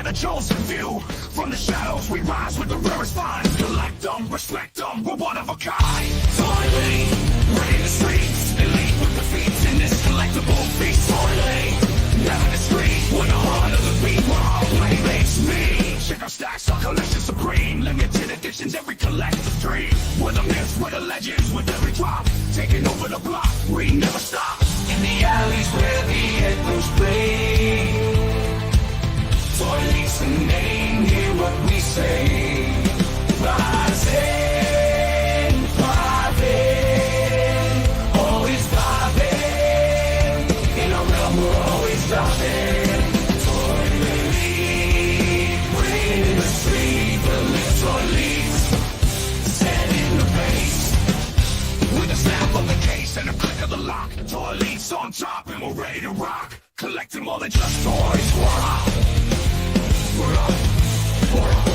the chosen few. From the shadows we rise with the rarest finds. Collect them, respect them, we're one of a kind. Toiling, we're in the streets, elite with defeats in this collectible feast. Toiling, never discreet, we're the heart of the beat, we're all playmates. Me, check our stacks, our collection supreme. Limited editions, every collector's dream. We're the myths, we're the legends, with every drop taking over the block, we never stop. In the alleys where the echoes play, Toiling's the name, hear what we say. Rising, thriving, always vibing. In our realm we're always diving. Toiling, bring the street, the lift toilets, setting the pace. With a snap of the case and a click of the lock, toilets on top and we're ready to rock. Collecting more than just toys, we're up. We're up. We're up.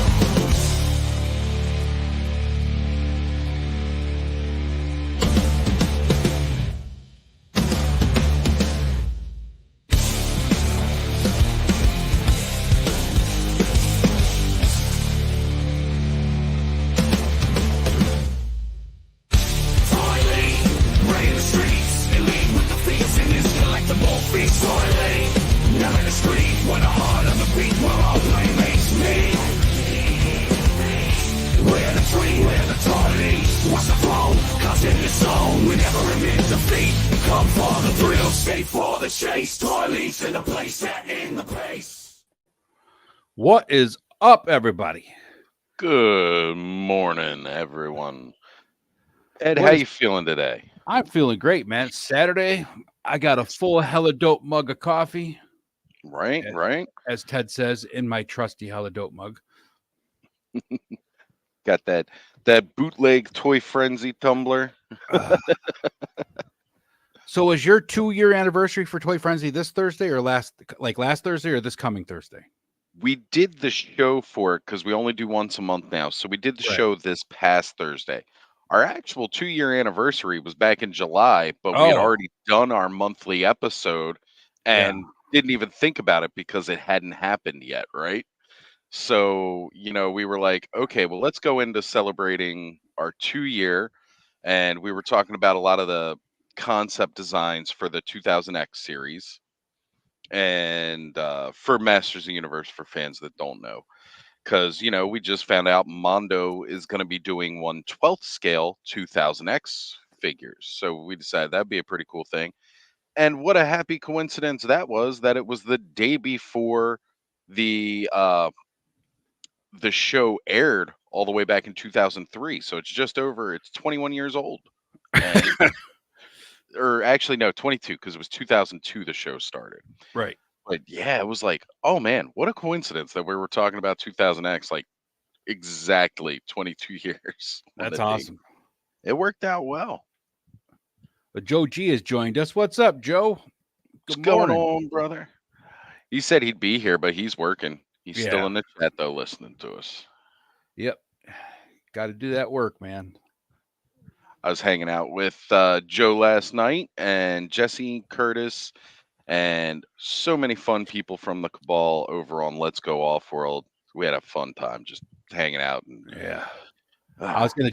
Toiling, never discreet, we're the heart of the beat, we're all playmates. Me, we're the tree, we're the toilet. Watch the flow, cause in the zone, we never admit defeat. Come for the thrill, stay for the chase. Toilets in the place, set in the pace. What is up, everybody? Good morning, everyone. Ed, how you feeling today? I'm feeling great, man. It's Saturday. I got a full hella dope mug of coffee. Right. As Ted says, in my trusty hella dope mug. Got that bootleg Toy Frenzy tumbler. So is your 2-year anniversary for Toy Frenzy this Thursday or last Thursday or this coming Thursday? We did the show for it because we only do once a month now. So we did the show this past Thursday. Our actual 2-year anniversary was back in July, but we had already done our monthly episode and didn't even think about it because it hadn't happened yet, right? So, we were like, okay, well, let's go into celebrating our 2-year. And we were talking about a lot of the concept designs for the 2000X series and for Masters of the Universe for fans that don't know. Because, we just found out Mondo is going to be doing 1/12th scale 2000X figures. So we decided that'd be a pretty cool thing. And what a happy coincidence that was, that it was the day before the show aired all the way back in 2003. So it's 21 years old. And, or actually, no, 22, because it was 2002 the show started. Right. But yeah, it was like, oh man, what a coincidence that we were talking about 2000X like exactly 22 years. That's awesome. It worked out well. But Joe G has joined us. What's up, Joe? What's going on, brother? He said he'd be here, but he's working. He's still in the chat, though, listening to us. Yep. Got to do that work, man. I was hanging out with Joe last night and Jesse, Curtis, and so many fun people from the Cabal over on Let's Go Off World. We had a fun time just hanging out. And, I was gonna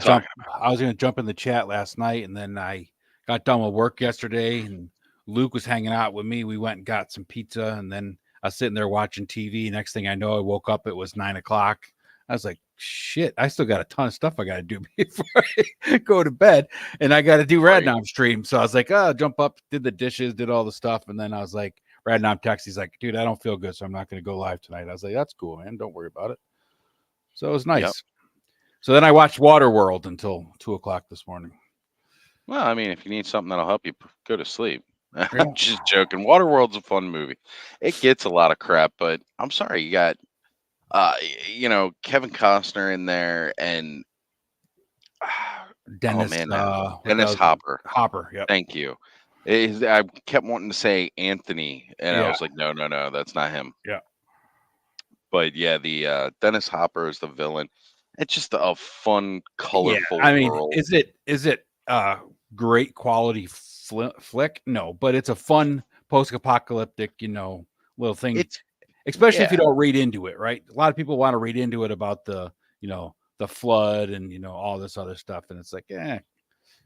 jump in the chat last night, and then I got done with work yesterday, and Luke was hanging out with me. We went and got some pizza, and then I was sitting there watching TV. Next thing I know, I woke up. It was 9 o'clock. I was like, shit, I still got a ton of stuff I got to do before I go to bed, and I got to do Radnom stream. So I was like, jump up, did the dishes, did all the stuff. And then I was like, Radnom text, he's like, dude, I don't feel good, so I'm not going to go live tonight. I was like, that's cool, man. Don't worry about it. So it was nice. Yep. So then I watched Waterworld until 2 o'clock this morning. Well, I mean, if you need something that'll help you go to sleep. I'm just joking. Waterworld's a fun movie. It gets a lot of crap, but I'm sorry, you got Kevin Costner in there and Dennis Hopper. Yep. Thank you. I kept wanting to say Anthony, and I was like, no, that's not him. Yeah. But yeah, the Dennis Hopper is the villain. It's just a fun, colorful world. Is it great quality flick? No, but it's a fun post-apocalyptic, little thing. especially if you don't read into it, right? A lot of people want to read into it about the flood and all this other stuff, and it's like,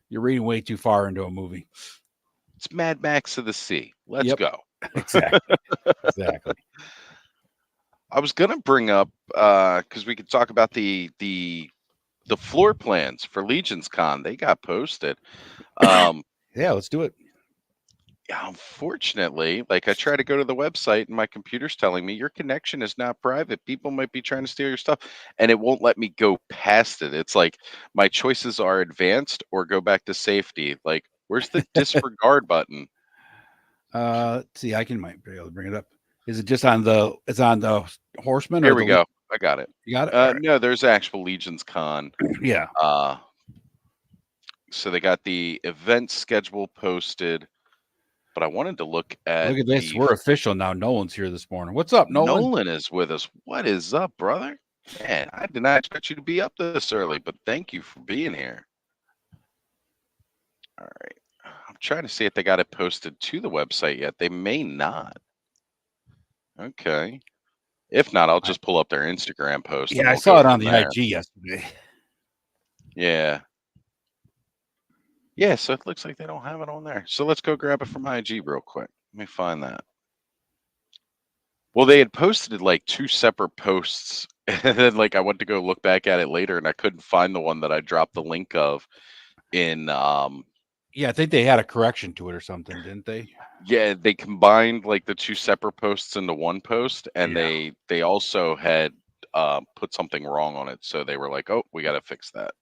you're reading way too far into a movie. It's Mad Max of the Sea. Let's go. Exactly. I was gonna bring up because we could talk about the floor plans for Legion's Con. They got posted. Yeah, let's do it. Unfortunately, like I try to go to the website and my computer's telling me your connection is not private. People might be trying to steal your stuff, and it won't let me go past it. It's like my choices are advanced or go back to safety. Like, where's the disregard button? Let's see, might be able to bring it up. Is it just on the Horseman? Here we go. I got it. You got it? No, there's actual Legion's Con. Yeah. So they got the event schedule posted, but I wanted to look at this. We're official now. Nolan's here this morning. What's up, Nolan? Nolan is with us. What is up, brother? Man, I did not expect you to be up this early, but thank you for being here. All right. I'm trying to see if they got it posted to the website yet. They may not. Okay. If not, I'll just pull up their Instagram post. Yeah, I saw it on the IG yesterday. Yeah. Yeah, so it looks like they don't have it on there. So let's go grab it from IG real quick. Let me find that. Well, they had posted like 2 separate posts, and then like I went to go look back at it later, and I couldn't find the one that I dropped the link of in. Yeah, I think they had a correction to it or something, didn't they? Yeah, they combined like the 2 separate posts into one post, and they also had put something wrong on it, so they were like, "Oh, we got to fix that."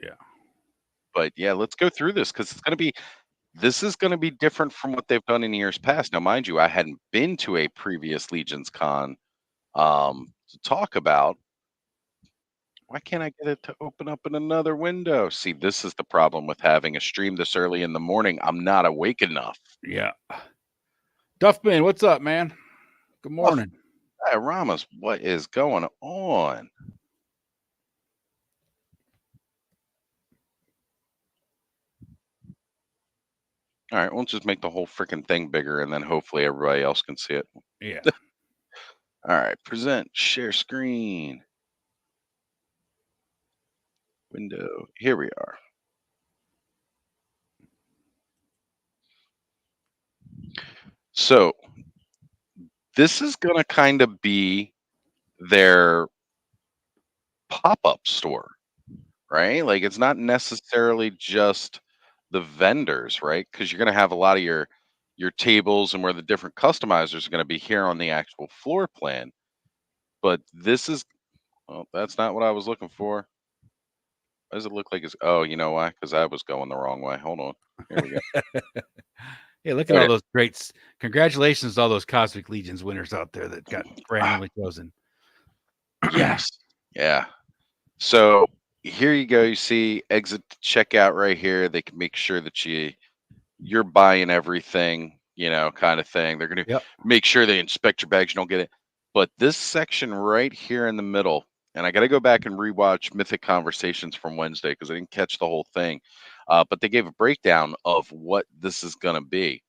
Yeah. But yeah, let's go through this because this is going to be different from what they've done in years past. Now, mind you, I hadn't been to a previous Legion's Con to talk about. Why can't I get it to open up in another window? See, this is the problem with having a stream this early in the morning. I'm not awake enough. Yeah. Duffman, what's up, man? Good morning. Hey, Ramos, what is going on? All right, we'll just make the whole freaking thing bigger, and then hopefully everybody else can see it. Yeah. All right, present, share screen. Window, here we are. So this is going to kind of be their pop-up store, right? Like it's not necessarily just the vendors, right? Because you're going to have a lot of your tables and where the different customizers are going to be here on the actual floor plan. But this is, well, that's not what I was looking for. Why does it look like it's, oh, you know why? Because I was going the wrong way. Hold on. Here we go. Hey, look at all those greats. Congratulations to all those Cosmic Legions winners out there that got randomly chosen. Yes. Yeah. So here you go. You see exit to checkout right here. They can make sure that you're buying everything, kind of thing. They're going to make sure they inspect your bags. You don't get it. But this section right here in the middle, and I got to go back and rewatch Mythic Conversations from Wednesday because I didn't catch the whole thing. But they gave a breakdown of what this is going to be.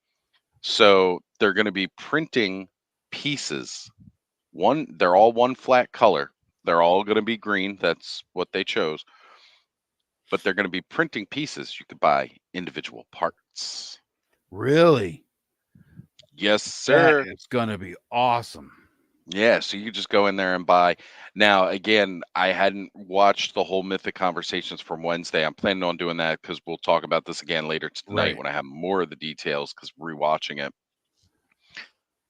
So they're going to be printing pieces. They're all one flat color. They're all going to be green. That's what they chose. But they're going to be printing pieces. You could buy individual parts. Really? Yes, sir. It's going to be awesome. Yeah, so you just go in there and buy. Now, again, I hadn't watched the whole Mythic Conversations from Wednesday. I'm planning on doing that because we'll talk about this again later tonight when I have more of the details because rewatching it.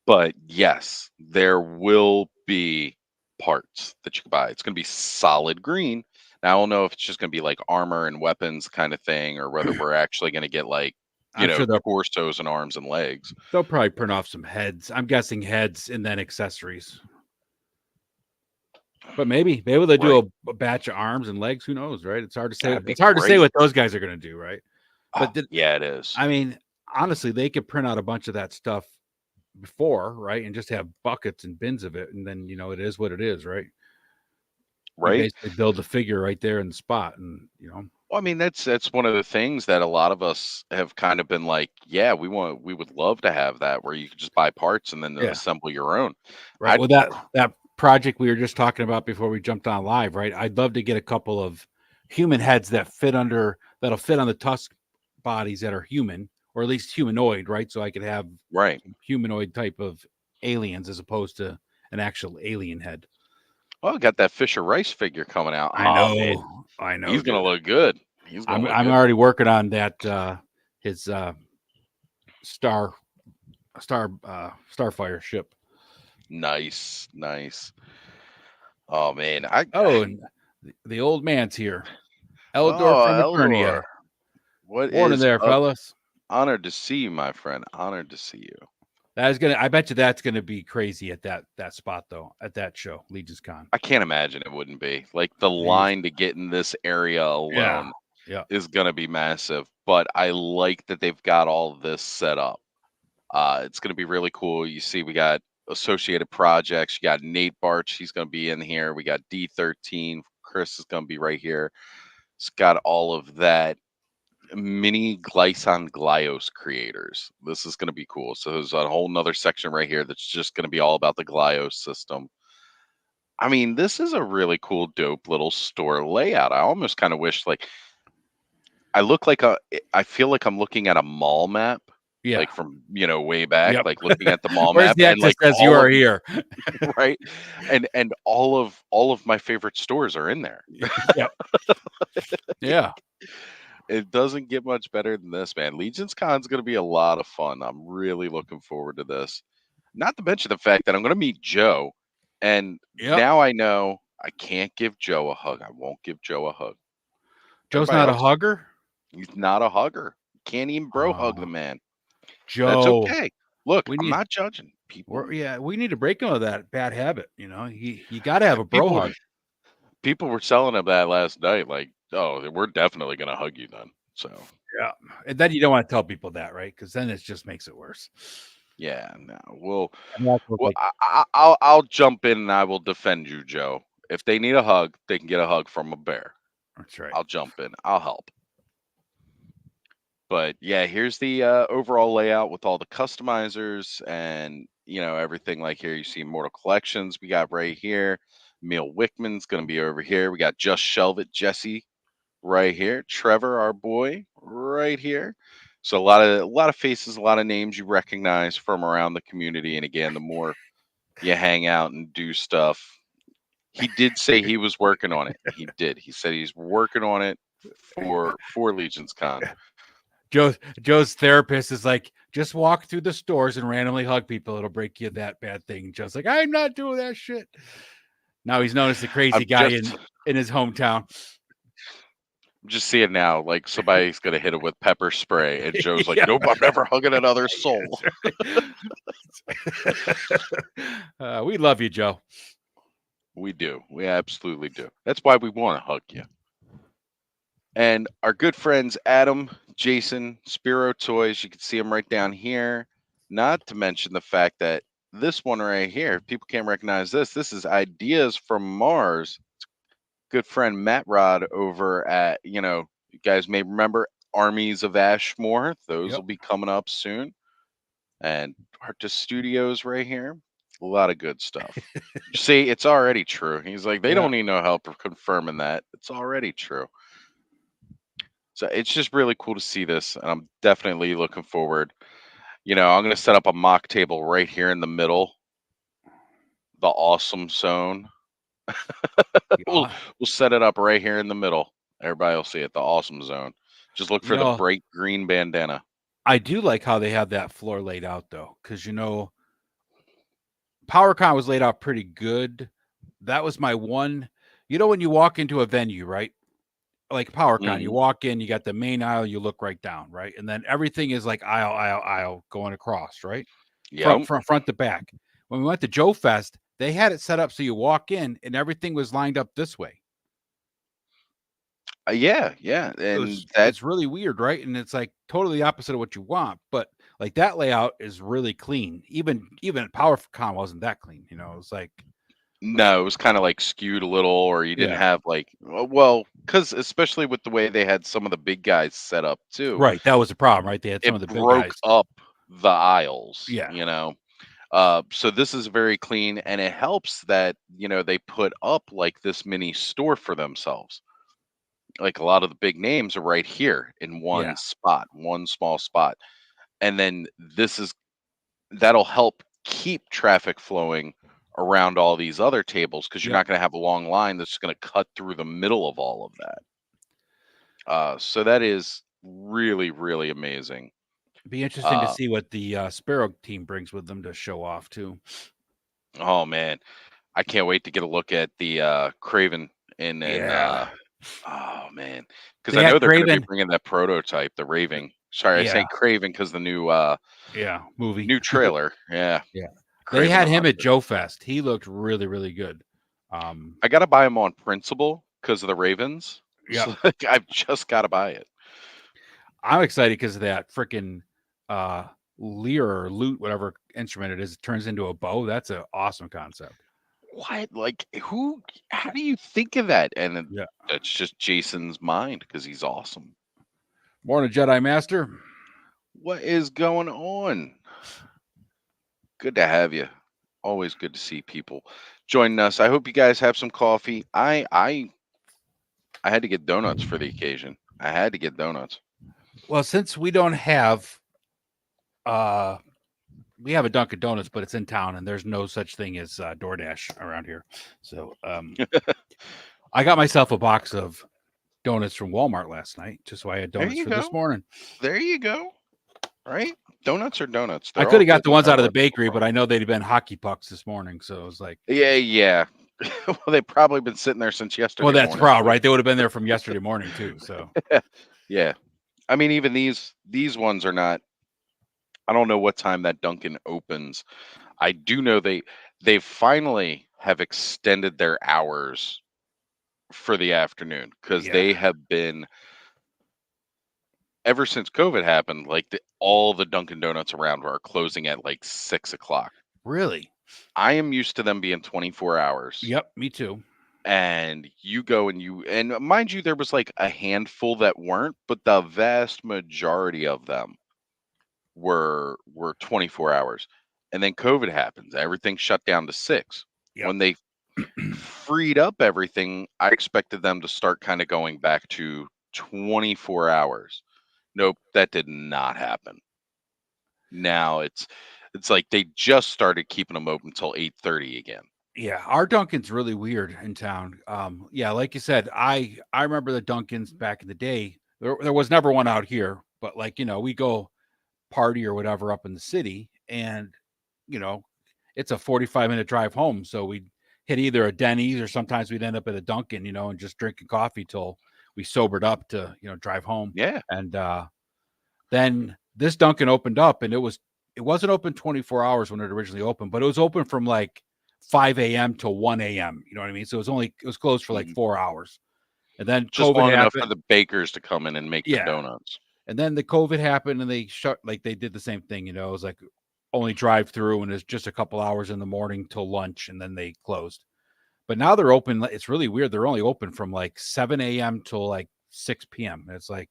But yes, there will be parts that you can buy. It's going to be solid green. Now, I don't know if it's just going to be like armor and weapons kind of thing or whether we're actually going to get like, sure torsos and arms and legs. They'll probably print off some heads. I'm guessing heads and then accessories. But maybe they'll do a batch of arms and legs. Who knows, right? It's hard to say. It's hard to say what those guys are going to do, right? But yeah, it is. I mean, honestly, they could print out a bunch of that stuff before, right? And just have buckets and bins of it. And then, it is what it is, right? You right? basically build the figure right there in the spot, and Well, I mean, that's one of the things that a lot of us have kind of been like, yeah, we would love to have that where you could just buy parts and then yeah, assemble your own. right. I'd Well, that project we were just talking about before we jumped on live, right? I'd love to get a couple of human heads that'll fit on the tusk bodies that are human, or at least humanoid, right? So I could have right. humanoid type of aliens as opposed to an actual alien head. Well, got that Fisher Rice figure coming out. I Oh man, know, he's gonna dude. look good. He's gonna look I'm good. already working on that. His star Starfire ship. Nice, nice. Oh man, I Oh, and the old man's here. Eldor oh from Eldor, Eternia. what Morning is there, up? fellas. Honored to see you, my friend. Honored to see you. I bet you that's gonna be crazy at that spot though, at that show, Legion's Con. I can't imagine it wouldn't be. Like the Jeez. line to get in this area Yeah. alone Yeah. is gonna be massive. But I like that they've got all this set up. It's gonna be really cool. You see, we got Associated Projects. You got Nate Barch. He's gonna be in here. We got D13. Chris is gonna be right here. It's got all of that mini Glycon Glyos creators. This is going to be cool. So there's a whole nother section right here that's just going to be all about the Glyos system. I mean, this is a really cool, dope little store layout. I almost kind of wish like I feel like I'm looking at a mall map, Yeah. like from way back, Yep. like looking at the mall Where's map the and exit like says you all are of here? right, and all of my favorite stores are in there. Yep. Yeah. It doesn't get much better than this, man. Legion's Con's going to be a lot of fun. I'm really looking forward to this. Not to mention the fact that I'm going to meet Joe, and Yep. now I know I can't give Joe a hug. I won't give Joe a hug. Joe's Everybody not a else, hugger. he's not a hugger. Can't even bro hug the Oh, man. That's Joe. okay. Look, We I'm need not judging people. we need to break him of that bad habit. You got to have a bro People, hug. people were selling him that last night. Like, oh, we're definitely going to hug you then. So Yeah. And then you don't want to tell people that, right? Because then it just makes it worse. yeah, no, we'll And that's what, Well, like, I'll jump in and I will defend you, Joe. If they need a hug, they can get a hug from a bear. that's right. I'll jump in. I'll help. But yeah, here's the overall layout with all the customizers and everything. Like here, you see Mortal Collections. We got right here. Emil Wickman's gonna be over here. We got Just Shelve It Jesse right here. Trevor, our boy, right here. So a lot of faces, a lot of names you recognize from around the community. And again, the more you hang out and do stuff. He did say he was working on it. He did. He said he's working on it for Legion's Con. Joe's therapist is like, just walk through the stores and randomly hug people. It'll break you that bad thing. Joe's like, I'm not doing that shit. Now he's known as the crazy I'm guy just in his hometown. I'm just seeing now, like somebody's gonna hit him with pepper spray, and Joe's like, Yeah. "Nope, I'm never hugging another soul." We love you, Joe. We do. We absolutely do. That's why we want to hug you. And our good friends Adam, Jason, Spiro Toys, you can see them right down here. Not to mention the fact that this one right here, people can't recognize this. This is Ideas from Mars. Good friend Matt Rod over at, you guys may remember Armies of Ashmore. Those will be coming up soon. And Artist Studios right here. A lot of good stuff. See, it's already true. He's like, they don't need no help for confirming that. It's already true. So it's just really cool to see this. And I'm definitely looking forward. I'm going to set up a mock table right here in the middle, the awesome zone. we'll set it up right here in the middle. Everybody will see it, the awesome zone. Just look for the bright green bandana. I do like how they have that floor laid out though, because PowerCon was laid out pretty good. That was my one. When you walk into a venue, right? Like PowerCon, you walk in, you got the main aisle, you look right down, right? And then everything is like aisle going across, right? Yeah. Front to back. When we went to Joe Fest, they had it set up so you walk in and everything was lined up this way. Yeah. And it's really weird, right? And it's like totally opposite of what you want, but like that layout is really clean. Even PowerCon wasn't that clean, It's like No, it was kind of like skewed a little, or you didn't Yeah. have like, well, because especially with the way they had some of the big guys set up too, Right. That was the problem, right? They had some it of the big broke guys. up the aisles, Yeah. you know. So this is very clean, and it helps that they put up like this mini store for themselves. Like a lot of the big names are right here in Yeah. one spot, one small spot, and then that'll help keep traffic flowing around all these other tables because you're Yep. not going to have a long line that's going to cut through the middle of all of that. So that is really, really amazing. Be interesting to Uh, see what the Sparrow team brings with them to show off too. oh man, I can't wait to get a look at the Craven and Yeah. oh man, because They I had know they're going to be Craven. bringing that prototype, the Raving. Sorry, I say Yeah. Craven because the new Yeah. Movie. new trailer. Yeah, Yeah. They Craven had the him at Hunter. Joe Fest. He looked really, really good. Um, I got to buy him on principle because of the Ravens. yeah. So like, I've just got to buy it. I'm excited because of that freaking lyre or lute, whatever instrument it is, it turns into a bow. That's an awesome concept. What? Like, who? How do you think of that? And Yeah. that's just Jason's mind because he's awesome. Morning, Jedi Master. What is going on? Good to have you. Always good to see people joining us. I hope you guys have some coffee. I had to get donuts for the occasion. I had to get donuts. Well, since we don't have we have a Dunkin' Donuts, but it's in town, and there's no such thing as DoorDash around here. So I got myself a box of donuts from Walmart last night, just so I had There donuts you for this go. morning. There you go. Right? Donuts are donuts. I They're could all have got good the no ones matter out of the what. bakery, but I know they'd have been hockey pucks this morning, so it was like, Yeah, yeah. Well, they've probably been sitting there since well, yesterday that's morning. proud, right? They would have been there from yesterday morning too. So Yeah. I mean, even these ones are not. I don't know what time that Dunkin' opens. I do know they finally have extended their hours for the afternoon because yeah, they have been ever since COVID happened. Like all the Dunkin' Donuts around are closing at like 6 o'clock. really. I am used to them being 24 hours. Yep, me too. And you go and mind you, there was like a handful that weren't, but the vast majority of them were 24 hours. And then COVID happens. Everything shut down to 6. Yep. When they freed up everything, I expected them to start kind of going back to 24 hours. Nope, that did not happen. Now it's like they just started keeping them open until 8:30 again. Yeah, our Dunkin's really weird in town. Yeah, like you said, I remember the Dunkin's back in the day. There was never one out here, but like we go party or whatever up in the city, and you know, it's a 45-minute drive home. So we'd hit either a Denny's or sometimes we'd end up at a Dunkin', and just drinking coffee till we sobered up to drive home. Yeah. And then this Dunkin' opened up, and it wasn't open 24 hours when it originally opened, but it was open from like 5 a.m. to 1 a.m. You know what I mean? So it was closed for like Mhm. 4 hours. And then Just COVID long enough for happened. the bakers to come in and make the Yeah. donuts. And then the COVID happened and they shut, like they did the same thing, it was like only drive through and it's just a couple hours in the morning till lunch and then they closed. But now they're open. It's really weird. They're only open from like 7 a.m. till like 6 p.m. It's like,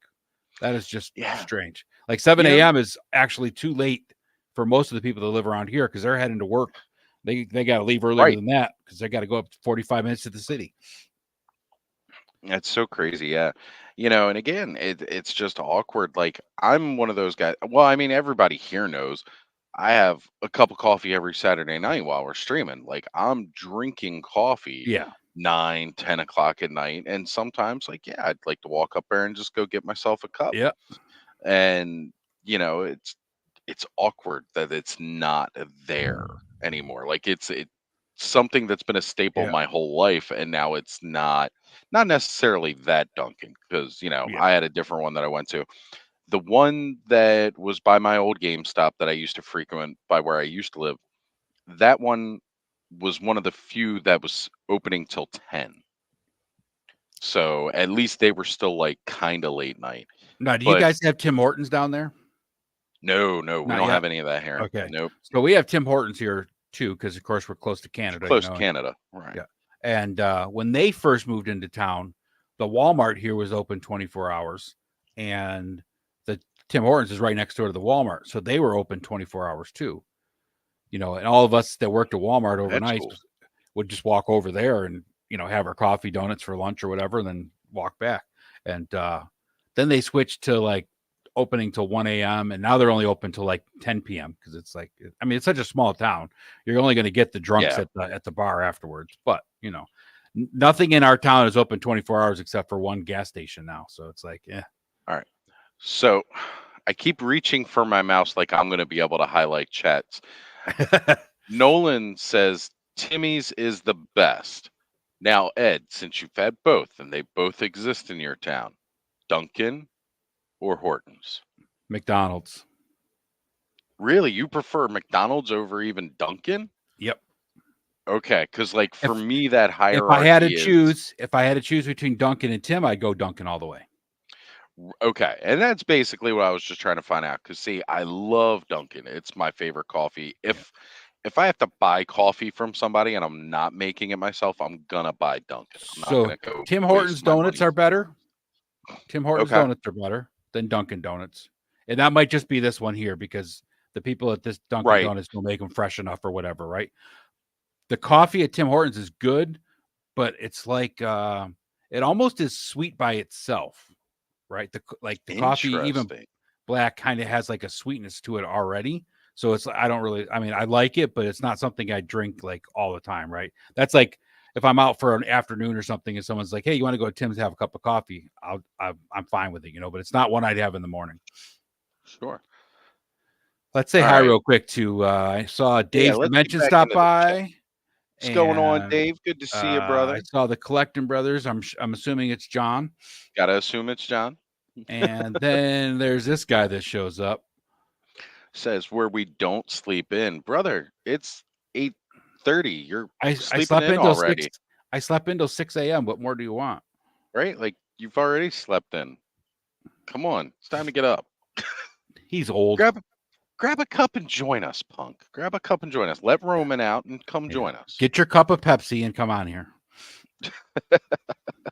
that is just Yeah. strange. Like 7 You know, a.m. is actually too late for most of the people that live around here because they're heading to work. They got to leave earlier right. than that because they got to go up 45 minutes to the city. That's so crazy, yeah. And again, it's just awkward. Like I'm one of those guys. Well, I mean, everybody here knows I have a cup of coffee every Saturday night while we're streaming. Like I'm drinking coffee Yeah. 9, 10 o'clock at night. And sometimes like, yeah, I'd like to walk up there and just go get myself a cup. Yeah. And, it's awkward that it's not there anymore. Like it's something that's been a staple Yeah. my whole life, and now it's not necessarily that Dunkin' because Yeah. I had a different one that I went to. The one that was by my old GameStop that I used to frequent by where I used to live, that one was one of the few that was opening till 10. So at least they were still like kind of late night. Now, do you But guys have Tim Hortons down there? no, we Not don't yet. have any of that here. Okay. Nope. So we have Tim Hortons here too, because of course we're close to Canada. Close to Canada, right? Yeah. And when they first moved into town, the Walmart here was open 24 hours, and the Tim Hortons is right next door to the Walmart, so they were open 24 hours too. And all of us that worked at Walmart That's overnight cool. would just walk over there and have our coffee, donuts for lunch or whatever, and then walk back. And then they switched to like opening till 1 a.m. and now they're only open till like 10 p.m. because it's like, I mean, it's such a small town. You're only going to get the drunks at the bar afterwards. But nothing in our town is open 24 hours except for one gas station now. So it's like, yeah. All right. So I keep reaching for my mouse like I'm going to be able to highlight chats. Nolan says Timmy's is the best. Now, Ed, since you've had both and they both exist in your town, Dunkin' or Hortons? McDonald's. Really? You prefer McDonald's over even Dunkin'? Yep. Okay, because like for me, that If hierarchy I had to choose between Dunkin' and Tim, I'd go Dunkin' all the way. Okay, and that's basically what I was just trying to find out. Because see, I love Dunkin'. It's my favorite coffee. If I have to buy coffee from somebody and I'm not making it myself, I'm gonna buy Dunkin'. I'm not So gonna go Tim waste Hortons my donuts money. are better. Tim Hortons Okay. donuts are better than Dunkin' Donuts. And that might just be this one here because the people at this Dunkin' Donuts don't make them fresh enough or whatever, right? The coffee at Tim Hortons is good, but it's like it almost is sweet by itself, right? The coffee, even black, kind of has like a sweetness to it already. So it's I like it, but it's not something I drink like all the time, right? That's like if I'm out for an afternoon or something and someone's like, "Hey, you want to go to Tim's to have a cup of coffee?" I'm fine with it, but it's not one I'd have in the morning. Sure. Let's say hi real quick to I saw Dave Dimension stop by. What's going on, Dave? Good to see you, brother. I saw the Collecting Brothers. I'm assuming it's John. Gotta assume it's John. And then there's this guy that shows up. Says where we don't sleep in, brother. It's 8:30. You're sleeping in already. I slept until 6 a.m. What more do you want? Right? Like you've already slept in. Come on, it's time to get up. He's old. Grab a cup and join us, punk. Grab a cup and join us. Let Roman out and come join us. Get your cup of Pepsi and come on here.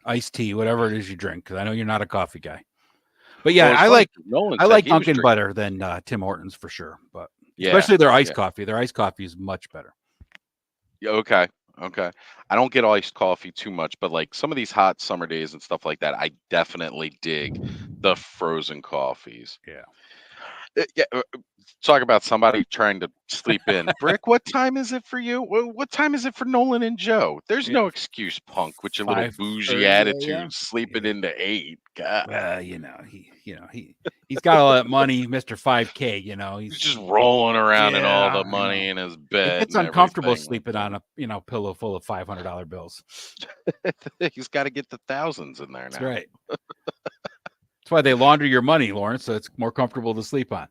Iced tea, whatever it is you drink, because I know you're not a coffee guy. But yeah, I like Dunkin' better than Tim Hortons for sure. But especially their iced coffee. Their iced coffee is much better. Yeah, okay. I don't get iced coffee too much, but like some of these hot summer days and stuff like that, I definitely dig the frozen coffees. Yeah. Talk about somebody trying to sleep in. Brick, what time is it for you? What time is it for Nolan and Joe? There's no excuse, punk, with your little bougie attitude, sleeping into 8. God. He's got all that money, Mr. 5K. He's just rolling around in all the money in his bed. It's uncomfortable sleeping on a pillow full of $500 bills. He's got to get the thousands in there now. That's right. That's why they launder your money, Lawrence, so it's more comfortable to sleep on.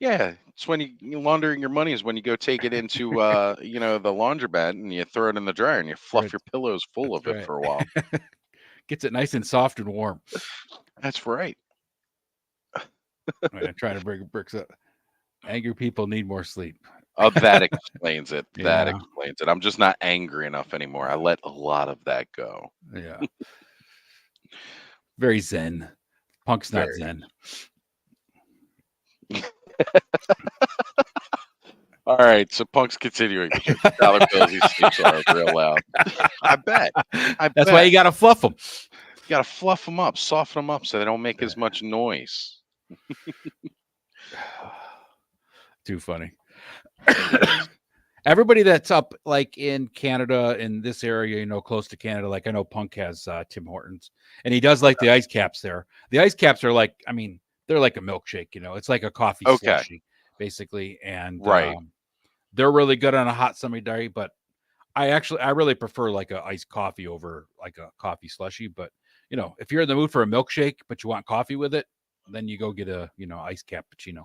Yeah, it's when you laundering your money is when you go take it into the laundromat and you throw it in the dryer and you fluff your pillows full of it for a while. Gets it nice and soft and warm. That's right. I'm trying to bring bricks up. Angry people need more sleep. Oh, that explains it. That explains it. I'm just not angry enough anymore. I let a lot of that go. Yeah. Very zen. Punk's not zen. All right, so Punk's continuing. Dollar bills, he sleeps on it real loud. I bet. That's why you got to fluff them. You got to fluff them up, soften them up so they don't make as much noise. Too funny. Everybody that's up like in Canada, in this area, close to Canada, like I know Punk has Tim Hortons, and he does like the ice caps there. The ice caps are like, they're like a milkshake, it's like a coffee slushy, basically. And they're really good on a hot summer day, but I really prefer like a iced coffee over like a coffee slushy. But if you're in the mood for a milkshake, but you want coffee with it, then you go get a iced cappuccino.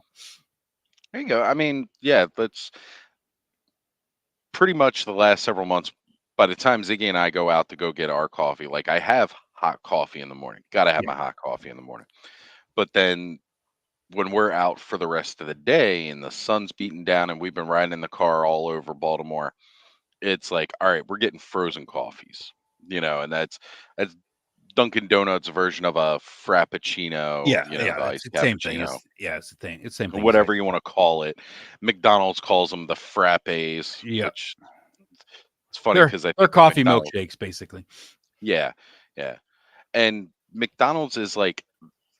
There you go. That's pretty much the last several months. By the time Ziggy and I go out to go get our coffee, like I have hot coffee in the morning. Got to have my hot coffee in the morning. But then when we're out for the rest of the day and the sun's beating down and we've been riding in the car all over Baltimore, it's like, all right, we're getting frozen coffees, and that's Dunkin' Donuts version of a frappuccino, Yeah, yeah, the that's iced the same thing. cappuccino, It's the thing. It's the same thing as whatever iced you want coffee. to call it. McDonald's calls them the frappes, Yeah, which it's funny they're because I they're think of coffee McDonald's. milkshakes, basically. Yeah, yeah. And McDonald's is like,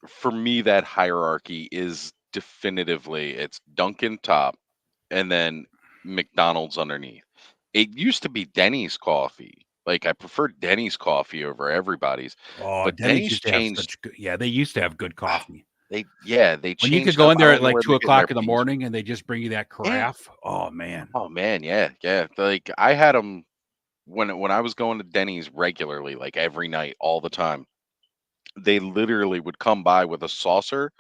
for me, that hierarchy is definitively it's Dunkin' top and then McDonald's underneath. It used to be Denny's coffee. Like, I prefer Denny's coffee over everybody's, Oh, but Denny's Denny's used to have changed. such good. Yeah, they used to have good coffee. They When you could changed go up. in I there don't at know like where two they're getting their o'clock in the beans. morning, and they just bring you that Yeah. carafe. Oh man. Oh man, yeah, yeah. Like, I had them when I was going to Denny's regularly, like every night, all the time. They literally would come by with a saucer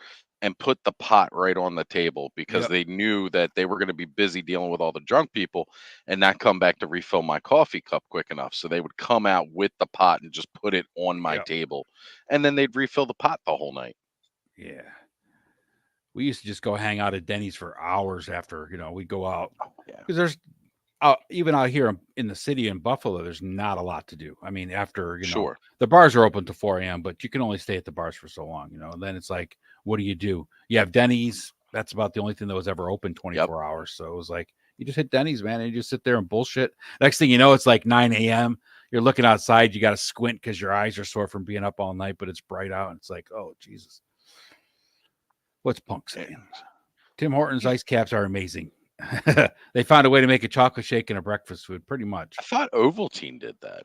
and put the pot right on the table because Yep. they knew that they were going to be busy dealing with all the drunk people and not come back to refill my coffee cup quick enough. So they would come out with the pot and just put it on my Yep. table, and then they'd refill the pot the whole night. Yeah. We used to just go hang out at Denny's for hours after we'd go out Oh yeah, because there's even out here in the city in Buffalo, there's not a lot to do. I mean, after sure. the bars are open to 4 a.m., but you can only stay at the bars for so long. And then it's like, what do? You have Denny's. That's about the only thing that was ever open Yep. 24 hours. So it was like you just hit Denny's, man, and you just sit there and bullshit. Next thing you know, it's like 9 a.m. You're looking outside. You got to squint because your eyes are sore from being up all night, but it's bright out. And it's like, oh Jesus, what's Punk saying? Tim Hortons ice caps are amazing. They found a way to make a chocolate shake and a breakfast food, pretty much. I thought Ovaltine did that.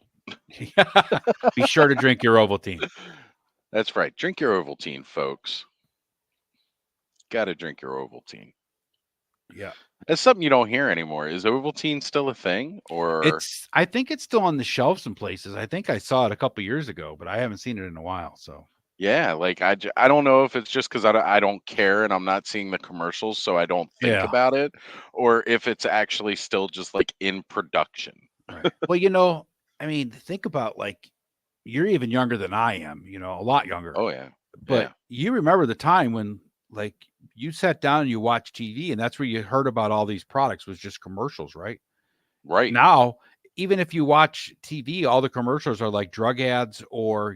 Be sure to drink your Ovaltine. That's right. Drink your Ovaltine, folks. Got to drink your Ovaltine. Yeah. That's something you don't hear anymore. Is Ovaltine still a thing, or I think it's still on the shelves in places. I think I saw it a couple years ago, but I haven't seen it in a while. So yeah? Like, I don't know if it's just because I don't care and I'm not seeing the commercials, so I don't think yeah, about it, or if it's actually still just like in production. right. Well, I mean, think about like you're even younger than I am. A lot younger. Oh yeah, But yeah, you remember the time when like you sat down and you watched TV, and that's where you heard about all these products was just commercials, right? right. Now, even if you watch TV, all the commercials are like drug ads or,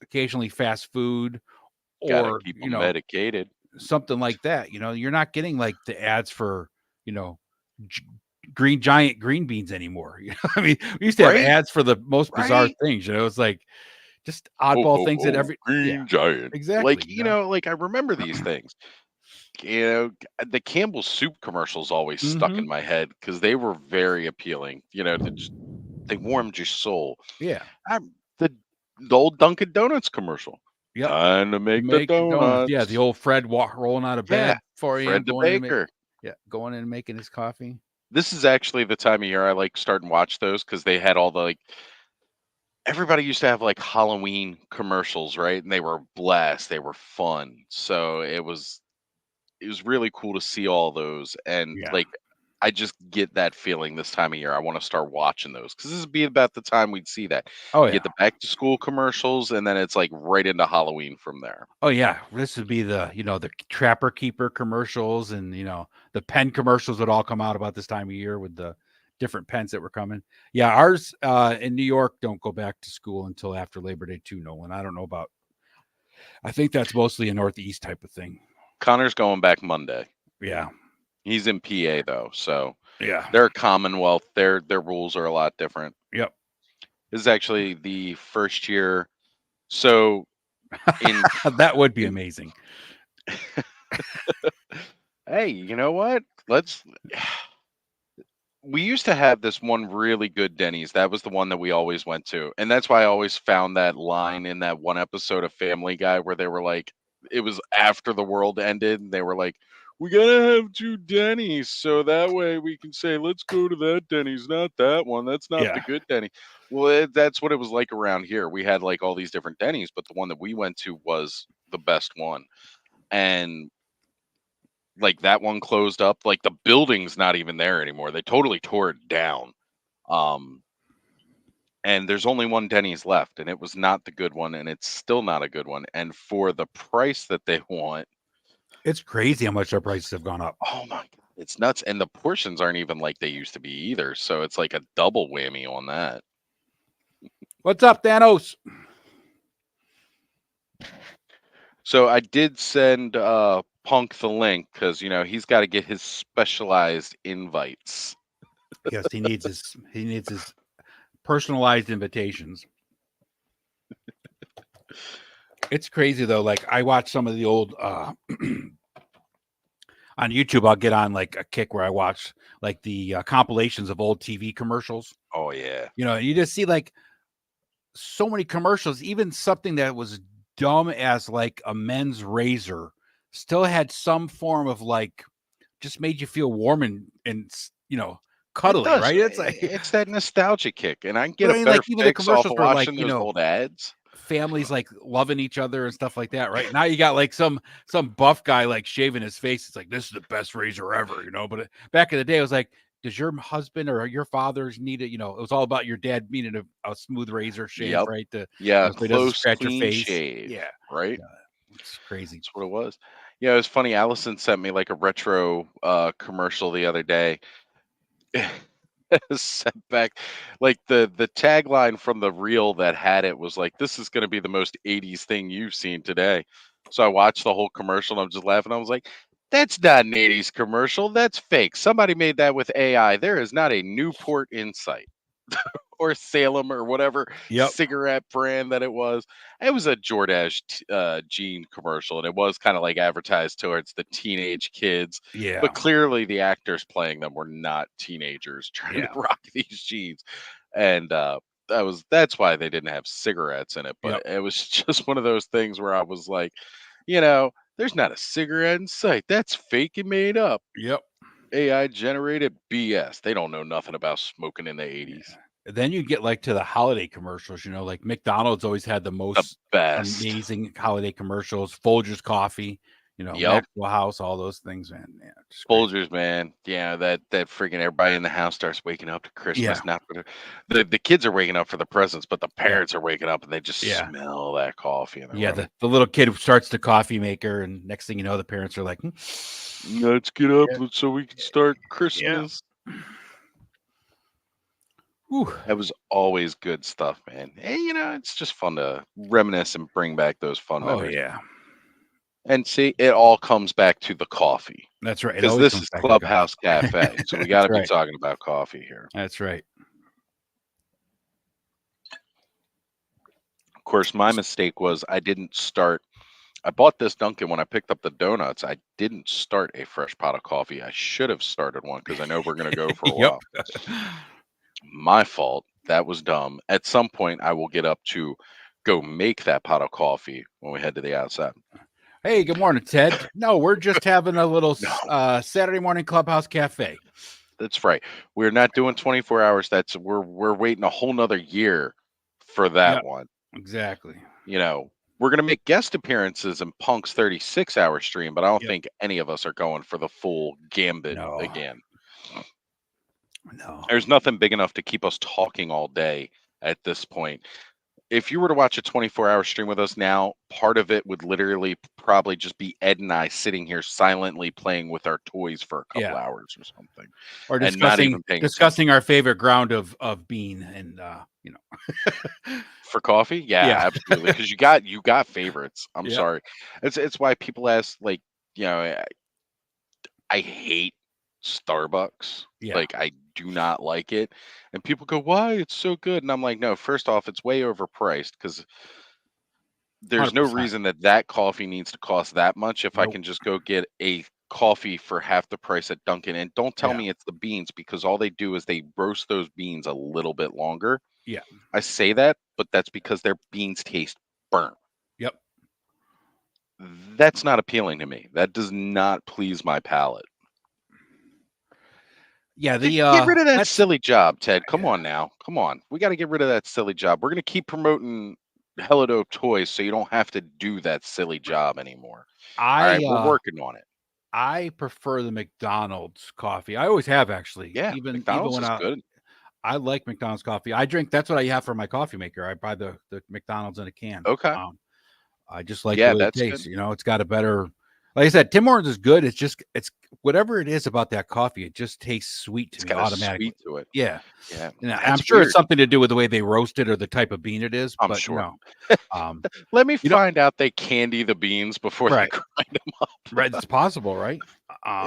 occasionally fast food Got to or, keep them medicated. something like that. You're not getting like the ads for, you know, g- green giant green beans anymore. I mean, we used to have Right, ads for the most bizarre right. things, it's like just Ho oddball ho things that ho, yeah, Green Giant. exactly. Like, like I remember these things. The Campbell's soup commercials always stuck hmm in my head because they were very appealing. They warmed your soul. Yeah. I'm the old Dunkin' Donuts commercial. Yep. Time to make the Make the donuts. Yeah. The donuts. old Fred rolling out of Yeah, bed 4 a.m. Fred the going in and make, Baker. yeah, going in and making his coffee. This is actually the time of year I like start and watch those because they had all the like everybody used to have like Halloween commercials, right? And they were blast, they were fun. So it was really cool to see all those, and Yeah. like I just get that feeling this time of year. I want to start watching those because this would be about the time we'd see that. Oh You yeah. get the back to school commercials, and then it's like right into Halloween from there. Oh yeah, this would be the Trapper Keeper commercials and the pen commercials would all come out about this time of year with the different pens that were coming. Yeah, ours in New York don't go back to school until after Labor Day too, Nolan. I don't know about. I think that's mostly a Northeast type of thing. Connor's going back Monday. Yeah, He's in PA though, so yeah, they're a Commonwealth. Their rules are a lot different. yep. This is actually the first year. So in That would be in amazing. hey, you know what? Let's we used to have this one really good Denny's. That was the one that we always went to. And that's why I always found that line in that one episode of Family Guy where they were like, it was after the world ended. And they were like, we got to have two Denny's. So that way we can say, let's go to that Denny's, not that one. That's not the Yeah. good Denny. Well, that's what it was like around here. We had like all these different Denny's, but the one that we went to was the best one. And like that one closed up. Like the building's not even there anymore. They totally tore it down. Um, and there's only one Denny's left, and it was not the good one, and it's still not a good one. And for the price that they want, It's crazy how much their prices have gone up. Oh my god, it's nuts, and the portions aren't even like they used to be either. So it's like a double whammy on that. What's up, Thanos? So I did send Punk the link because he's got to get his specialized invites. Yes, he needs his personalized invitations. It's crazy though. Like I watch some of the old on YouTube. I'll get on like a kick where I watch like the compilations of old TV commercials. Oh yeah, You just see like so many commercials. Even something that was dumb as like a men's razor still had some form of like just made you feel warm and it cuddly, does. right? It's like, It's that nostalgia kick, and I can get but I a mean, better like even the fix off commercials of were like watching those old ads. families like loving each other and stuff like that. Right now, you got like some buff guy like shaving his face. It's like this is the best razor ever, But back in the day, it was like, does your husband or your father's need it? It was all about your dad needing a smooth razor shave, Yep. right? Yeah, So he doesn't close, scratch your clean face. shave. Yeah, Right. yeah, it's crazy. That's what it was. Yeah, it was funny. Allison sent me like a retro commercial the other day. Set back, like the tagline from the reel that had it was like, "This is going to be the most '80s thing you've seen today." So I watched the whole commercial and I'm just laughing. I was like, "That's not an '80s commercial. That's fake. Somebody made that with AI. There is not a Newport in sight." Or Salem or whatever Yep. cigarette brand that it was. It was a Jordache jean commercial, and it was kind of like advertised towards the teenage kids. Yeah. But clearly, the actors playing them were not teenagers trying to Yeah. rock these jeans, and that's why they didn't have cigarettes in it. Yep. But it was just one of those things where I was like, there's not a cigarette in sight. That's fake and made up. Yep. AI generated BS. They don't know nothing about smoking in the '80s. Then you get like to the holiday commercials, like McDonald's always had the The most best. amazing holiday commercials. Folgers coffee, Yep. Maxwell House, all those things, man. Yeah, just great. Folgers, man. Yeah, that freaking everybody in the house starts waking up to Yeah, Christmas. Not for the kids are waking up for the presents, but the yeah, parents are waking up and they just yeah, smell that coffee in the yeah. room. The little kid starts the coffee maker, and next thing you know, the parents are like, Let's get up Yeah. so we can start yeah. Christmas. Whew. That was always good stuff, man. Hey, it's just fun to reminisce and bring back those fun Oh memories. yeah, And see, it all comes back to the coffee that's right. It because always this comes is back to coffee. Clubhouse Cafe, so we got That's to be right. talking about coffee here. That's right. Of course, my mistake was I bought this Dunkin' when I picked up the donuts. I didn't start a fresh pot of coffee. I should have started one because I know we're going to go for a Yep. while. My fault. That was dumb. At some point, I will get up to go make that pot of coffee when we head to the outside. Hey, good morning, Ted. No, we're just having a little No. Saturday morning Clubhouse Cafe. That's right. We're not doing 24 hours. We're waiting a whole nother year for that Yep, one. exactly. We're going to make guest appearances in Punk's 36-hour stream, but I don't Yep. think any of us are going for the full gambit No. again. No. There's nothing big enough to keep us talking all day at this point. If you were to watch a 24-hour stream with us now, part of it would literally probably just be Ed and I sitting here silently playing with our toys for a couple hours or something, Or and not even paying discussing our favorite ground of bean and for coffee. Yeah, absolutely. Because you got favorites. I'm Yeah. sorry. It's why people ask, like, I hate Starbucks. Yeah. Like, I do not like it. And people go, "Why? It's so good." And I'm like, "No, first off, it's way overpriced because there's no 100%. reason that coffee needs to cost that much if I Nope. can just go get a coffee for half the price at Dunkin'." And don't tell Yeah. me it's the beans because all they do is they roast those beans a little bit longer. Yeah. I say that, but that's because their beans taste burnt. Yep. That's not appealing to me. That does not please my palate. Yeah. Get rid of that That's silly job, Ted. Come on now. Come on. We got to get rid of that silly job. We're going to keep promoting Hello Dope Toys so you don't have to do that silly job anymore. All right, we're working on it. I prefer the McDonald's coffee. I always have, actually. Yeah, Even McDonald's when is good. I like McDonald's coffee. That's what I have for my coffee maker. I buy the McDonald's in a can. Okay. I just like the Yeah, way it that's tastes. good. It's got a better Like I said, Tim Hortons is good. It's whatever it is about that coffee. It just tastes sweet to It's me got a automatically. sweet to it. Yeah, Yeah, and I'm that's sure it's weird. something to do with the way they roast it or the type of bean it is. I'm But sure. um, Let me you know, find out they candy the beans before they right, grind them up. right. It's possible, right?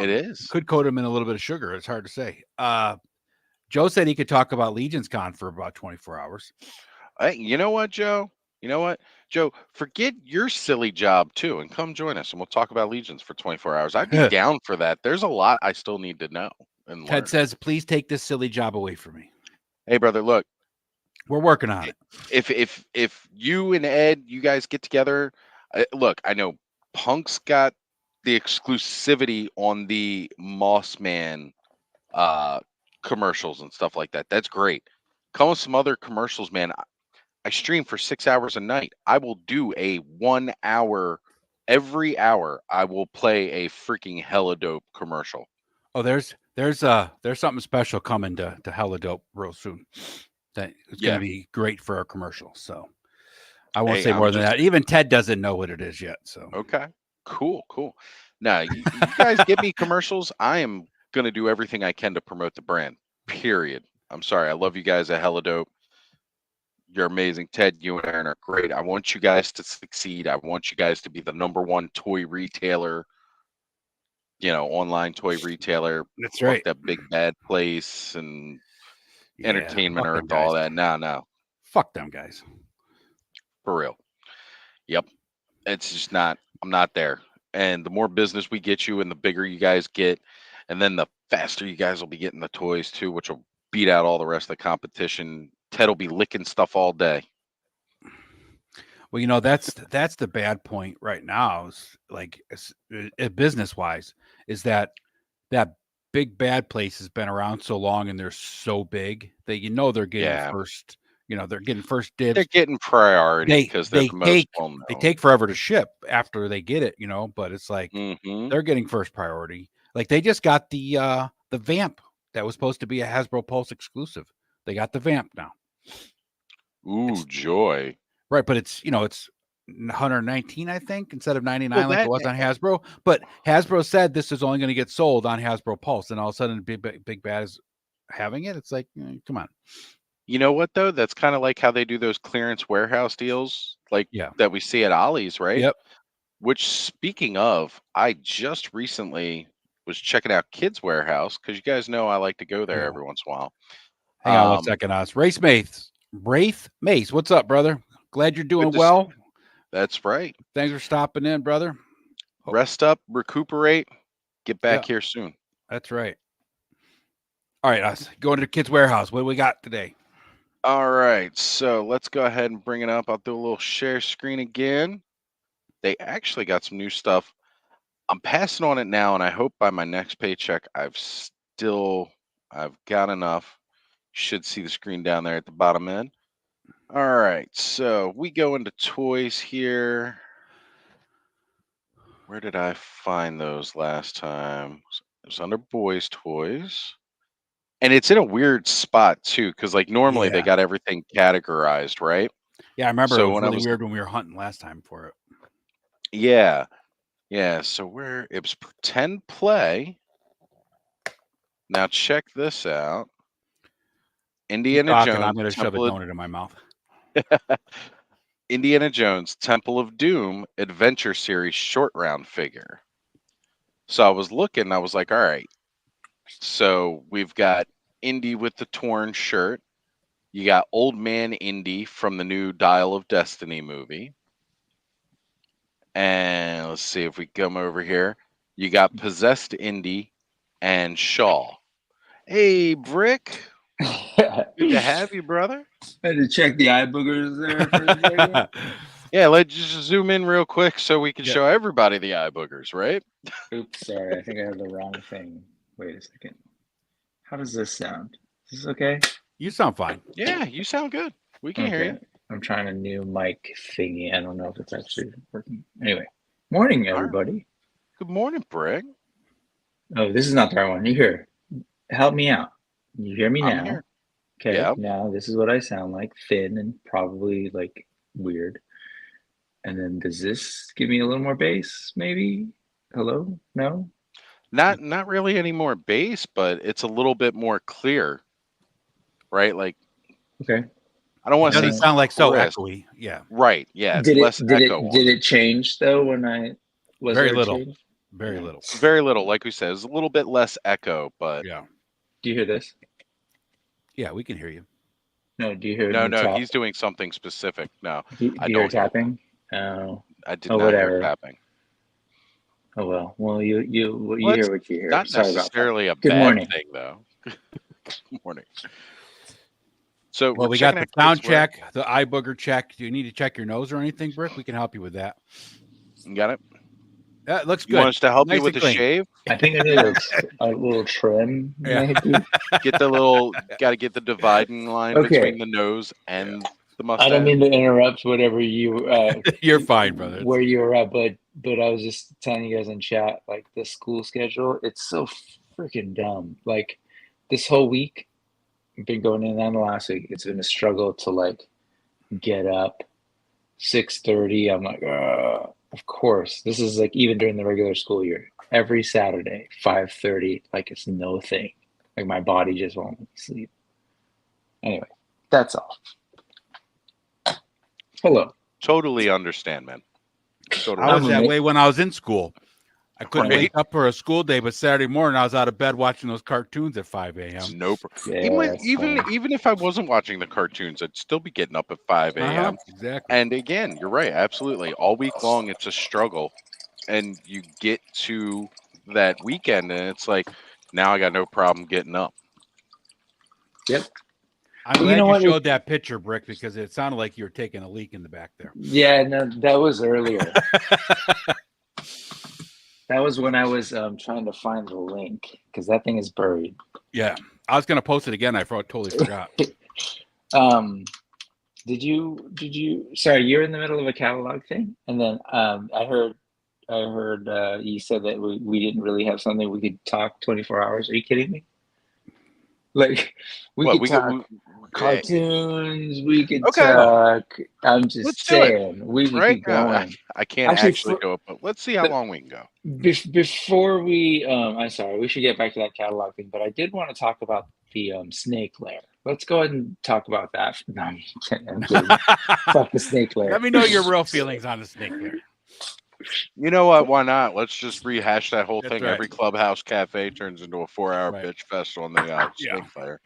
It is. Could coat them in a little bit of sugar. It's hard to say. Joe said he could talk about Legion's Con for about 24 hours. Hey, you know what, Joe? You know what, Joe? Forget your silly job too, and come join us, and we'll talk about Legions for 24 hours. I'd be down for that. There's a lot I still need to know and Ted learn. says, "Please take this silly job away from me." Hey, brother, look. We're working on it. If you and Ed, you guys get together, look, I know Punk's got the exclusivity on the Mossman uh commercials and stuff like that. That's great. Come with some other commercials, man. I stream for 6 hours a night. I will do a 1 hour every hour. I will play a freaking hella dope commercial. Oh, there's something special coming to Hella Dope real soon. That it's going Yeah. to be great for our commercial. So I won't Hey, say more I'm than just that. Even Ted doesn't know what it is yet. So okay. Cool. Now, you guys get me commercials. I am gonna do everything I can to promote the brand. Period. I'm sorry. I love you guys at Hella Dope. You're amazing. Ted, you and Aaron are great. I want you guys to succeed. I want you guys to be the #1 toy retailer, online toy retailer. that's Fuck right. that big bad place and Yeah, Entertainment fuck them Earth, guys. all that. No, Fuck them guys. for real. Yep. It's just not, I'm not there. And the more business we get you and the bigger you guys get, and then the faster you guys will be getting the toys too, which will beat out all the rest of the competition. Ted will be licking stuff all day. Well, that's the bad point right now. Is like business wise, is that big bad place has been around so long and they're so big that they're getting Yeah. first. They're getting first They're dibs. getting priority They because they're they the most take well they known. take forever to ship after they get it. But it's like Mm-hmm. they're getting first priority. Like they just got the Vamp that was supposed to be a Hasbro Pulse exclusive. They got the Vamp now. Ooh, joy. Right, but it's 119, I think, instead of 99 Well, like it that was on Hasbro. But Hasbro said this is only going to get sold on Hasbro Pulse, and all of a sudden, Big Bad is having it. It's like, come on. you know what though? That's kind of like how they do those clearance warehouse deals, like Yeah. that we see at Ollie's, right? Yep. Which, speaking of, I just recently was checking out Kids Warehouse because you guys know I like to go there Yeah. every once in a while. Hang on one second, Oz. Wraith Mace, what's up, brother? Glad you're doing Good to well. That's right. Thanks for stopping in, brother. Rest up, recuperate, get back Yeah, here soon. that's right. All right, Oz. Going to the Kids Warehouse. What do we got today? All right, so let's go ahead and bring it up. I'll do a little share screen again. They actually got some new stuff. I'm passing on it now, and I hope by my next paycheck I've got enough. Should see the screen down there at the bottom end. All right, so we go into toys here. Where did I find those last time? It was under boys' toys. And it's in a weird spot too, because like normally they Yeah. got everything categorized, right? Yeah, I remember it So was when I really was, weird when we were hunting last time for it. yeah, so where it was pretend play. Now check this out. Keep Indiana talking. I'm Jones, going to shove a Temple of donut in my mouth. Indiana Jones, Temple of Doom Adventure Series short round figure. So I was looking, I was like, all right. So we've got Indy with the torn shirt. You got Old Man Indy from the new Dial of Destiny movie. And let's see if we come over here. You got Possessed Indy and Shaw. Hey, Brick. Good to have you, brother. I had to check the eye boogers there for a second. Yeah, let's just zoom in real quick so we can Yeah. show everybody the eye boogers, right? Oops, sorry. I think I have the wrong thing. Wait a second. How does this sound? Is this okay? You sound fine. Yeah, you sound good. We can hear you. I'm trying a new mic thingy. I don't know if it's actually working. Anyway, morning, All right. everybody. Good morning, Brick. Oh, this is not the right one. You hear? Help me out. You hear me I'm now? here. Okay, Yep. now this is what I sound like, thin and probably like weird. And then does this give me a little more bass, maybe? Hello? No? Not really any more bass, but it's a little bit more clear, right? Like Okay. I don't It want to say doesn't sound like so crisp. echoey. Yeah, Right. Yeah, it's Did less it did echo it on did it. it change though when was very there a little, change? very Yeah. little. Very little, like we said, it's a little bit less echo, but Yeah, Do you hear this? yeah, we can hear you. No, do you hear no, me no, tap? he's doing something specific. No, Do I you hear don't hear that. tapping? Oh. I did Oh, not hear whatever. tapping. Oh well. Well, you Well, hear it's what you hear. not Sorry about that. necessarily a Good bad morning. thing, though. Good morning. So Well, we're we got checking the out kids' sound wear. check, the eye booger check. Do you need to check your nose or anything, Brick? We can help you with that. You got it? That looks You want good. us to help you Nice with and the clean. shave? I think I need a little trim, Yeah. maybe. Get the little, got to get the dividing line between Okay. the nose and the I don't mustache. mean to interrupt whatever you You're fine, brother. where you were at, but I was just telling you guys in chat, like the school schedule, it's so freaking dumb. Like this whole week, I've been going in on the last week. It's been a struggle to like get up 6:30. I'm like, of course. This is like even during the regular school year. Every Saturday, 5:30, like it's no thing. Like my body just won't let me sleep. Anyway, that's all. Hello. Totally understand, man. Totally I was I'm that understand. way when I was in school. I couldn't Right? wake up for a school day, but Saturday morning I was out of bed watching those cartoons at 5 It's a.m. no Yeah, even if I wasn't watching the cartoons, I'd still be getting up at 5 a.m. Exactly. And again, you're right, absolutely. All week long, it's a struggle, and you get to that weekend, and it's like, now I got no problem getting up. Yep. I'm Well, you glad know you what? showed that picture, Brick, because it sounded like you were taking a leak in the back there. Yeah, no, that was earlier. That was when I was trying to find the link because that thing is buried. Yeah, I was gonna post it again. I totally forgot. Did you? Sorry, you're in the middle of a catalog thing, and then I heard you said that we didn't really have something we could talk 24 hours. Are you kidding me? Like we What could talk cartoons, we could okay, talk. I'm just let's do it. saying we could Right? keep going. I can't Actually, actually go, but let's see how but long we can go. before we, I'm sorry, we should get back to that catalog thing, but I did want to talk about the snake lair. Let's go ahead and talk about that. No, I'm kidding. Fuck the snake lair. Let me know your real feelings on the snake there. You know what? Why not? Let's just rehash that whole That's thing. right. Every Clubhouse cafe turns into a 4-hour Right. bitch fest on the Yeah. snake fire.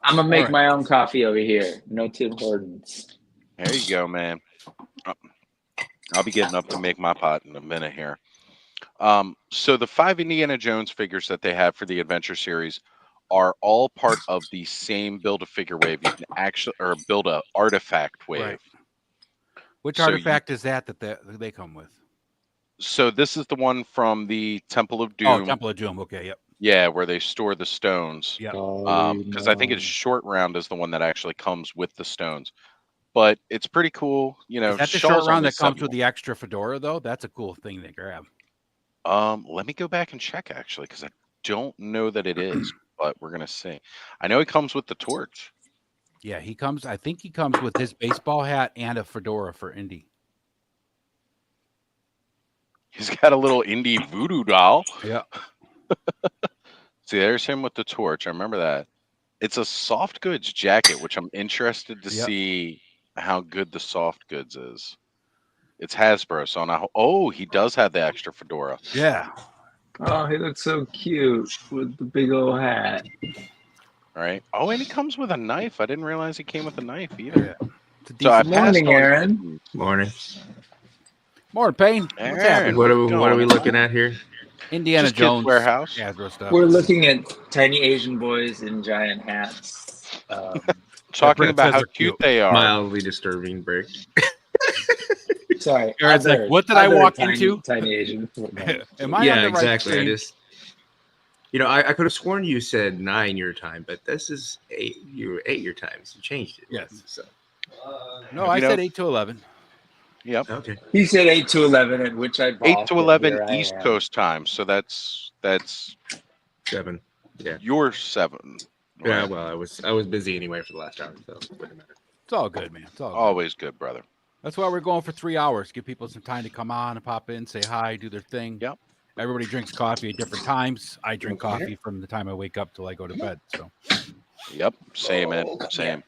I'm gonna make right. my own coffee over here. No Tim Hortons. There you go, man. I'll be getting up to make my pot in a minute here. So the 5 Indiana Jones figures that they have for the Adventure series are all part of the same build-a-figure wave. You can actually, or build a artifact wave. Right. Which So artifact is that they come with? So this is the one from the Temple of Doom. Oh, Temple of Doom. Okay, yep. Yeah, where they store the stones. Yep. Because I think it's Short Round is the one that actually comes with the stones. But it's pretty cool. You know, Is that the Shaw's short round only that comes 7. with the extra fedora though? That's a cool thing to grab. Let me go back and check actually, because I don't know that it is, but we're gonna see. I know he comes with the torch. Yeah, he comes. I think he comes with his baseball hat and a fedora for Indy. He's got a little Indy voodoo doll. Yeah. See, there's him with the torch. I remember that. It's a soft goods jacket, which I'm interested to see how good the soft goods is. It's Hasbro, so now he does have the extra fedora. Yeah. Oh, he looks so cute with the big old hat. All right. Oh, and he comes with a knife. I didn't realize he came with a knife either. Yeah. So I Good passed morning, on. Aaron. Morning. Morning, Payne. What's Aaron, happening? What are we looking at here? Indiana Just Kids Jones Warehouse. Hasbro stuff. We're looking at tiny Asian boys in giant hats. Talking Brett about says how they're cute cute. they are. Mildly disturbing break. Sorry, Aaron's like, what did I walk into? Tiny Asian. Am I Yeah, on the right exactly. screen? I just, I could have sworn you said 9 your time, but this is 8. You were 8 your time, so you changed it. Yes. So No, I said 8 to 11. Yep. okay. He said 8 to 11, at which I 8 to balked, 11 and here I East am. Coast time. So that's 7. Yeah. your 7. Yeah. Right? Well, I was busy anyway for the last hour, so it wouldn't matter. It's all good, man. It's all good. Always good, brother. That's why we're going for 3 hours. Give people some time to come on and pop in, say hi, do their thing. Yep. Everybody drinks coffee at different times. I drink coffee from the time I wake up till I go to bed. So. Yep. Same, man. Same.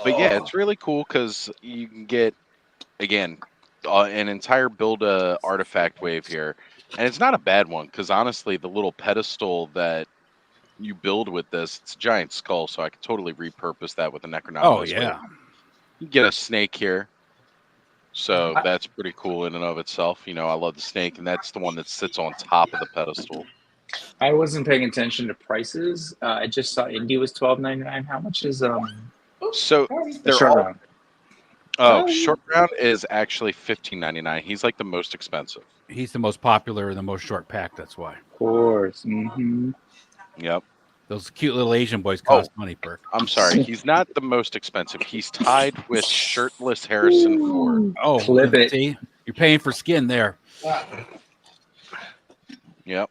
But yeah, it's really cool because you can get, again, an entire build a artifact wave here. And it's not a bad one because honestly, the little pedestal that you build with this, it's a giant skull. So I could totally repurpose that with a Necronomicon. Oh, yeah. You get a snake here. So that's pretty cool in and of itself. You know, I love the snake, and that's the one that sits on top of the pedestal. I wasn't paying attention to prices. I just saw Indy was $12.99. How much is So the they're short all. round? Oh, short round is actually $15.99. He's like the most expensive. He's the most popular and the most short pack. That's why. Of course. Mm-hmm. Yep. Those cute little Asian boys cost money, Perk. I'm sorry. He's not the most expensive. He's tied with shirtless Harrison Ford. Oh, Clip it. See? You're paying for skin there. Yep.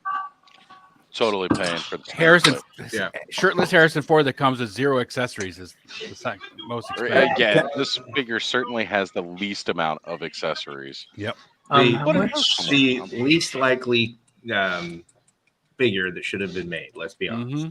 Totally paying for the Harrison, Yeah. shirtless Harrison Ford that comes with 0 accessories is the most expensive. Yeah, this figure certainly has the least amount of accessories. Yep. How But it much? has The least likely figure that should have been made. Let's be honest. Mm-hmm.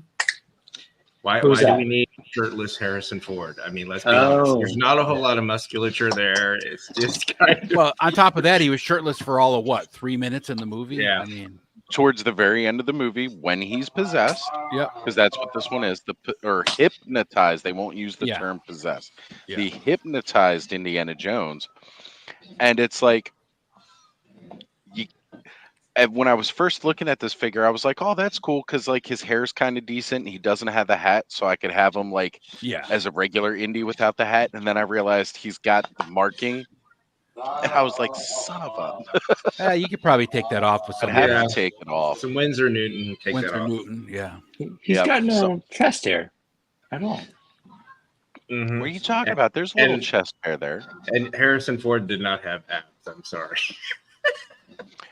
Why Who's do that? we need shirtless Harrison Ford? I mean, let's be honest. There's not a whole lot of musculature there. It's just kind of. Well, on top of that, he was shirtless for all of what, 3 minutes in the movie? Yeah. I mean, Towards the very end of the movie, when he's possessed, yep. because that's what this one is, or hypnotized. They won't use the Yeah. term possessed. Yeah. The hypnotized Indiana Jones, and it's like, and when I was first looking at this figure, I was like, "Oh, that's cool," because like his hair's kind of decent. He doesn't have the hat, so I could have him like as a regular Indy without the hat. And then I realized he's got the marking, and I was like, "Son of a!" You could probably take that off with I'd some have to take it off. Some Windsor Newton. Take that Winsor off. Newton. Yeah. He's Yep, got no so- chest hair at all. Mhm. What are you talking about? There's a little chest hair there. And Harrison Ford did not have abs. I'm sorry.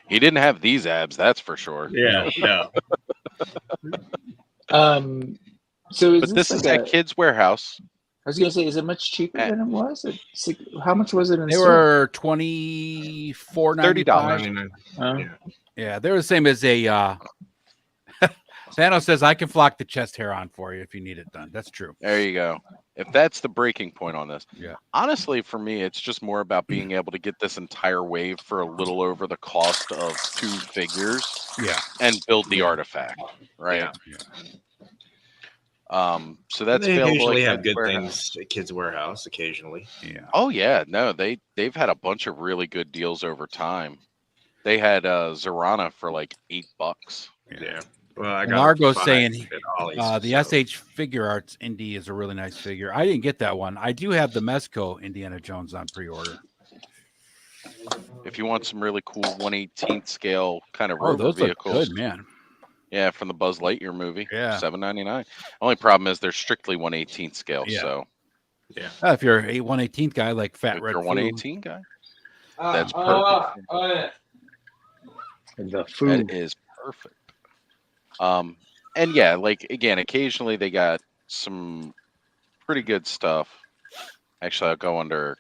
He didn't have these abs, that's for sure. Yeah, no. So is But this is like at Kids Warehouse. I was gonna say, is it much cheaper than it was? How much was it in They store? were $24.95. $30. Yeah, they're the same as a. Thanos says, "I can flock the chest hair on for you if you need it done." That's true. There you go. If that's the breaking point on this. Yeah. Honestly, for me, it's just more about being able to get this entire wave for a little over the cost of 2 figures. Yeah. And build the artifact, right? Yeah. So that's They available usually at have Kids good Warehouse. things at Kids Warehouse occasionally. Yeah. Oh yeah, no, they've had a bunch of really good deals over time. They had Zorana for like $8. Yeah. Well, I got Largo's 5 saying at Ollie's, the SH Figure Arts Indy is a really nice figure. I didn't get that one. I do have the Mezco Indiana Jones on pre-order. If you want some really cool 1/18 scale kind of Oh, rover those look vehicles, good, man. yeah, from the Buzz Lightyear movie, Yeah. $7.99. Only problem is they're strictly 1/18 scale. Yeah. So If you're a 1/18th guy like Fat if Red you're Foo, 1/18 guy, that's perfect. The food. That is perfect. And yeah, like again, occasionally they got some pretty good stuff. Actually, I'll go under.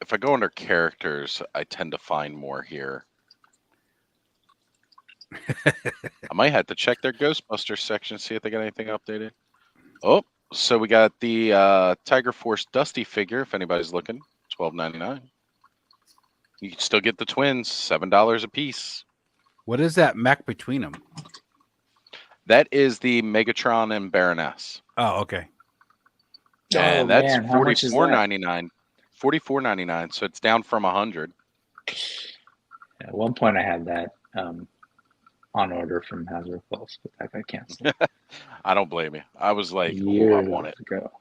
If I go under characters, I tend to find more here. I might have to check their Ghostbusters section, see if they got anything updated. Oh, so we got the Tiger Force Dusty figure. If anybody's looking, $12.99. You can still get the twins, $7 a piece. what is that mech between them? That is the Megatron and Baroness. Oh, okay. And that's man, how much is that? $44.99. $44.99. So it's down from $100. At one point, I had that on order from Hasbro Pulse, but that got canceled. I don't blame you. I was like, ooh, I years want it. ago.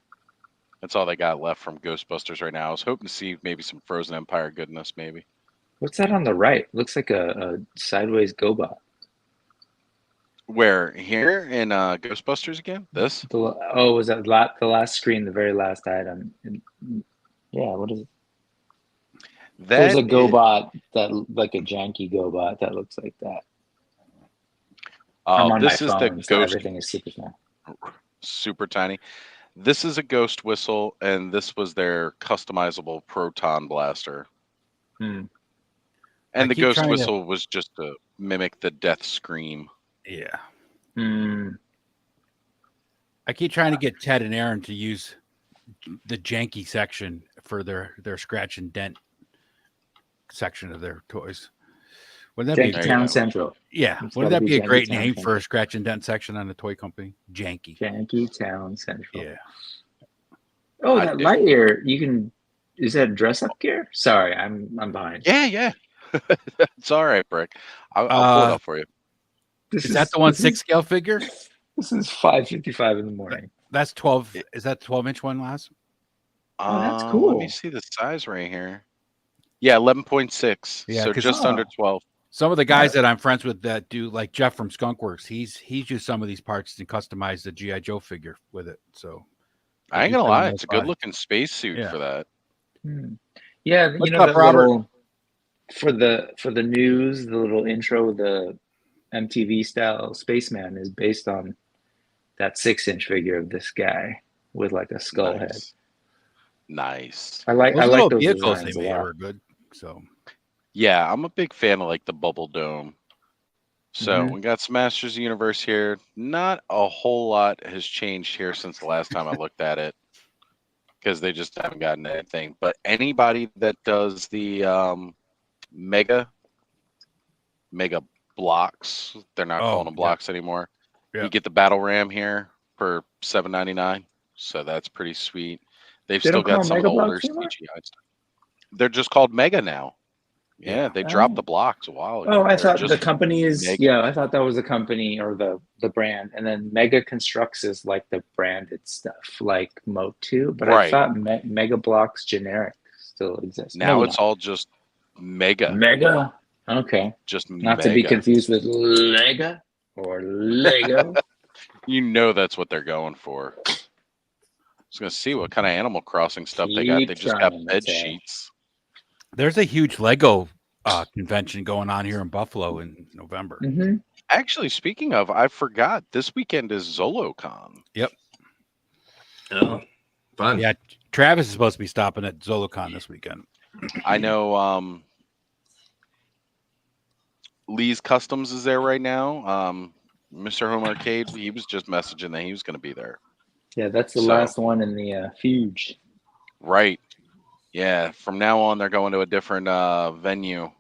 That's all they got left from Ghostbusters right now. I was hoping to see maybe some Frozen Empire goodness, maybe. What's that on the right? Looks like a sideways GoBot. Where here in Ghostbusters again? This? Was that the last screen, the very last item? Yeah, what is it? There's a GoBot that like a janky GoBot that looks like that. I'm on this my is phone, the so Ghost. everything is super small. Super tiny. This is a Ghost Whistle, and this was their customizable proton blaster. Hmm. And I the keep ghost trying to- whistle was just to mimic the death scream. Yeah. Hmm. I keep trying to get Ted and Aaron to use the janky section for their scratch and dent section of their toys. Wouldn't that be a Janky There you great? Town go. Central. Yeah, It's wouldn't gotta that be a Janky great Town name for Central. a scratch and dent section on a toy company? Janky. Janky Town Central. Yeah. Oh, I that dig. Lightyear, you can. Is that dress up gear? Sorry, I'm behind. Yeah. It's all right, Brick. I'll pull it up for you. This Is that the one this 6 scale figure? This is 5:55 in the morning. That's 12. Is that 12-inch one, Laz? Oh, that's Let cool. me see the size right here. Yeah, 11.6. Yeah, So 'cause- just under 12. Some of the guys that I'm friends with that do, like Jeff from Skunkworks, he's used some of these parts and customized the G.I. Joe figure with it. So I ain't do gonna send lie, them it's a those good by. looking spacesuit Yeah. for that. Yeah, What's you know up, that Robert? little for the news, the little intro, the MTV style Spaceman is based on that 6-inch figure of this guy with like a skull head. Nice. I like Those little those vehicles they designs a made lot. were good. So Yeah, I'm a big fan of like the bubble dome. So Mhm. we got some Masters of the Universe here. Not a whole lot has changed here since the last time I looked at it, because they just haven't gotten anything. But anybody that does the mega blocks, they're not calling them blocks anymore. Yeah. You get the battle ram here for $7.99. So that's pretty sweet. They've They still don't call got them some of the Mega older Bloks anymore? CGI stuff. They're just called Mega now. Yeah, they dropped the blocks a while ago. Oh, I They're thought just the company is Mega. yeah, I thought that was the company or the brand, and then Mega Constructs is like the branded stuff, like Motu. But I Right. thought Mega Blocks generic still exists. Now Maybe it's not. all just Mega. Mega. Okay, Just not Mega. to be confused with Lega or Lego. You know that's what they're going for. I was gonna see what kind of Animal Crossing stuff they got. Keep They just got trying, bed Ted. sheets. there's a huge Lego convention going on here in Buffalo in November. Mm-hmm. Actually, speaking of, I forgot this weekend is ZoloCon. Yep. Oh, fun. Yeah, Travis is supposed to be stopping at ZoloCon this weekend. I know Lee's Customs is there right now. Mr. Home Arcade, he was just messaging that he was going to be there. Yeah, that's the So- last one in the Fuge. Right. Yeah. From now on, they're going to a different venue.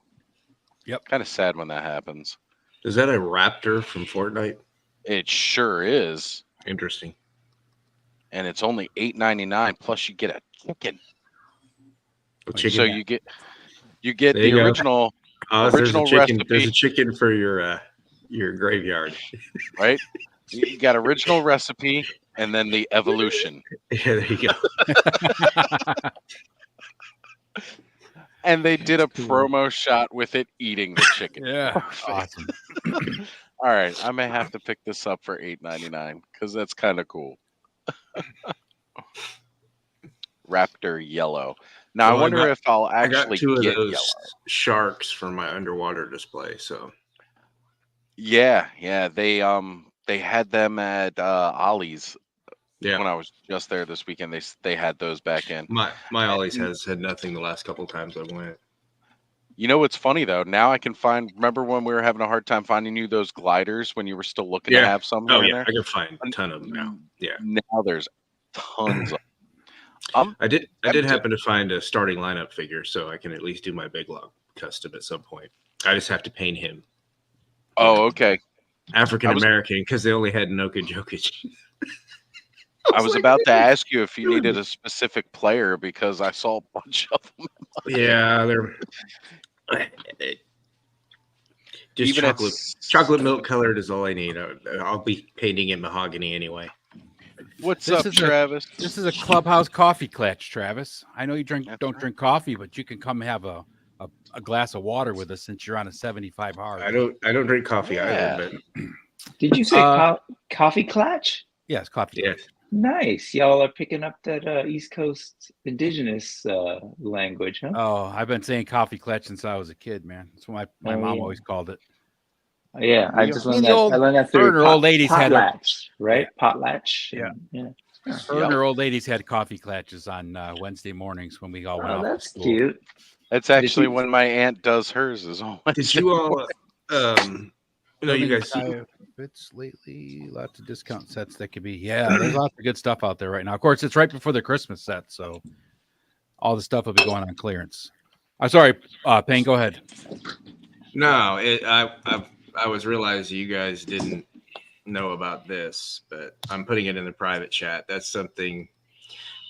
Yep. Kind of sad when that happens. Is that a raptor from Fortnite? It sure is. Interesting. And it's only $8.99 plus you get a chicken. A chicken. So you get There the you go. original Oz, there's a original chicken. recipe. There's a chicken for your graveyard. right? You got original recipe and then the evolution. Yeah, there you go. And they did a promo shot with it eating the chicken. Yeah. Perfect. Awesome. All right, I may have to pick this up for $8.99 because that's kind of cool. Raptor yellow. Now Well, I wonder if I'll I got actually 2 of get those yellow. sharks for my underwater display. So Yeah, they had them at Ollie's yeah, when I was just there this weekend. They had those back in. my Ollie's has had nothing the last couple times I went. You know what's funny though? Now I can find. Remember when we were having a hard time finding you those gliders when you were still looking to Yeah. have some? Oh here and yeah, there? I can find a ton of them now. Yeah, Now there's tons of. I did tempted. happen to find a starting lineup figure, so I can at least do my big log custom at some point. I just have to paint him Oh, okay. African American because they only had Noka Jokic. I was about to ask you if you needed a specific player because I saw a bunch of them. Yeah, they're just Even at chocolate milk colored is all I need. I'll be painting it mahogany anyway. What's This up, is Travis? This is a Clubhouse coffee klatch, Travis. I know you don't right. drink coffee, but you can come have a glass of water with us since you're on a 75 hard. I don't drink coffee Yeah. either, but Did you say coffee klatch? Yes, coffee. yes. Nice. Y'all are picking up that East Coast indigenous language, huh? Oh, I've been saying coffee klatch since I was a kid, man. That's what my mom yeah. always called it. Yeah, I just learned that. old I learned that through burner old ladies had a- potlatch, right? Potlatch. Yeah. Yeah. Her and her old ladies had coffee klatches on Wednesday mornings when we all went Oh, off to that's school. cute. That's actually when my aunt does hers. Is on Did Wednesday you all? morning. No, you guys see. Fits lately. Lots of discount sets that could be. Yeah, there's lots of good stuff out there right now. Of course, it's right before the Christmas set, so all the stuff will be going on clearance. I'm sorry, Payne. Go ahead. No, I was realizing you guys didn't know about this, but I'm putting it in the private chat. That's something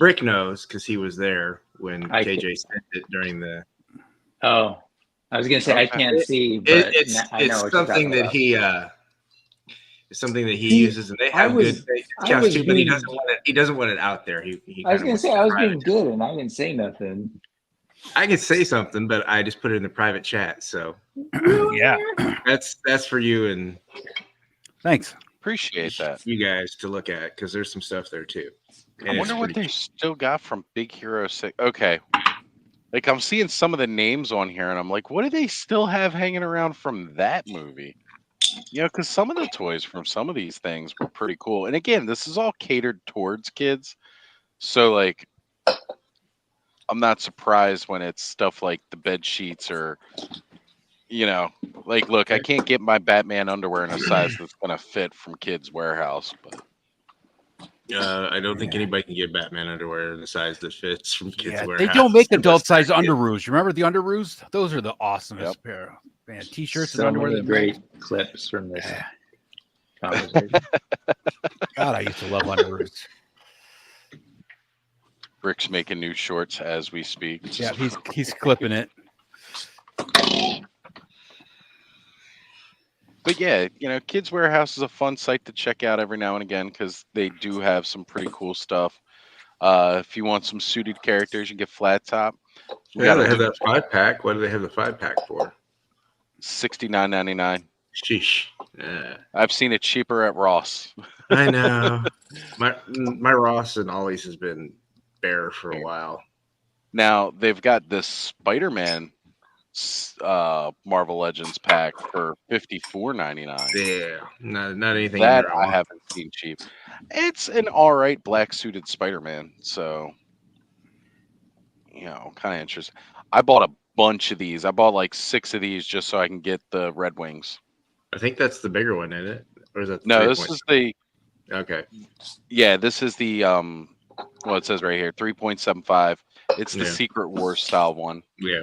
Brick knows because he was there when KJ sent it during the. Oh, I was gonna say I can't see, but I know it's what you're something talking that about. it's something that he See, uses, and they have good discounts too. But he doesn't want it. He doesn't want it out there. He I was kind of gonna wants say it I was private. being good, and I didn't say nothing. I could say something, but I just put it in the private chat. So Yeah, that's for you and thanks. Appreciate that. you guys to look at because there's some stuff there too. I wonder what they still got from Big Hero 6. Okay. Like, I'm seeing some of the names on here, and I'm like, what do they still have hanging around from that movie? You know, because some of the toys from some of these things were pretty cool. And again, this is all catered towards kids. So, like, I'm not surprised when it's stuff like the bed sheets or, you know, like, look, I can't get my Batman underwear in a size that's going to fit from Kids Warehouse, but. I don't think anybody can get Batman underwear in the size that fits from Kids Warehouse. They don't make adult size underoos. You remember the underoos? Those are the awesomest pair of t-shirts and underwear. Many great clips from this conversation. God, I used to love underoos. Rick's making new shorts as we speak. Yeah, he's clipping it. But yeah, you know, Kids Warehouse is a fun site to check out every now and again because they do have some pretty cool stuff. If you want some suited characters, you get Flat Top. They have that 5-pack. What do they have the 5-pack for? $69.99. Sheesh. Yeah. I've seen it cheaper at Ross. I know. My Ross and Ollie's has been bare for a while. Now they've got this Spider-Man Marvel Legends pack for $54.99. Yeah, not anything that I haven't seen cheap. It's an all right black suited Spider-Man, so you know, kind of interesting. I bought a bunch of these. I bought like 6 of these just so I can get the Red Wings. I think that's the bigger one, isn't it? Or is that no? This is the okay. Yeah, this is the well, it says right here 3.75. It's the Secret Wars style one. Yeah.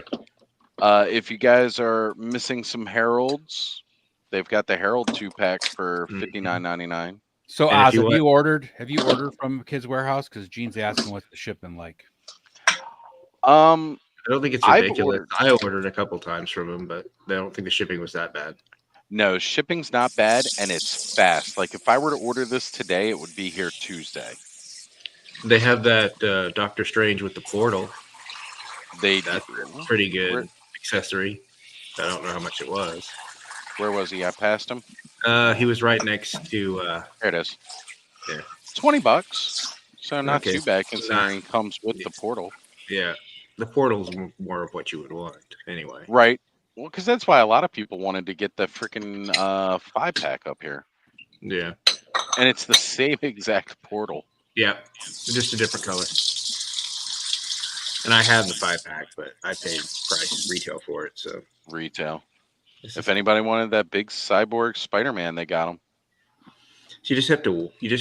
If you guys are missing some Heralds, they've got the Herald 2-pack for $59.99. So, Oz, have you ordered from Kids Warehouse? Because Gene's asking what's the shipping like. I don't think it's ridiculous. I ordered a couple times from them, but I don't think the shipping was that bad. No, shipping's not bad, and it's fast. Like, if I were to order this today, it would be here Tuesday. They have that Doctor Strange with the portal. That's pretty good accessory. I don't know how much it was. Where was he? I passed him. He was right next to. There it is. Yeah, $20. So not too bad considering it comes with the portal. Yeah, the portal's more of what you would want anyway. Right. Well, because that's why a lot of people wanted to get the freaking 5-pack up here. Yeah. And it's the same exact portal. Yeah, just a different color. And I have the 5-pack, but I paid price retail for it. So retail. If anybody wanted that big cyborg Spider-Man, they got them. So you just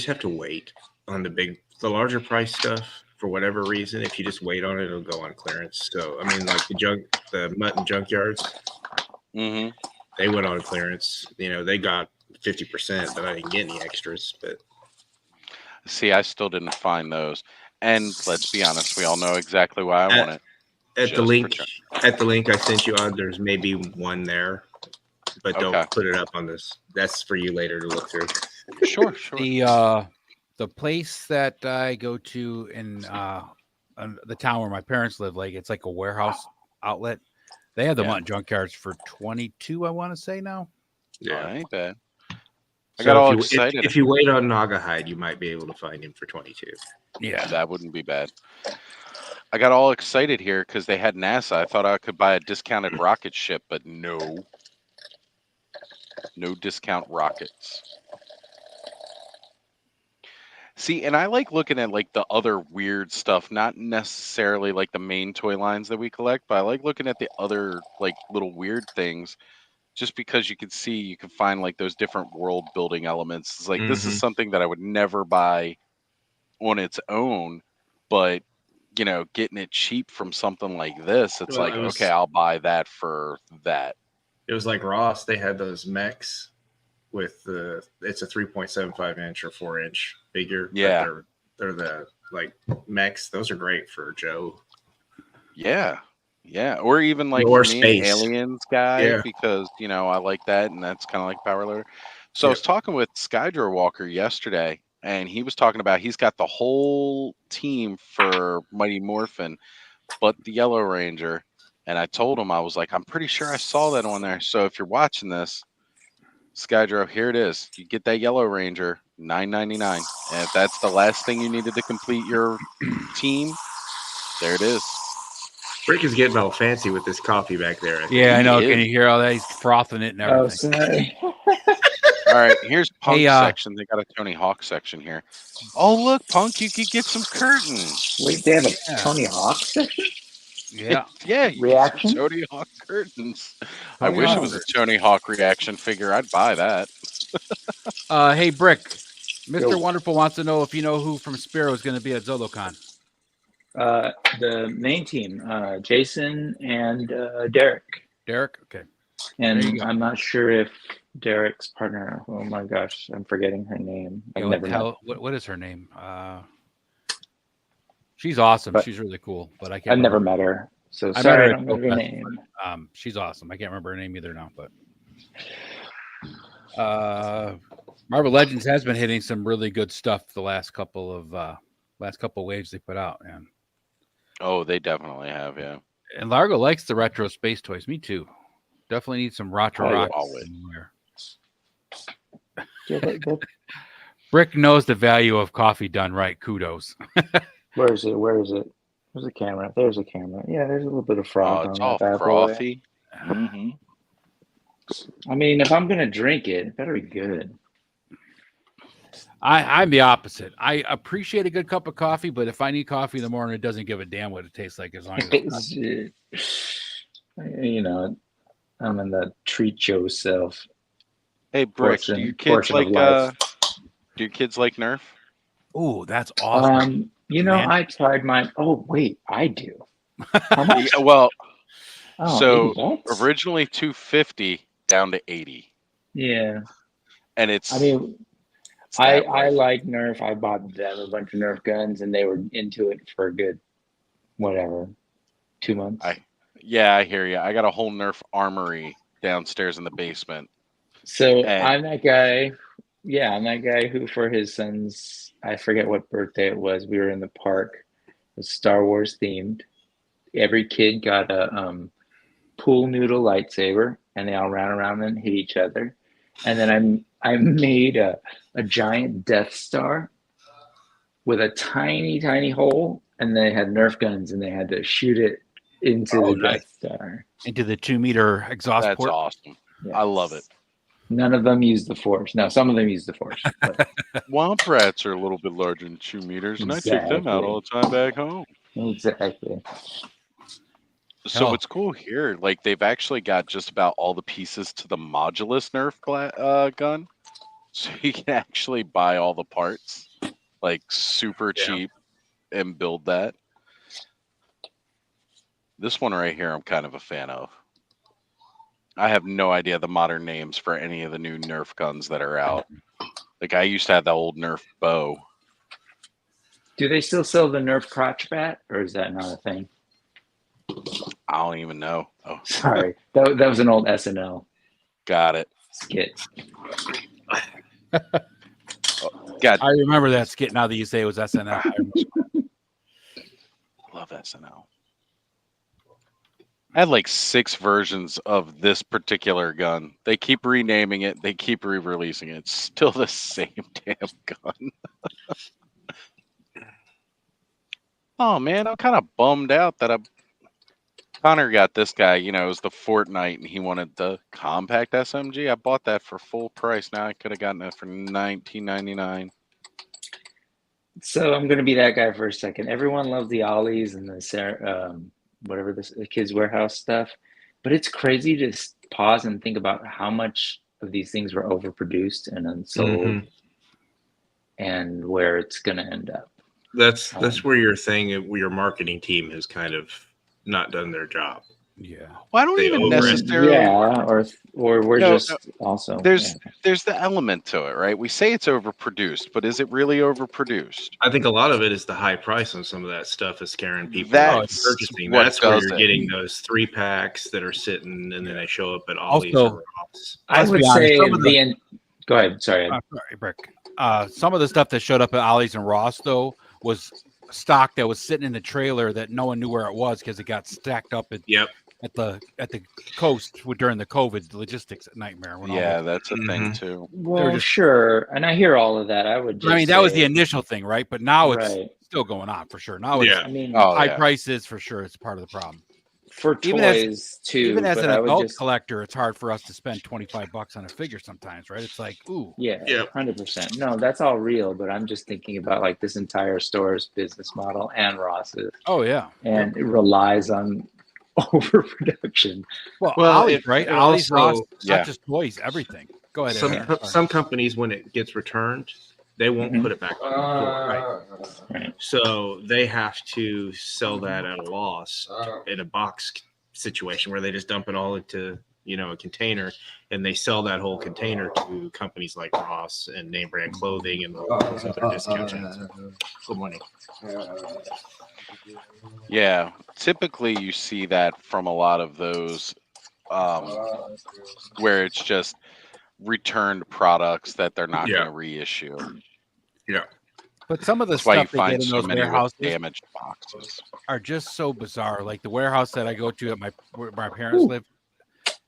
have to wait on the larger price stuff for whatever reason. If you just wait on it, it'll go on clearance. So I mean, like the Mutton Junkyards, they went on clearance. You know, they got 50%, but I didn't get any extras. But see, I still didn't find those. And let's be honest, we all know exactly why I want it. At the link I sent you on, there's maybe one there, but don't put it up on this. That's for you later to look through. Sure. The place that I go to in the town where my parents live, like it's like a warehouse outlet. They have the Mutton Junkyards for $22. I want to say now. Yeah, ain't bad. I So got all excited. If you wait on Naga Hide, you might be able to find him for $22. Yeah, that wouldn't be bad. I got all excited here because they had NASA. I thought I could buy a discounted rocket ship, but no discount rockets. See, and I like looking at like the other weird stuff, not necessarily like the main toy lines that we collect, but I like looking at the other like little weird things just because you can find like those different world building elements. It's like this is something that I would never buy on its own, but getting it cheap from something like this, it's Well, like, okay, I'll buy that for that. It was like Ross. They had those mechs with it's a 3.75 inch or 4-inch figure. Yeah. But they're the like mechs. Those are great for Joe. Yeah. Yeah. Or even like Or for me, an space. aliens guy, Yeah. because I like that, and that's kind of like power loader. So I was talking with Skydro Walker yesterday, and he was talking about he's got the whole team for Mighty Morphin, but the Yellow Ranger. And I told him, I was like, I'm pretty sure I saw that on there. So if you're watching this, Skydro, here it is. You get that Yellow Ranger, $9.99. And if that's the last thing you needed to complete your team, there it is. Rick is getting all fancy with this coffee back there. I know. Can you hear all that? He's frothing it and everything. Oh, sorry. All right, here's Punk section. They got a Tony Hawk section here. Oh, look, Punk, you could get some curtains. Wait, they have a Tony Hawk section? Yeah. Yeah, Reaction? Tony Hawk curtains. I wish it was a Tony Hawk reaction figure. I'd buy that. Hey, Brick. Mr. Wonderful wants to know if you know who from Spiro is going to be at ZoloCon. The main team, Jason and Derek. Derek? Okay. And I'm not sure if Derek's partner, oh my gosh, I'm forgetting her name. I've never met. What is her name? She's awesome. She's really cool, but I can't. I've never met her, so sorry, I don't know her name. She's awesome. I can't remember her name either now, but Marvel Legends has been hitting some really good stuff the last couple of waves they put out, man. Oh, they definitely have, yeah. And Largo likes the retro space toys. Me too. Definitely need some retro rock. Brick knows the value of coffee done right. Kudos. Where is it? Where's the camera? There's a camera. Yeah, there's a little bit of froth on it's that all bad frothy. Mm-hmm. I mean, if I'm gonna drink it, it better be good. I'm the opposite. I appreciate a good cup of coffee, but if I need coffee in the morning, it doesn't give a damn what it tastes like as long as it's I'm in the treat yourself. Hey, Brick, do your kids like Nerf? Oh, that's awesome. I tried mine. Oh, wait, I do. How much? Well, so originally $250 down to $80. Yeah. And it's I like Nerf. I bought them a bunch of Nerf guns, and they were into it for a good, 2 months. I hear you. I got a whole Nerf armory downstairs in the basement. So I'm that guy. Yeah, I'm that guy who, for his son's, I forget what birthday it was. We were in the park. It was Star Wars themed. Every kid got a pool noodle lightsaber, and they all ran around and hit each other. And then I made a giant Death Star with a tiny, tiny hole, and they had Nerf guns, and they had to shoot it into the Death Star. Into the 2-meter exhaust port. That's awesome. Yes. I love it. None of them use the Force. Now, some of them use the Force. But... Womp rats are a little bit larger than 2 meters, and I take them out all the time back home. Exactly. So what's cool here, like they've actually got just about all the pieces to the modulus Nerf gun. So you can actually buy all the parts, like super cheap, and build that. This one right here I'm kind of a fan of. I have no idea the modern names for any of the new Nerf guns that are out. Like I used to have that old Nerf bow. Do they still sell the Nerf crotch bat, or is that not a thing? I don't even know. Oh, sorry, that was an old SNL. Got it. Skit. God, I remember that skit now that you say it was SNL. Love SNL. I had like 6 versions of this particular gun. They keep renaming it. They keep re-releasing it. It's still the same damn gun. Oh, man, I'm kind of bummed out that Connor got this guy. It was the Fortnite, and he wanted the compact SMG. I bought that for full price. Now I could have gotten it for $19.99. So I'm gonna be that guy for a second. Everyone loves the Ollies and whatever the Kids Warehouse stuff, but it's crazy to pause and think about how much of these things were overproduced and unsold, and where it's gonna end up. That's where your marketing team has kind of not done their job. Yeah. Well, I don't They even over- necessarily. Yeah, or we're No, just also there's the element to it, right? We say it's overproduced, but is it really overproduced? I think a lot of it is the high price on some of that stuff is scaring people That's into purchasing. what That's where does you're it. getting those 3-packs that are sitting and then they show up at Ollie's Also, or Ross. I let's would be honest, say some of the go ahead. Sorry. sorry, Brick. Some of the stuff that showed up at Ollie's and Ross though was stock that was sitting in the trailer that no one knew where it was because it got stacked up at the coast during the COVID logistics nightmare. Yeah, that's a thing too. Well, just, sure, and I hear all of that. I would just that was the initial thing, right? But now it's right. still going on for sure. Now it's I mean, high prices for sure. It's part of the problem. For toys too. Even as but an I would adult just collector, it's hard for us to spend $25 on a figure sometimes, right? It's like, ooh. Yeah, 100%. No, that's all real, but I'm just thinking about like this entire store's business model and Ross's. Oh yeah. And it relies on overproduction. Well, Ollie's, right? Ollie's, Ross, yeah. not just toys, everything. Go ahead. Some companies, when it gets returned, they won't put it back on the floor, right? So they have to sell that at a loss in a box situation where they just dump it all into a container, and they sell that whole container to companies like Ross and name brand clothing and those other discount chains for money. Yeah, typically you see that from a lot of those where it's just returned products that they're not going to reissue. Yeah. But some of the That's why you stuff they find get in so those many with warehouses damaged boxes are just so bizarre. Like the warehouse that I go to at where my parents live,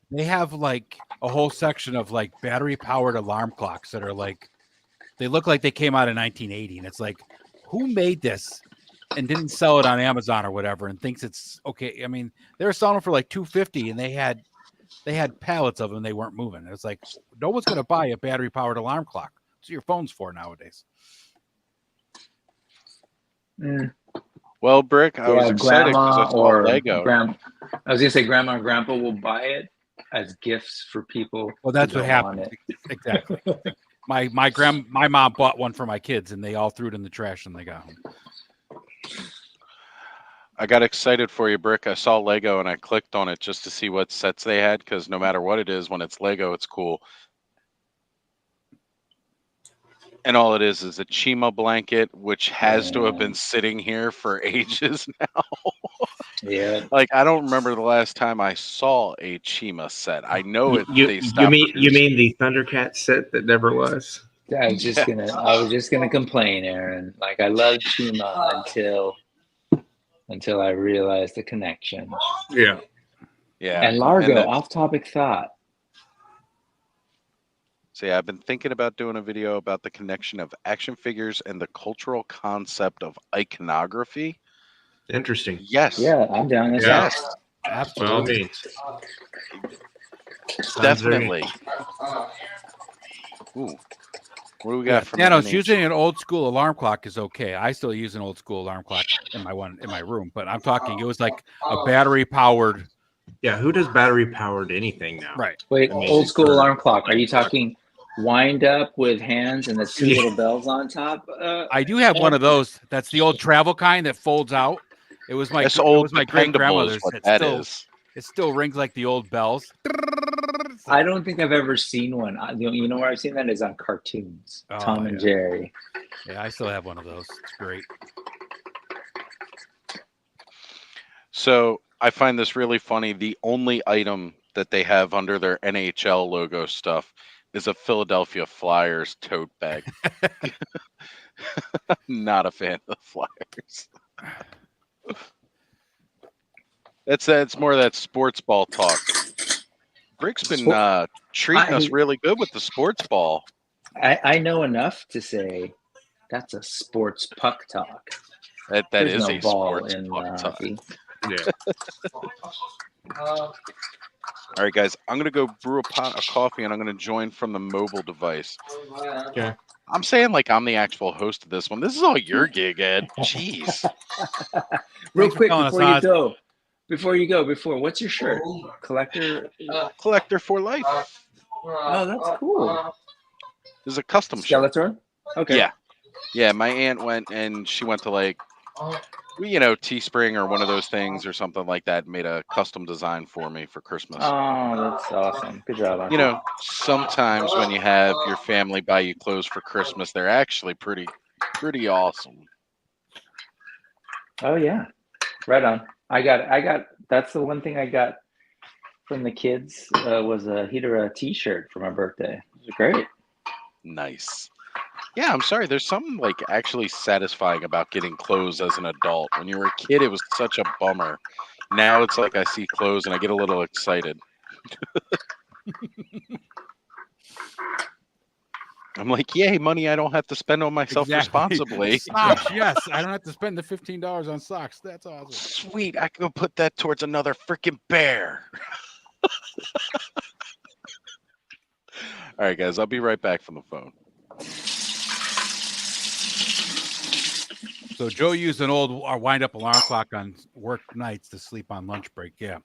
they have like a whole section of like battery powered alarm clocks that are like, they look like they came out in 1980, and it's like, who made this and didn't sell it on Amazon or whatever and thinks it's okay? I mean, they were selling them for like $250, and they had pallets of them. They weren't moving. It's like, no one's going to buy a battery powered alarm clock. That's what your phone's for nowadays. Well, Brick, I was excited because I saw Lego. I was gonna say grandma and grandpa will buy it as gifts for people. Well, that's what happened. Exactly. My mom bought one for my kids, and they all threw it in the trash when they got home. I got excited for you, Brick. I saw Lego and I clicked on it just to see what sets they had, because no matter what it is, when it's Lego, it's cool. And all it is a Chima blanket, which has to have been sitting here for ages now. Yeah. Like, I don't remember the last time I saw a Chima set. I know it. You mean the Thundercat set that never was? I was just gonna complain, Aaron. Like, I loved Chima until I realized the connection. Yeah. Yeah. And Largo, off-topic thought. So yeah, I've been thinking about doing a video about the connection of action figures and the cultural concept of iconography. Interesting. Yes. Yeah, I'm down. Yes. Absolutely. Definitely. Ooh. What do we got from Thanos? Using an old school alarm clock is okay. I still use an old school alarm clock in my room, but I'm talking, it was like a battery powered. Yeah, who does battery powered anything now? Right. Wait, old school alarm clock. Are you talking wind up with hands and the two little bells on top? I do have one of those. That's the old travel kind that folds out. It was my great grandmother's. It still rings like the old bells. I don't think I've ever seen one. You know where I've seen that is on cartoons. Tom and Jerry. Yeah, I still have one of those. It's great. So I find this really funny. The only item that they have under their NHL logo stuff is a Philadelphia Flyers tote bag. Not a fan of the Flyers. That's more of that sports ball talk. Brick's been treating us really good with the sports ball. I know enough to say that's a sports puck talk. That is a sports puck talk. Yeah. All right, guys. I'm gonna go brew a pot of coffee, and I'm gonna join from the mobile device. Okay. I'm saying like I'm the actual host of this one. This is all your gig, Ed. Jeez. Real Thanks for quick telling us, before you Oz. go, what's your shirt? Collector. Collector for life. Oh, that's cool. This is a custom shirt. Skeletor. Okay. Yeah. Yeah, my aunt went and she went to like, Teespring or one of those things or something like that, made a custom design for me for Christmas. Oh, that's awesome. Good job, Auntie. Sometimes when you have your family buy you clothes for Christmas, they're actually pretty awesome. Oh yeah, right on. I got. That's the one thing I got from the kids was a Hedera T-shirt for my birthday. It was great. Nice. Yeah, I'm sorry. There's something like actually satisfying about getting clothes as an adult. When you were a kid, it was such a bummer. Now it's like I see clothes and I get a little excited. I'm like, yay, money I don't have to spend on myself responsibly. Socks, yes. I don't have to spend the $15 on socks. That's awesome. Sweet, I could go put that towards another freaking bear. All right, guys, I'll be right back from the phone. So Joe used an old wind-up alarm clock on work nights to sleep on lunch break. Yeah.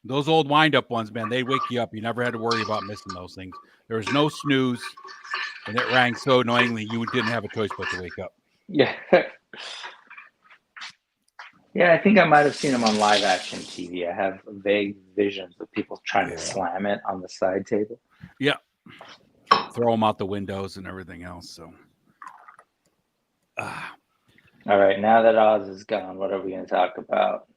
Those old wind-up ones, man, they wake you up. You never had to worry about missing those things. There was no snooze, and it rang so annoyingly you didn't have a choice but to wake up. Yeah. Yeah, I think I might have seen them on live action TV. I have vague visions of people trying to slam it on the side table. Yeah. Throw them out the windows and everything else. So. All right, now that Oz is gone, what are we going to talk about?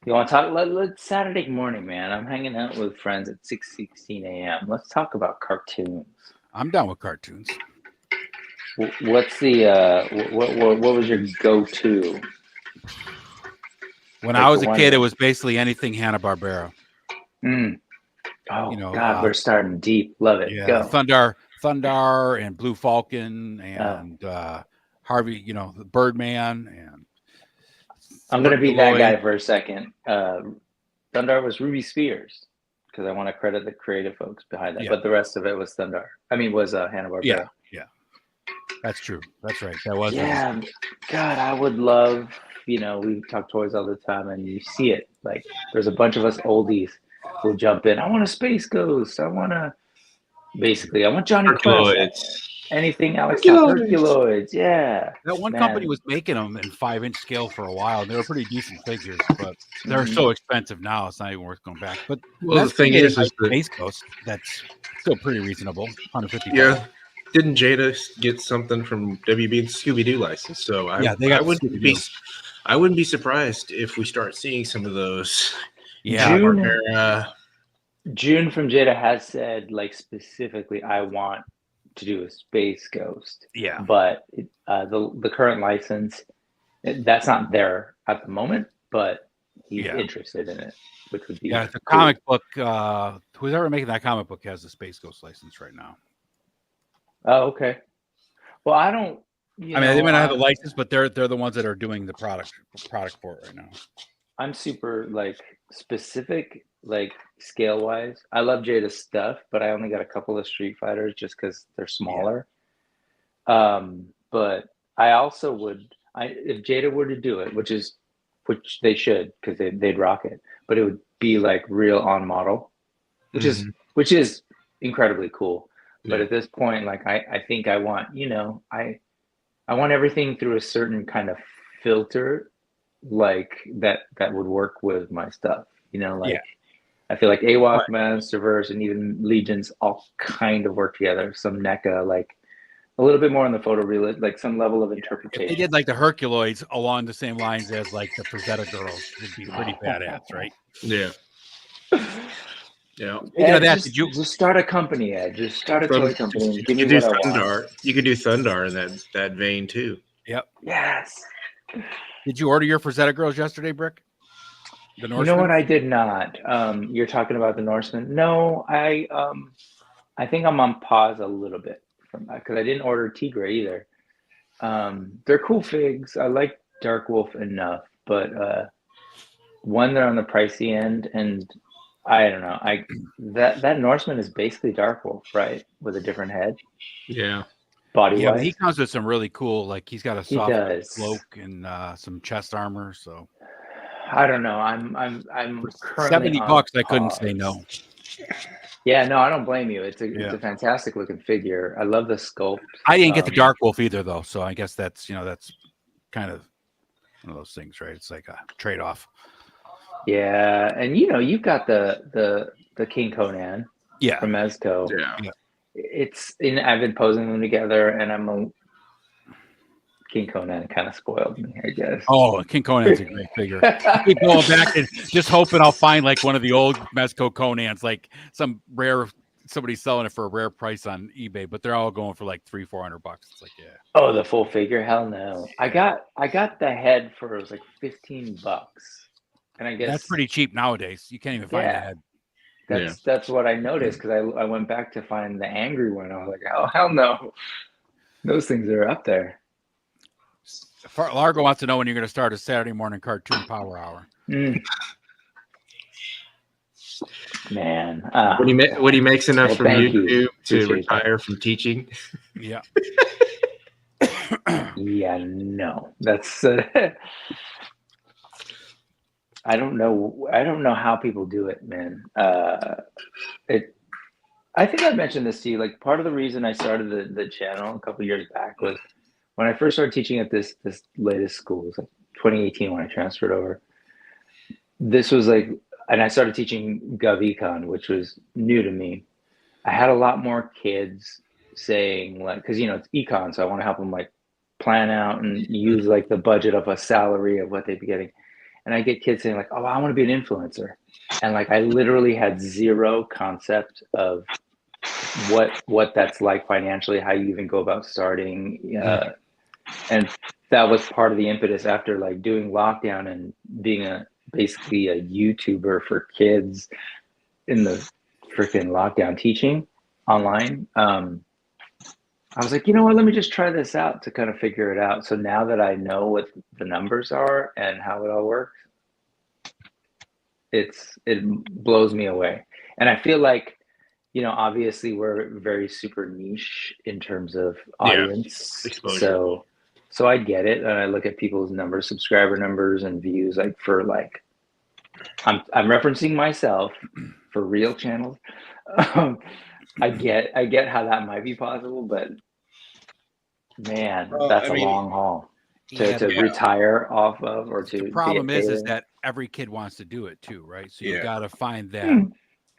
You want to talk? Let's Saturday morning, man. I'm hanging out with friends at 6:16 a.m. Let's talk about cartoons. I'm down with cartoons. What's the what was your go-to? When I was a kid, it was basically anything Hanna-Barbera. Oh, God, we're starting deep. Love it. Yeah, Go. Thunder and Blue Falcon and Harvey, the Birdman. And I'm going to be that guy for a second. Thunder was Ruby Spears because I want to credit the creative folks behind that. Yeah. But the rest of it was Hanna-Barbera. Yeah. That's true. That's right. That was. Yeah. God, I would love, we talk toys all the time and you see it. Like there's a bunch of us oldies who jump in. I want a Space Ghost. I want Johnny Quest. Anything Alex Herculoids. Yeah. That one company was making them in 5-inch scale for a while. They were pretty decent figures, but they're so expensive now. It's not even worth going back. But the thing is Space Ghost, that's still pretty reasonable. $150. Yeah. Didn't Jada get something from WB and Scooby-Doo license? So I wouldn't be surprised if we start seeing some of those. Yeah. June from Jada has said, like, specifically, I want to do a Space Ghost. Yeah. But the current license, that's not there at the moment, but he's interested in it, which would be it's a comic book. Who's ever making that comic book has the Space Ghost license right now. Oh, okay. Well, I don't. They may not have the license, but they're the ones that are doing the product for it right now. I'm super specific, scale wise. I love Jada's stuff, but I only got a couple of Street Fighters just because they're smaller. Yeah. But I also would, if Jada were to do it, which they should because they'd rock it, but it would be real on model, which is incredibly cool. Yeah. But at this point, I think I want, I want everything through a certain kind of filter, that would work with my stuff, I feel like AWOC, Masterverse, and even Legions all kind of work together. Some NECA, a little bit more on the photorealism, some level of interpretation. If they did the Herculoids along the same lines as the Frazetta girls, would be pretty badass, right? Yeah. Yeah. Just start a company, Ed. Just start a toy company. And give me what I want. You could do Thundar in that vein too. Yep. Yes. Did you order your Frazetta girls yesterday, Brick? You know what? I did not. You're talking about the Norseman. No, I think I'm on pause a little bit from that because I didn't order Tigre either. They're cool figs. I like Dark Wolf enough, but one, they're on the pricey end, and I don't know. That Norseman is basically Dark Wolf, right, with a different head. Yeah. body Yeah, but wise. he comes with some really cool, like he's got a He soft does. cloak and some chest armor. So I don't know. I'm for currently $70, on I couldn't say no. Yeah, no, I don't blame you. It's Yeah. a fantastic looking figure. I love the sculpt. I didn't get the Dark Wolf either, though. So I guess that's that's kind of one of those things, right? It's like a trade off. Yeah, and you've got the King Conan Yeah. from Mezco. Yeah. I've been posing them together, and King Conan kind of spoiled me, I guess. Oh, King Conan's a great figure. I keep going back and just hoping I'll find like one of the old Mezco Conans, like some rare, somebody's selling it for a rare price on eBay, but they're all going for like $300-400. It's like, yeah. Oh, the full figure? Hell no. I got the head for it was like $15, and I guess That's pretty cheap nowadays. You can't even find the head. That's what I noticed because I went back to find the angry one. I was like, oh hell no, those things are up there. Largo wants to know when you're going to start a Saturday morning cartoon power hour. Man, when he makes enough from YouTube to Appreciate retire from teaching. Yeah. Yeah, no, that's. I don't know how people do it, man. I think I mentioned this to you. Like, part of the reason I started the channel a couple years back was when I first started teaching at this latest school. It was like 2018 when I transferred over. This was like, and I started teaching GovEcon, which was new to me. I had a lot more kids saying, like, because it's econ, so I want to help them like plan out and use like the budget of a salary of what they'd be getting. And I get kids saying like, oh, I want to be an influencer. And like, I literally had zero concept of what that's like financially, how you even go about starting. And that was part of the impetus after like doing lockdown and being basically a YouTuber for kids in the freaking lockdown teaching online. I was like, you know what, let me just try this out to kind of figure it out. So now that I know what the numbers are and how it all works, it blows me away. And I feel like, obviously we're very super niche in terms of audience. Exposure. So I get it. And I look at people's numbers, subscriber numbers and views, like for like, I'm referencing myself for real channels. I get how that might be possible, but man, that's a long haul to retire off of, or to. The problem is that every kid wants to do it too, right? So you got to find that.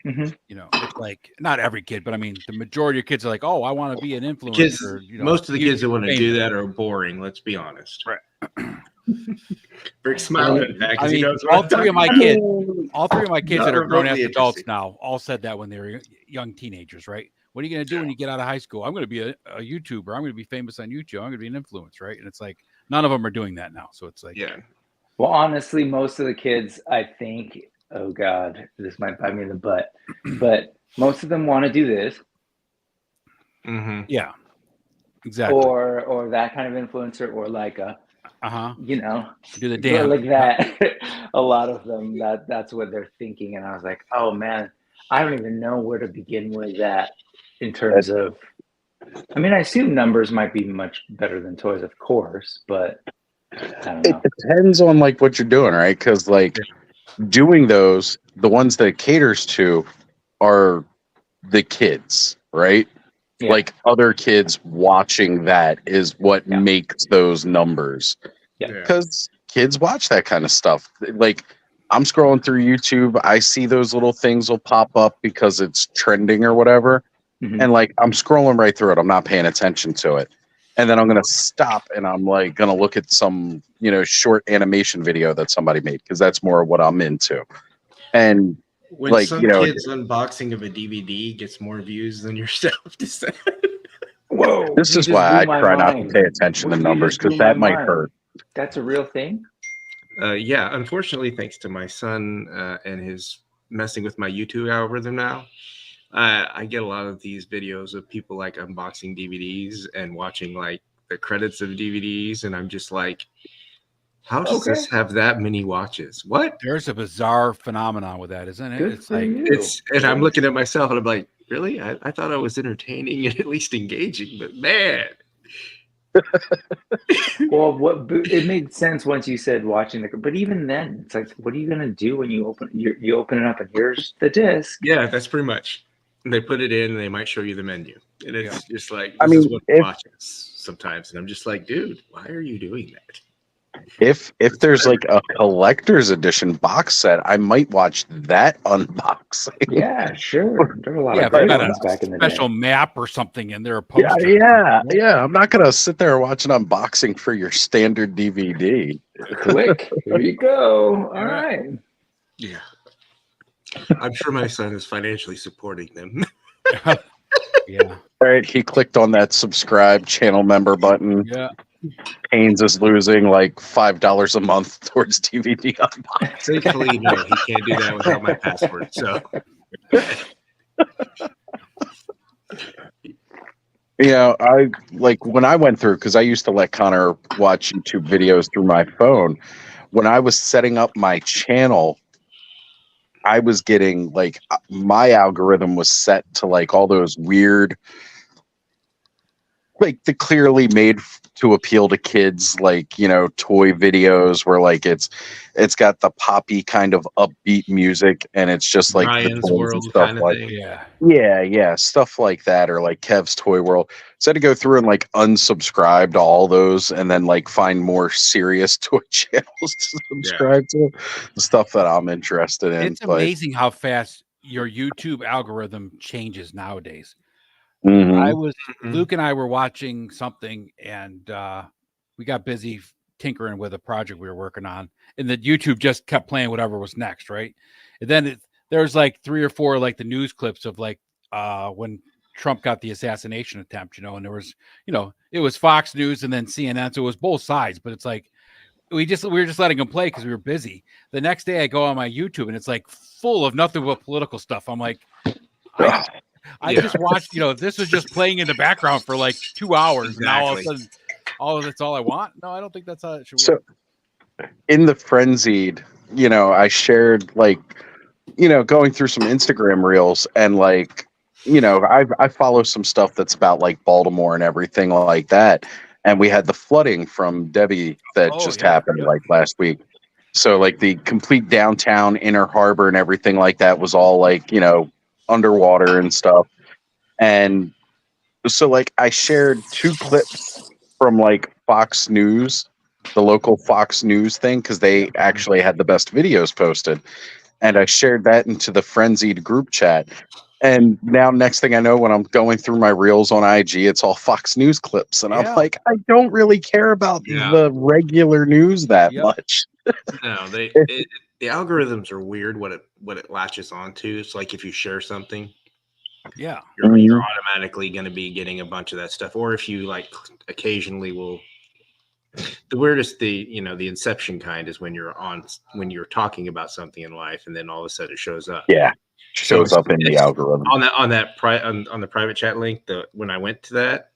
It's like not every kid, but I mean, the majority of kids are like, "Oh, I want to be an influencer." Most of the kids that want to do that are boring. Let's be honest. Right. Rick's smiling at that because he knows all three of my kids that are grown as adults now all said that when they were young teenagers, right? What are you going to do when you get out of high school? I'm going to be a YouTuber. I'm going to be famous on YouTube. I'm going to be an influencer, right? And it's like none of them are doing that now. So it's like, Well, honestly, most of the kids, I think, oh God, this might bite me in the butt, but most of them want to do this. Mm-hmm. Yeah, exactly. Or that kind of influencer, or like a, do the dance like that. A lot of them, that's what they're thinking. And I was like, oh man, I don't even know where to begin with that in terms of, I mean, I assume numbers might be much better than toys, of course, but I don't know. It depends on like what you're doing, right? Because like doing those, the ones that it caters to are the kids, right? Yeah. Like other kids watching that is what makes those numbers. Yeah. Because kids watch that kind of stuff. Like I'm scrolling through YouTube, I see those little things will pop up because it's trending or whatever. Mm-hmm. And like I'm scrolling right through it. I'm not paying attention to it. And then I'm going to stop and I'm like going to look at some, short animation video that somebody made because that's more what I'm into. And when like, some kid's unboxing of a DVD gets more views than yourself to say. Whoa. This is why I try not to pay attention to numbers because that might hurt. That's a real thing? Yeah. Unfortunately, thanks to my son and his messing with my YouTube algorithm now, I get a lot of these videos of people like unboxing DVDs and watching like the credits of DVDs. And I'm just like, how does this have that many watches? What? There's a bizarre phenomenon with that, isn't it? Good it's like and I'm looking at myself and I'm like, really? I thought I was entertaining and at least engaging, but man, Well, it made sense once you said watching the. But even then, it's like, what are you gonna do when you open it up and here's the disc? Yeah, that's pretty much. They put it in, and they might show you the menu, and it's just like I this mean, is what I'm watching sometimes, and I'm just like, dude, why are you doing that? If there's like a collector's edition box set, I might watch that unboxing. Yeah, sure. There were a lot Yeah, of if you great got ones a back in the day. special map or something in there, a Yeah, poster. yeah. I'm not gonna sit there and watch an unboxing for your standard DVD. Click. Here you go. All right. Yeah. I'm sure my son is financially supporting them. Yeah. All right, he clicked on that subscribe channel member button. Yeah. Haynes is losing like $5 a month towards DVD unboxing. Thankfully, no, he can't do that without my password. So, I like when I went through, because I used to let Connor watch YouTube videos through my phone. When I was setting up my channel, I was getting like my algorithm was set to like all those weird, like the clearly made to appeal to kids, like, toy videos where like it's got the poppy kind of upbeat music and it's just like the Ryan's toys and World stuff kind of like thing. yeah, stuff like that, or like Kev's Toy World. So I had to go through and like unsubscribe to all those and then like find more serious toy channels to subscribe to, the stuff that I'm interested in. It's amazing how fast your YouTube algorithm changes nowadays. Mhm. Luke and I were watching something and we got busy tinkering with a project we were working on, and the YouTube just kept playing whatever was next, right? And then there was like 3 or 4 like the news clips of like when Trump got the assassination attempt, and there was, it was Fox News and then CNN, so it was both sides, but it's like we were just letting them play because we were busy. The next day I go on my YouTube and it's like full of nothing but political stuff. I'm like, I just watched, this was just playing in the background for like 2 hours. And now all of a sudden, that's all I want. No, I don't think that's how it should work. So in the frenzied, I shared like, going through some Instagram reels and like, I follow some stuff that's about like Baltimore and everything like that. And we had the flooding from Debbie that just happened like last week. So like the complete downtown inner harbor and everything like that was all like, underwater and stuff. And so like I shared 2 clips from like Fox News, the local Fox News thing, because they actually had the best videos posted. And I shared that into the frenzied group chat. And now next thing I know, when I'm going through my reels on IG, it's all Fox News clips. And I'm like, I don't really care about the regular news that much. No, the algorithms are weird. What it latches onto. It's like if you share something, you're automatically going to be getting a bunch of that stuff. Or if you like occasionally will. The weirdest, the inception kind is when you're talking about something in life, and then all of a sudden it shows up. Yeah, shows up in the algorithm on the private chat link. When I went to that,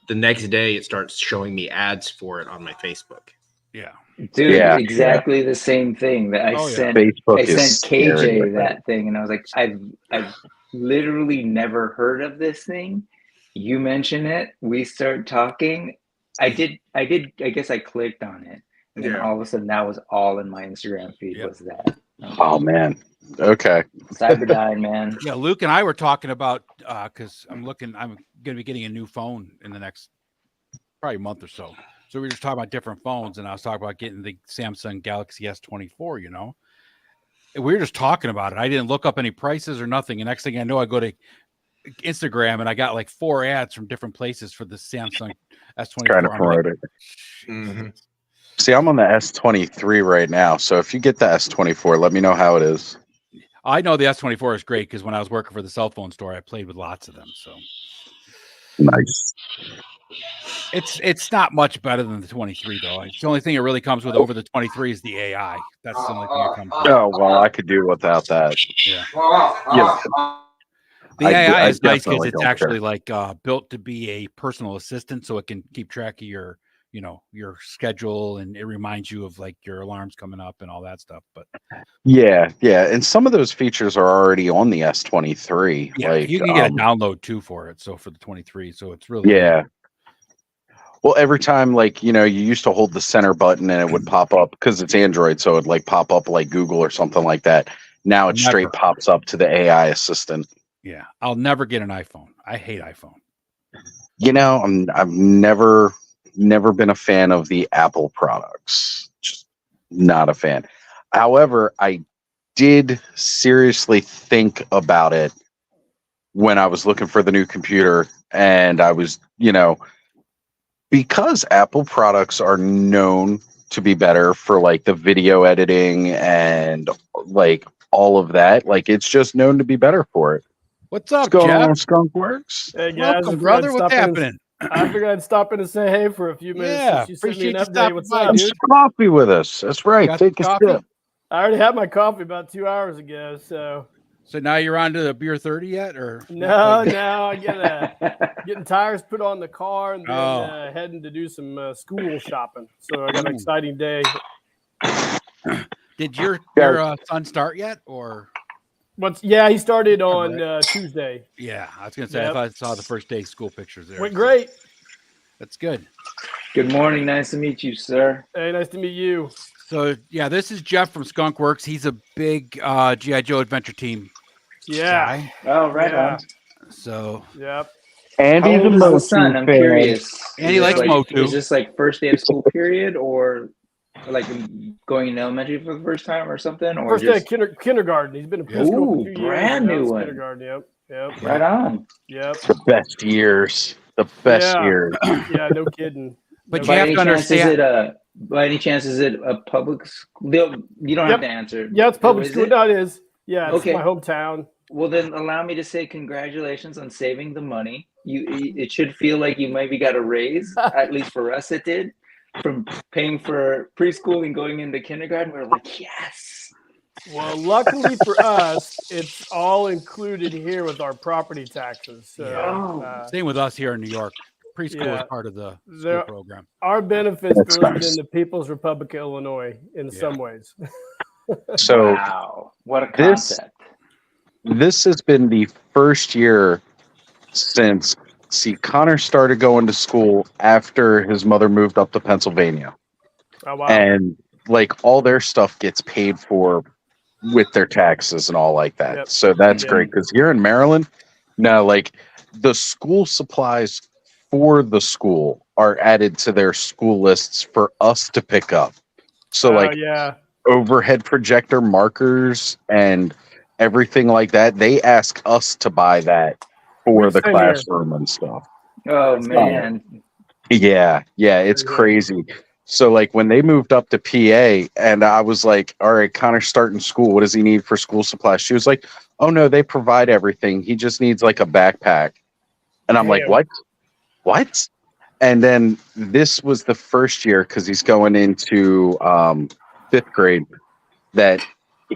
the next day it starts showing me ads for it on my Facebook. Yeah, dude, exactly the same thing that I sent. Facebook I sent KJ that thing, and I was like, I've literally never heard of this thing. You mention it, we start talking. I guess I clicked on it, and then all of a sudden that was all in my Instagram feed was that. Oh man. Okay. Cyberdyne, man. Yeah, Luke and I were talking about because I'm going to be getting a new phone in the next probably month or so. So we were just talking about different phones, and I was talking about getting the Samsung Galaxy S24, And we were just talking about it. I didn't look up any prices or nothing. And next thing I know, I go to Instagram and I got like 4 ads from different places for the Samsung S24. Trying to promote it. Mm-hmm. See, I'm on the S23 right now. So if you get the S24, let me know how it is. I know the S24 is great because when I was working for the cell phone store, I played with lots of them. So nice. It's not much better than the 23 though. It's the only thing it really comes with over the 23 is the AI. That's the only thing it comes with. Oh well, I could do without that. Yeah. The AI is nice because it's actually like built to be a personal assistant, so it can keep track of your schedule, and it reminds you of like your alarms coming up and all that stuff. But yeah, and some of those features are already on the S23. Yeah, like, you can get a download too for it. So for the 23, so it's really Well, every time, like, you used to hold the center button and it would pop up because it's Android, so it'd like pop up like Google or something like that. Now it straight pops up to the AI assistant. Yeah, I'll never get an iPhone. I hate iPhone. I've never been a fan of the Apple products. Just not a fan. However, I did seriously think about it when I was looking for the new computer, and I was, because Apple products are known to be better for like the video editing and like all of that, like it's just known to be better for it. What's up, What's going Jeff? on, Skunk Works? Hey guys, Welcome, brother. What's happening? I figured I'd stop in and say hey for a few minutes. Yeah, Since you sent me an appreciate you update. stopping What's by, up, Have dude? some coffee with us. That's right. Got Take a some coffee? sip. I already had my coffee about 2 hours ago. So now you're on to the beer 30 yet, or no, I getting tires put on the car and then heading to do some school shopping. So I got an exciting day. Did your son start yet, or? He started on Tuesday. Yeah, I was gonna say, I thought I saw the first day school pictures there. Went great. That's good. Good morning. Nice to meet you, sir. Hey, nice to meet you. So yeah, this is Jeff from Skunk Works. He's a big G.I. Joe Adventure Team guy. Oh, right on. So yep. And he's How old is the son? I'm curious. And he likes Motu. Is this like first day of school period, or like going in elementary for the first time or something? Or First day of kindergarten. He's been in preschool for 2 years. Brand new one. Kindergarten. Yep. Right on. Yep. The best years. The best years. Yeah, no kidding. But you have to understand. By any chance, is it a public school? You don't have to answer. Yeah, it's public school. No, it is. Yeah, it's okay. my hometown. Well, then allow me to say congratulations on saving the money. It should feel like you maybe got a raise. At least for us, it did. From paying for preschool and going into kindergarten, we were like, yes. Well, luckily for us, it's all included here with our property taxes. So, same with us here in New York. Preschool is part of the school program. Our benefits for living in the People's Republic of Illinois in some ways. So, wow, what a concept. This has been the first year since, Connor started going to school after his mother moved up to Pennsylvania. Oh, wow. And like all their stuff gets paid for with their taxes and all like that. Yep. So that's great, because here in Maryland, no, like the school supplies for the school are added to their school lists for us to pick up. So overhead projector markers and everything like that, they ask us to buy that for the classroom and stuff. Oh man. Yeah, it's crazy. So like when they moved up to PA and I was like, all right, Connor's starting school. What does he need for school supplies? She was like, oh no, they provide everything. He just needs like a backpack. And I'm like, what? And then this was the first year, because he's going into 5th grade, that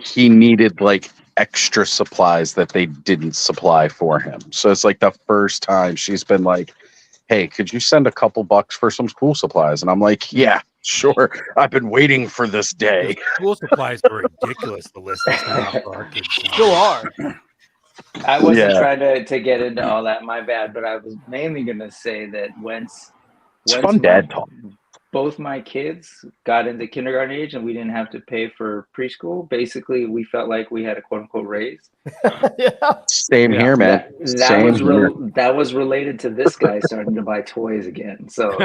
he needed like extra supplies that they didn't supply for him. So it's like the first time she's been like, hey, could you send a couple bucks for some school supplies? And I'm like, yeah, sure. I've been waiting for this day. School supplies are ridiculous. The list is now for our kids. Still are. I wasn't trying to get into all that, my bad, but I was mainly going to say that once fun dad talk. Both my kids got into kindergarten age and we didn't have to pay for preschool. Basically, we felt like we had a quote unquote raise. Same here, man. That was related to this guy starting to buy toys again. So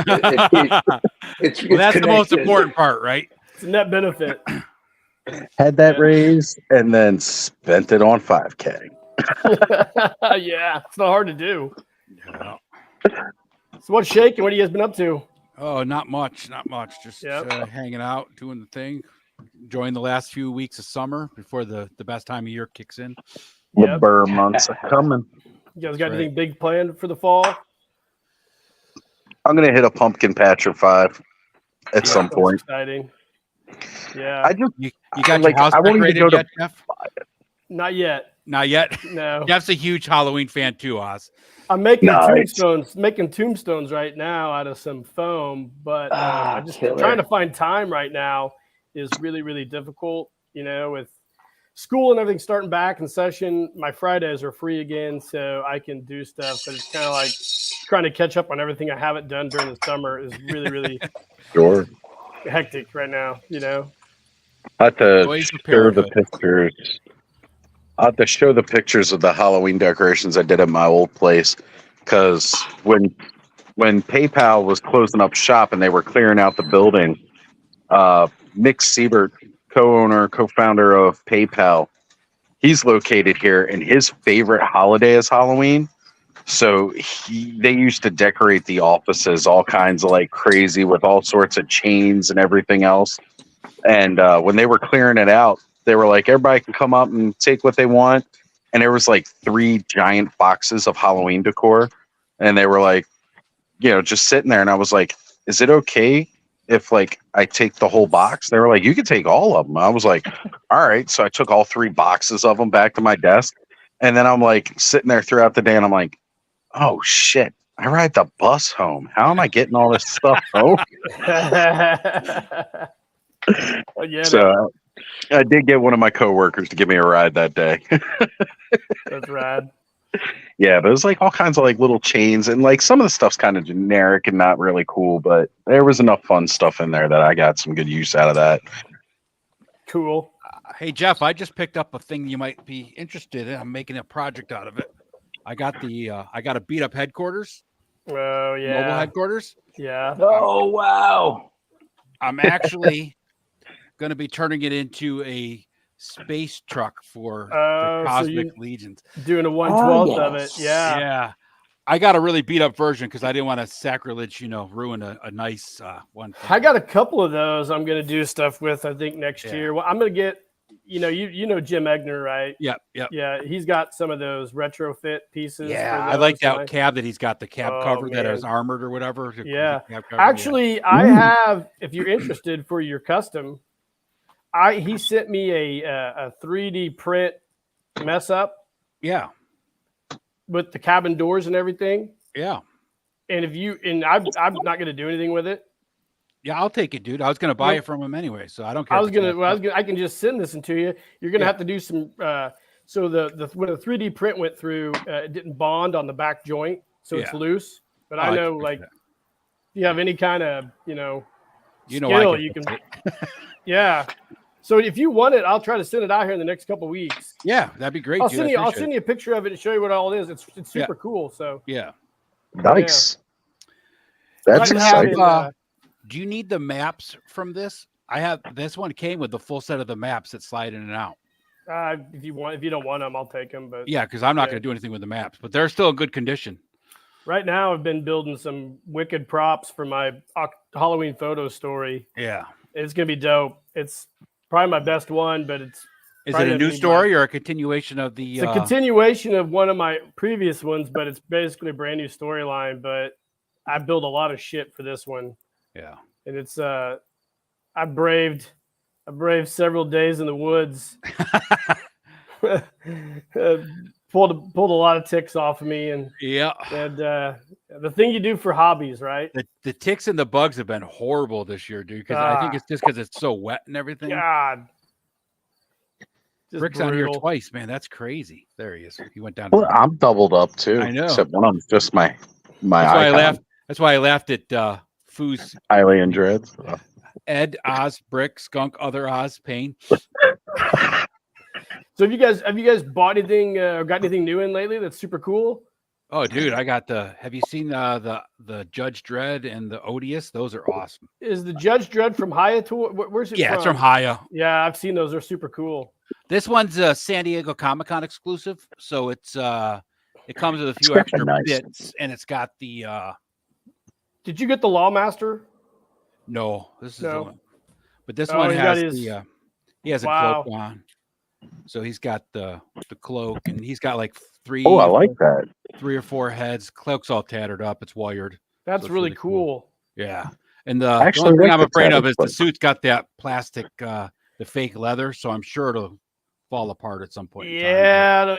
it's that's the most important part, right? It's a net benefit. Had that raise and then spent it on 5K. Yeah, it's not hard to do. Yeah. So what's shaking? What have you guys been up to? Oh, not much. Just hanging out, doing the thing, enjoying the last few weeks of summer before the best time of year kicks in. The burr months are coming. You guys got anything big planned for the fall? I'm gonna hit a pumpkin patch or 5 at some point. Exciting. Yeah. I just you got your house decorated yet, Jeff? Not yet. Not yet. No. Jeff's a huge Halloween fan too, Oz. I'm making tombstones right now out of some foam, but I'm just trying to find time right now is really, really difficult. With school and everything starting back in session, my Fridays are free again, so I can do stuff. But it's kind of like trying to catch up on everything I haven't done during the summer is really, really Sure. hectic right now. You know. I have to Joys of show the parenthood. pictures. I have to show the pictures of the Halloween decorations I did at my old place, because when PayPal was closing up shop and they were clearing out the building, Nick Siebert, co-founder of PayPal, he's located here, and his favorite holiday is Halloween. So they used to decorate the offices all kinds of like crazy with all sorts of chains and everything else. And when they were clearing it out, they were like, everybody can come up and take what they want. And there was like 3 giant boxes of Halloween decor. And they were like, just sitting there. And I was like, is it okay if like I take the whole box? They were like, you can take all of them. I was like, all right. So I took all 3 boxes of them back to my desk. And then I'm like sitting there throughout the day and I'm like, oh shit, I ride the bus home. How am I getting all this stuff home? So I did get one of my coworkers to give me a ride that day. That's rad. Yeah, but it was like all kinds of like little chains, and like some of the stuff's kind of generic and not really cool, but there was enough fun stuff in there that I got some good use out of that. Cool. Hey Jeff, I just picked up a thing you might be interested in. I'm making a project out of it. I got a beat up headquarters. Oh yeah. Mobile headquarters. Yeah. Oh wow. I'm actually going to be turning it into a space truck for the Cosmic Legions. Doing a 1/12 of it. Yeah. Yeah. I got a really beat up version because I didn't want to sacrilege, ruin a nice one. I got a couple of those I'm going to do stuff with, I think, next year. Well, I'm going to get, you know Jim Egner, right? Yep. Yeah, he's got some of those retrofit pieces. Yeah, I like that cab that he's got, the cab cover that is armored or whatever. Yeah. Actually, I have, if you're interested for your custom, he sent me a 3D print mess up. Yeah. With the cabin doors and everything. Yeah. And I'm not going to do anything with it. Yeah, I'll take it, dude. I was going to buy it from him anyway, so I don't care. I can just send this into you. You're going to have to do some. So when the 3D print went through, it didn't bond on the back joint, so it's loose. But I know, like, if you have any kind of, skill, you can. Yeah. So if you want it, I'll try to send it out here in the next couple of weeks. Yeah, that'd be great. I'll send you a picture of it and show you what all it is. It's super cool. So yeah. Nice. Yeah. That's exciting. Do you need the maps from this? This one came with the full set of the maps that slide in and out. If you don't want them, I'll take them. But yeah, because I'm not going to do anything with the maps, but they're still in good condition. Right now, I've been building some wicked props for my Halloween photo story. Yeah, it's gonna be dope. It's probably my best one, but it's. Is it a new story or a continuation of the? It's a continuation of one of my previous ones, but it's basically a brand new storyline. But I built a lot of shit for this one. Yeah, and it's I braved several days in the woods. Pulled a lot of ticks off of me, and the thing you do for hobbies, right? The ticks and the bugs have been horrible this year, dude. Because I think it's just because it's so wet and everything. God, Rick's on here twice, man. That's crazy. There he is. He went down. Well, I'm doubled up too. I know. Except one of them's just my. That's why I laughed. That's why I laughed at Foos. Alien Dreads. Ed, Oz, Brick, Skunk, Other Oz, Pain. So have you guys bought anything or got anything new in lately that's super cool? Oh, dude, I got have you seen the Judge Dredd and the Odious? Those are awesome. Is the Judge Dredd from Hayato? Where's it from? Yeah, it's from Haya. Yeah, I've seen those. They're super cool. This one's a San Diego Comic-Con exclusive, so it comes with a few extra bits, and it's got the. Did you get the Lawmaster? No, this is the one. But this one has he has a cloak on. So he's got the cloak, and he's got like three. Oh, I like that. 3 or 4 heads. Cloak's all tattered up. It's wired. That's really cool. Yeah. And the only thing I'm afraid of is the suit's got that plastic, the fake leather. So I'm sure it'll fall apart at some point. Yeah.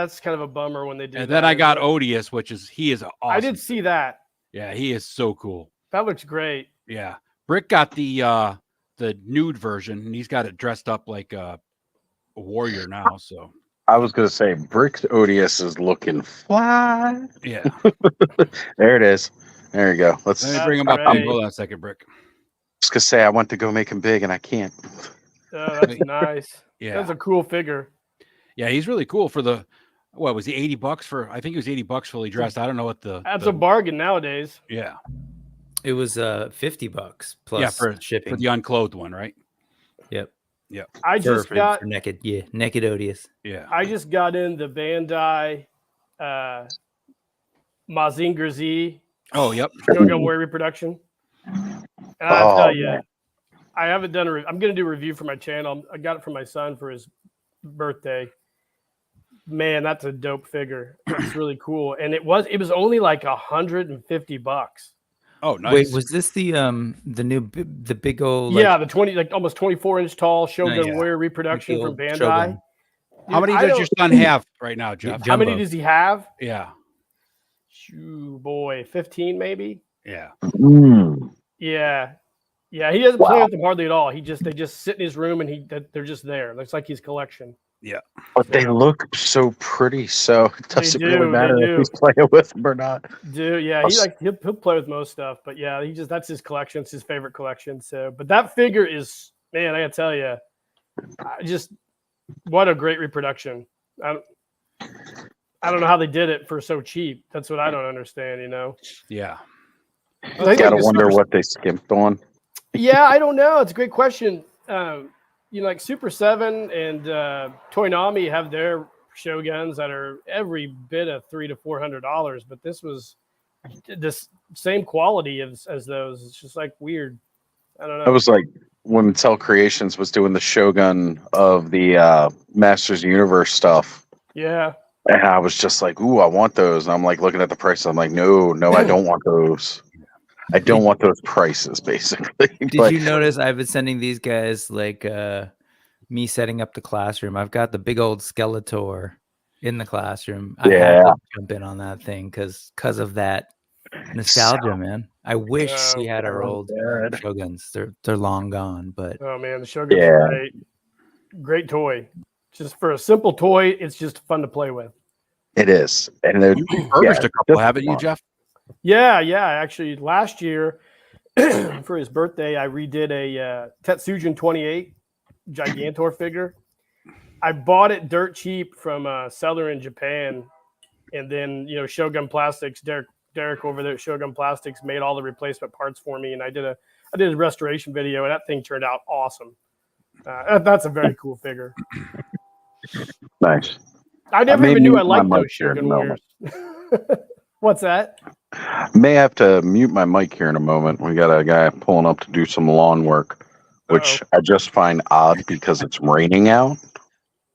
It's kind of a bummer when they do. And then I got Odious, he is awesome. I did see that. Yeah, he is so cool. That looks great. Yeah. Brick got the nude version, and he's got it dressed up like a warrior now. So I was gonna say Brick's Odious is looking fly. Yeah. There it is. There you go. Let me That's bring him up. great. Hold on a second, Brick. Just gonna say I went to go make him big and I can't. Oh, that's nice. Yeah. That's a cool figure. Yeah, he's really cool for the. What was he? $80 for? I think it was $80 fully dressed. I don't know what the. That's a bargain nowadays. Yeah. It was $50 plus Yeah, for shipping. for the unclothed one, right? Yep. Yeah. I just got for naked. Yeah, naked Odious. Yeah. I just got in the Bandai Mazinger Z. Oh, yep. Shogun Warrior reproduction. And I tell you, I haven't done I'm going to do a review for my channel. I got it from my son for his birthday. Man, that's a dope figure. It's really cool. And it was only like $150. Oh, nice. Wait, was this the big old the 20 like almost 24-inch tall Shogun Warrior reproduction from Bandai? Shogun. Dude, how many does your son have right now, Jeff? How many does he have? Yeah. Shoo, boy, 15 maybe. Yeah. Yeah. Yeah, he doesn't play with them hardly at all. They just sit in his room and they're just there. Looks like his collection. Yeah. But they look so pretty, so it doesn't really matter if he's playing with them or not. Dude, yeah, he'll play with most stuff, but yeah, that's his collection. It's his favorite collection. So, but that figure is, man, I gotta tell you, what a great reproduction. I don't know how they did it for so cheap. That's what I don't understand. Yeah. Gotta wonder what they skimped on. Yeah, I don't know. It's a great question. Like Super 7 and Toynami have their Shoguns that are every bit of $300 to $400, but this was this same quality as those. It's just like weird. I don't know. It was like when Mattel Creations was doing the Shogun of the Masters Universe stuff. Yeah. And I was just like, ooh, I want those. And I'm like looking at the price. I'm like, no, I don't want those. I don't want those prices, basically. Did you notice I've been sending these guys like me setting up the classroom? I've got the big old Skeletor in the classroom. I had to jump in on that thing because of that nostalgia, man. I wish we had our old Shoguns. They're long gone, but oh man, the Shogun's great. Great toy. Just for a simple toy, it's just fun to play with. It is. And they're refurbished a couple, haven't you, Jeff? Yeah. Actually, last year for his birthday, I redid a Tetsujin 28 Gigantor figure. I bought it dirt cheap from a seller in Japan, and then Shogun Plastics, Derek over there at Shogun Plastics made all the replacement parts for me, and I did a restoration video, and that thing turned out awesome. That's a very cool figure. Nice. I never even knew I liked those Shogun Warriors. What's that? May have to mute my mic here in a moment. We got a guy pulling up to do some lawn work, which I just find odd because it's raining out.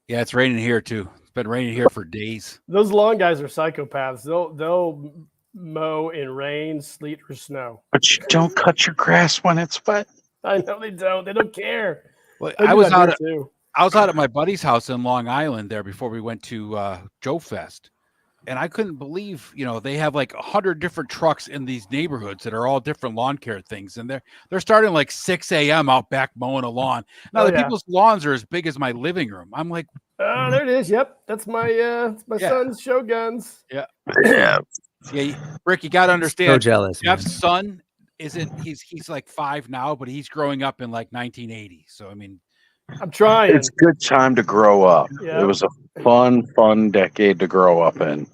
Yeah, it's raining here too. It's been raining here for days. Those lawn guys are psychopaths. They'll mow in rain, sleet, or snow. But you don't cut your grass when it's wet. I know they don't. They don't care. Well, I was out at my buddy's house in Long Island there before we went to Joe Fest. And I couldn't believe, they have like 100 different trucks in these neighborhoods that are all different lawn care things. And they're starting like 6 a.m. out back mowing a lawn. Now people's lawns are as big as my living room. I'm like, oh, there it is. Yep. That's my son's Shoguns. Yeah. Yeah. Yeah. Rick, you got to understand. So jealous. Jeff's son he's like 5 now, but he's growing up in like 1980. So, I mean, I'm trying. It's a good time to grow up. Yeah. It was a fun decade to grow up in.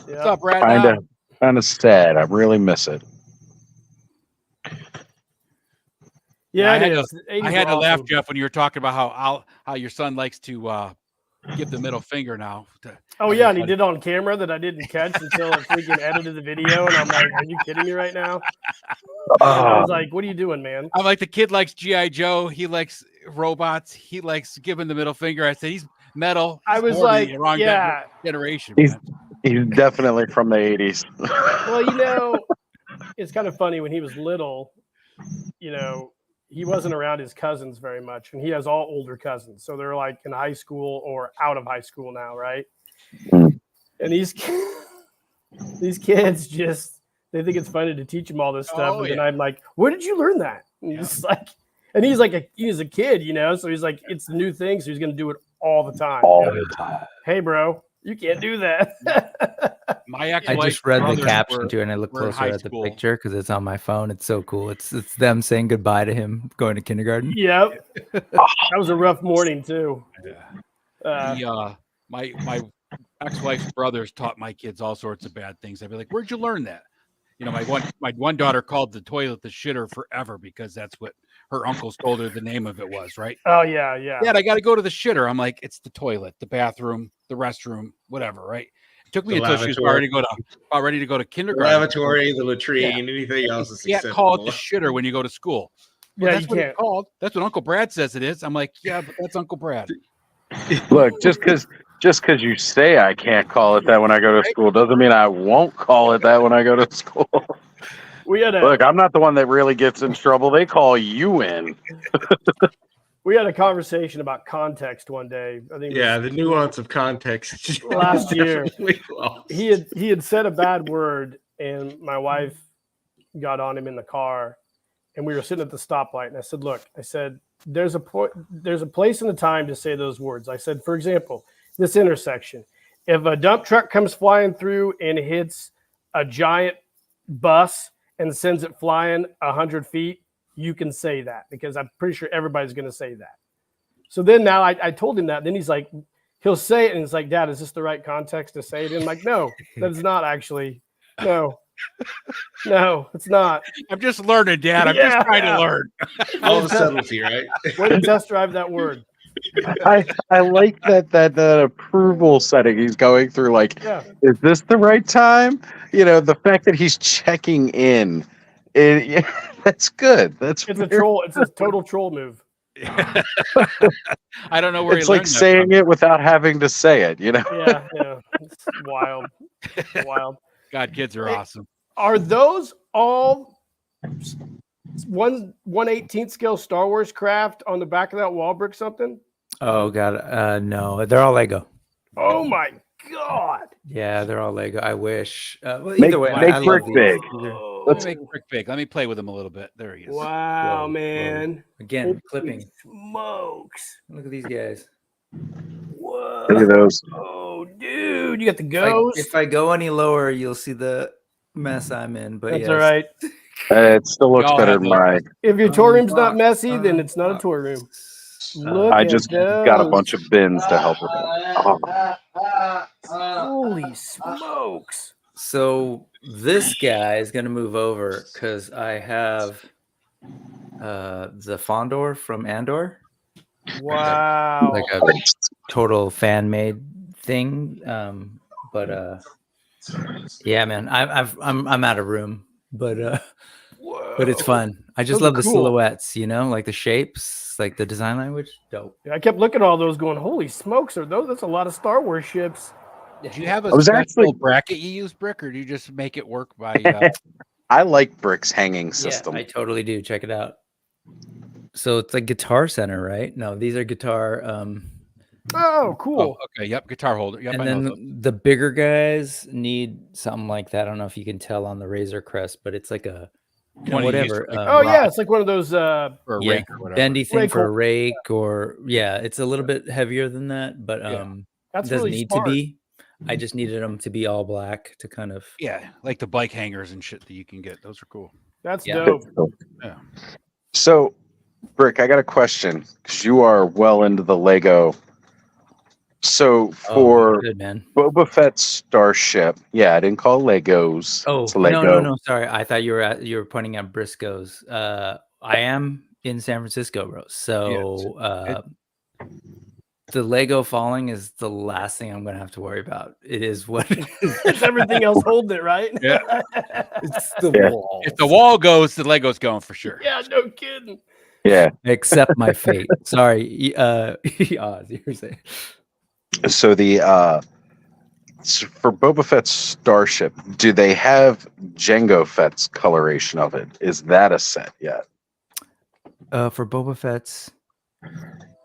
What's up, Brad? Kind of sad. I really miss it. Yeah, I had to laugh, Jeff, when you were talking about how your son likes to give the middle finger now. Oh yeah, and he did on camera that I didn't catch until I freaking edited the video, and I'm like, "Are you kidding me right now?" I was like, "What are you doing, man?" I'm like, the kid likes G.I. Joe. He likes robots. He likes giving the middle finger. I said, he's metal. I was like, wrong generation. He's definitely from the 80s. Well, it's kind of funny when he was little, he wasn't around his cousins very much, and he has all older cousins. So they're like in high school or out of high school now, right? And these kids they think it's funny to teach them all this stuff. And then I'm like, where did you learn that? And he's like, he's a kid, so he's like, it's the new thing. So he's going to do it all the time. All the time. Hey, bro, you can't do that. My I just read the caption too, and I looked were in closer high at the school. picture because it's on my phone. It's so cool. It's them saying goodbye to him going to kindergarten. Yep, that was a rough morning too. My ex-wife's brothers taught my kids all sorts of bad things. I'd be like, "Where'd you learn that?" You know, my one daughter called the toilet the shitter forever because that's what her uncles told her the name of it was, right? Oh yeah, yeah. Dad, I got to go to the shitter. I'm like, it's the toilet, the bathroom, the restroom, whatever, right? It took me until she was about ready to go to kindergarten. The lavatory, the latrine, anything else is acceptable. You can't call it the shitter when you go to school. Well, Yeah, that's what it's called. That's what Uncle Brad says it is. I'm like, yeah, but that's Uncle Brad. Look, just because you say I can't call it that when I go to school doesn't mean I won't call it that when I go to school. Look, I'm not the one that really gets in trouble. They call you in. We had a conversation about context one day. I think the nuance of context. Last year, he had said a bad word, and my wife got on him in the car, and we were sitting at the stoplight. And I said, "Look," I said, "There's a place and a time to say those words." I said, "For example, this intersection. If a dump truck comes flying through and hits a giant bus and sends it flying 100 feet." You can say that because I'm pretty sure everybody's going to say that. So then now I told him that. Then he's like, he'll say it and it's like, Dad, is this the right context to say it? And I'm like, no, that's not actually. No, it's not. I'm just learning, Dad. I'm just trying to learn. All the subtlety, right? Way to test drive that word. I like that approval setting he's going through. Like, is this the right time? You know, the fact that he's checking in. That's good. It's a troll. It's a total troll move. I don't know where it's like saying it without having to say it. You know. Yeah. It's wild. God, kids are awesome. Are those all 1/18 scale Star Wars craft on the back of that wall brick? Something? Oh God, no, they're all Lego. Oh my God. Yeah, they're all Lego. I wish. Well, either way, make brick big. Let's make brick big. Let me play with him a little bit. There he is. Wow, man. Again, holy clipping. Smokes. Look at these guys. Whoa. Look at those. Oh, dude, you got the ghost. If I go any lower, you'll see the mess I'm in. But that's all right. It still looks better than mine. If your tour room's not messy, then it's not a tour room. Look I just got a bunch of bins to help with it. Holy smokes. So this guy is going to move over because I have the Fondor from Andor. Wow. Like a total fan-made thing. But yeah, man, I'm out of room, but it's fun. I just love the silhouettes, you know, like the shapes, like the design language. Dope. Yeah, I kept looking at all those going, holy smokes, that's a lot of Star Wars ships. Did you have a special bracket you use, Brick, or do you just make it work by I like Brick's hanging system. Yeah, I totally do. Check it out. So it's like Guitar Center, right? No, these are guitar. Oh, cool. Oh, okay. Yep. Guitar holder. Yep. And then the bigger guys need something like that. I don't know if you can tell on the Razor Crest, but it's like a whatever. It's like one of those for a rake or whatever. Bendy thing for a rake, or it's a little bit heavier than that, but that's doesn't really need smart. to be. I just needed them to be all black to kind of like the bike hangers and shit that you can get. Those are cool. That's dope. Yeah. So, Brick, I got a question because you are well into the Lego. So for Boba Fett's starship, I didn't call Legos. Oh, it's Lego. No. Sorry, I thought you were pointing at Briscoe's. I am in San Francisco, bro. So the Lego falling is the last thing I'm going to have to worry about. It is what it is. It's everything else holding it, right? Yeah. It's the wall. If the wall goes, the Lego's going for sure. Yeah, no kidding. Yeah. Except my fate. Sorry. Oz, you were saying. So for Boba Fett's starship, do they have Jango Fett's coloration of it? Is that a set yet? For Boba Fett's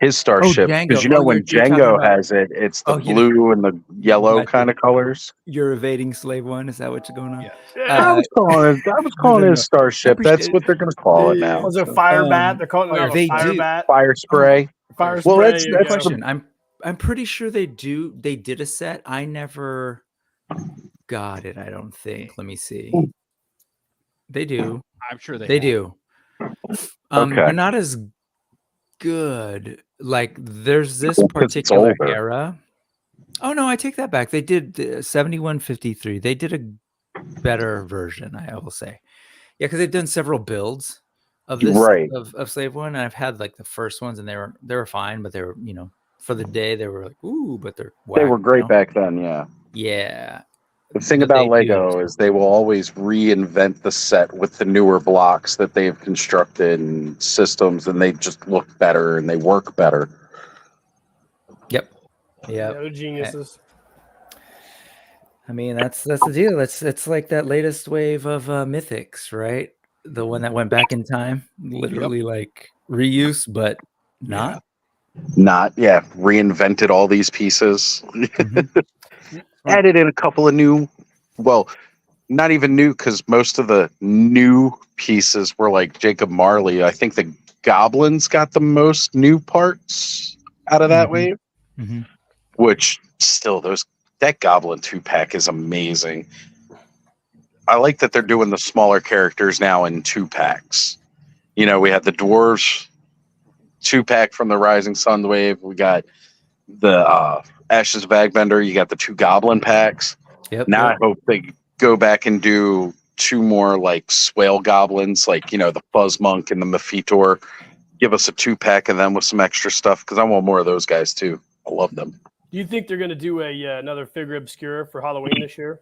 his starship, because when Jango has it, it's the blue and the yellow kind of colors. You're evading Slave One. Is that what's going on? Yeah. I was calling it a starship. That's what they're going to call it now. Was it fire bat? They're calling it a fire bat. Fire spray. Fire spray. Well, that's question. I'm pretty sure they do. They did a set. I never got it. I don't think. Let me see. They do. I'm sure They do. Okay. They're not as good. Like there's this Well, 'cause it's particular older. era. Oh no, I take that back. They did 7153. They did a better version, I will say. Yeah, because they've done several builds of this Right. of Slave One, and I've had like the first ones, and they were fine, but they were, you know, for the day they were like, ooh, but they're whack, They were great you know? back then, yeah. Yeah. The thing But about they Lego is they will always reinvent the set with the newer blocks that they've constructed and systems, and they just look better and they work better. Yep. Yeah, they're geniuses. I mean, that's the deal. It's like that latest wave of Mythics, right? The one that went back in time, literally like reuse, but not. Reinvented all these pieces. Mm-hmm. Added in a couple of new, well, not even new, because most of the new pieces were like Jacob Marley. I think the Goblins got the most new parts out of that wave, which still, that Goblin 2-pack is amazing. I like that they're doing the smaller characters now in 2-packs. You know, we had the Dwarves 2-pack from the Rising Sun wave. We got the Ashes of Agbender. You got the 2 Goblin packs. Now I hope they go back and do 2 more like Swale Goblins, like, you know, the Fuzz Monk and the Mephitor. Give us a 2-pack of them with some extra stuff, because I want more of those guys too. I love them. Do you think they're going to do another figure obscure for Halloween this year?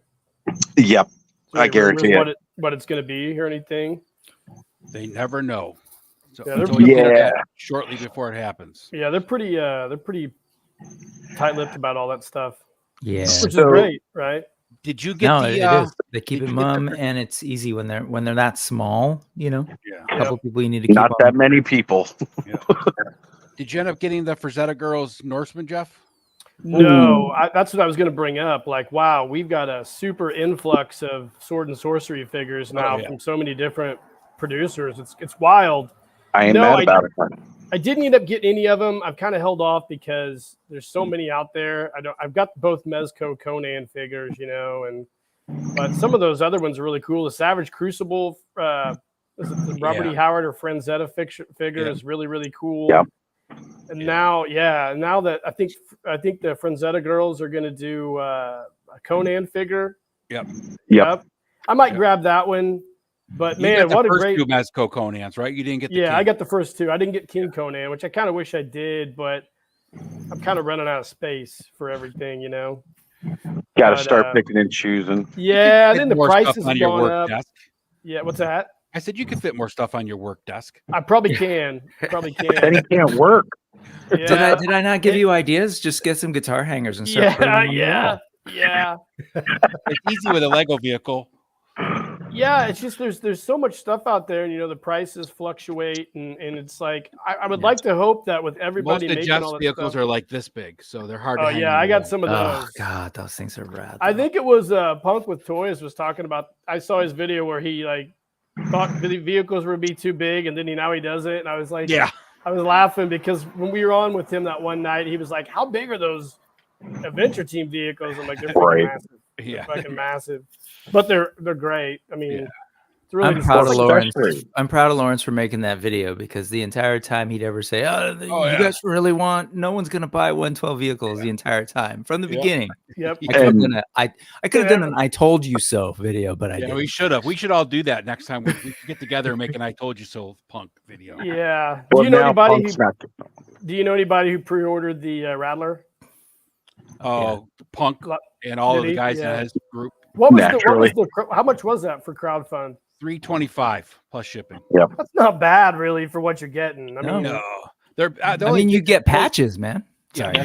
Yep, I guarantee it. What it's going to be or anything? They never know. So shortly before it happens. Yeah, they're pretty tight-lipped about all that stuff. Yeah, which is great, right? Did you get it is. They keep it mum, and it's easy when they're that small. You know, a couple people you need to keep. Not that many people. Did you end up getting the Frazetta Girls Norseman, Jeff? No, that's what I was going to bring up. Like, wow, we've got a super influx of sword and sorcery figures now from so many different producers. It's wild. I ain't mad about it. I didn't end up getting any of them. I've kind of held off because there's so many out there. I've got both Mezco Conan figures, you know, but some of those other ones are really cool. The Savage Crucible, is it the Robert E. Howard or Franzetta figure is really, really cool. Yep. And now that I think the Franzetta girls are going to do a Conan figure. Yep. I might grab that one. But you man, what a great two Mezco Conans, right? You didn't get the King. I got the first 2. I didn't get King Conan, which I kind of wish I did, but I'm kind of running out of space for everything, you know. Got to start picking and choosing. Yeah, then the prices on have your gone work up. desk. Yeah, what's that? I said you could fit more stuff on your work desk. I probably can. Then it can't work. Yeah. Did I not give you ideas? Just get some guitar hangers and start putting them on the wall. Yeah. It's easy with a Lego vehicle. Yeah, it's just there's so much stuff out there, and you know the prices fluctuate, and it's like I would like to hope that with everybody most of making all Jeff's that vehicles stuff, are like this big, so they're hard. Oh to hang yeah, I got some of those. Oh god, those things are rad. I think it was Punk with Toys was talking about. I saw his video where he like thought the vehicles would be too big, and then now he does it, and I was like, I was laughing because when we were on with him that one night, he was like, "How big are those Adventure Team vehicles?" I'm like, "They're fucking massive. They're fucking massive, but they're great. I mean." Really I'm proud of Lawrence. I'm proud of Lawrence for making that video because the entire time he'd ever say, you guys really want, no one's gonna buy 112 vehicles the entire time from the beginning. Yep. I could have done an I told you so video, but I didn't. We should have. We should all do that next time we get together and make an I told you so Punk video. Yeah. Well, do you know anybody who pre-ordered the Rattler? Oh, Punk and all of the guys in his group. What was how much was that for crowdfund? $325 plus shipping. Yeah, that's not bad, really, for what you're getting. I mean, no, you get patches, man. Sorry. I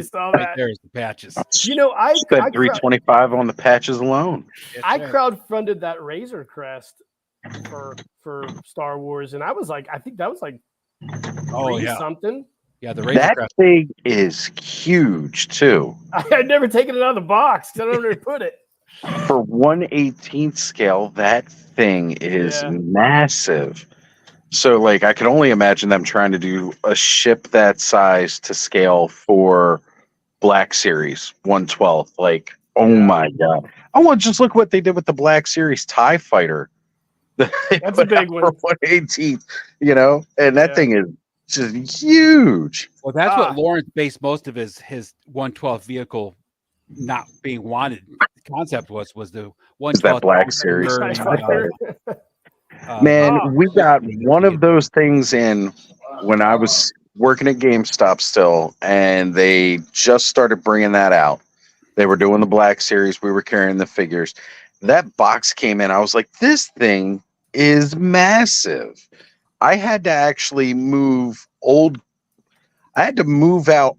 saw that. Right there's the patches. You know, I spent $325 on the patches alone. I crowdfunded that Razor Crest for Star Wars, and I was like, I think that was like something. Yeah, the Razor Crest thing is huge too. I had never taken it out of the box because I don't know where to put it. For 1/18 scale, that thing is massive. So, like, I can only imagine them trying to do a ship that size to scale for Black Series 112th. Like, oh my God. I want to just look what they did with the Black Series TIE Fighter. That's a big one. 118th, you know, and that thing is just huge. Well, that's what Lawrence based most of his 112th vehicle not being wanted concept was the 112th that Black Series. Man, we got one of those things in when I was working at GameStop still, and they just started bringing that out. They were doing the Black Series. We were carrying the figures. That box came in. I was like, this thing is massive. I had to actually move out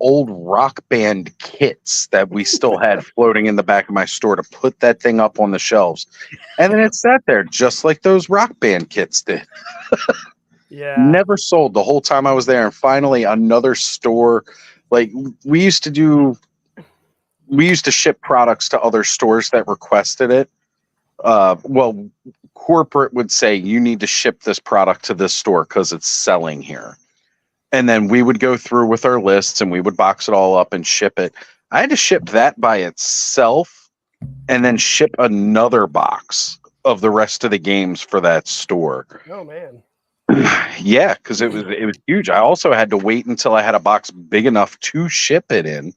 old Rock Band kits that we still had floating in the back of my store to put that thing up on the shelves. And then it sat there just like those Rock Band kits did. Never sold the whole time I was there. And finally another store, like we used to ship products to other stores that requested it. Well, corporate would say you need to ship this product to this store because it's selling here. And then we would go through with our lists and we would box it all up and ship it. I had to ship that by itself and then ship another box of the rest of the games for that store. Oh man. Yeah, because it was huge. I also had to wait until I had a box big enough to ship it in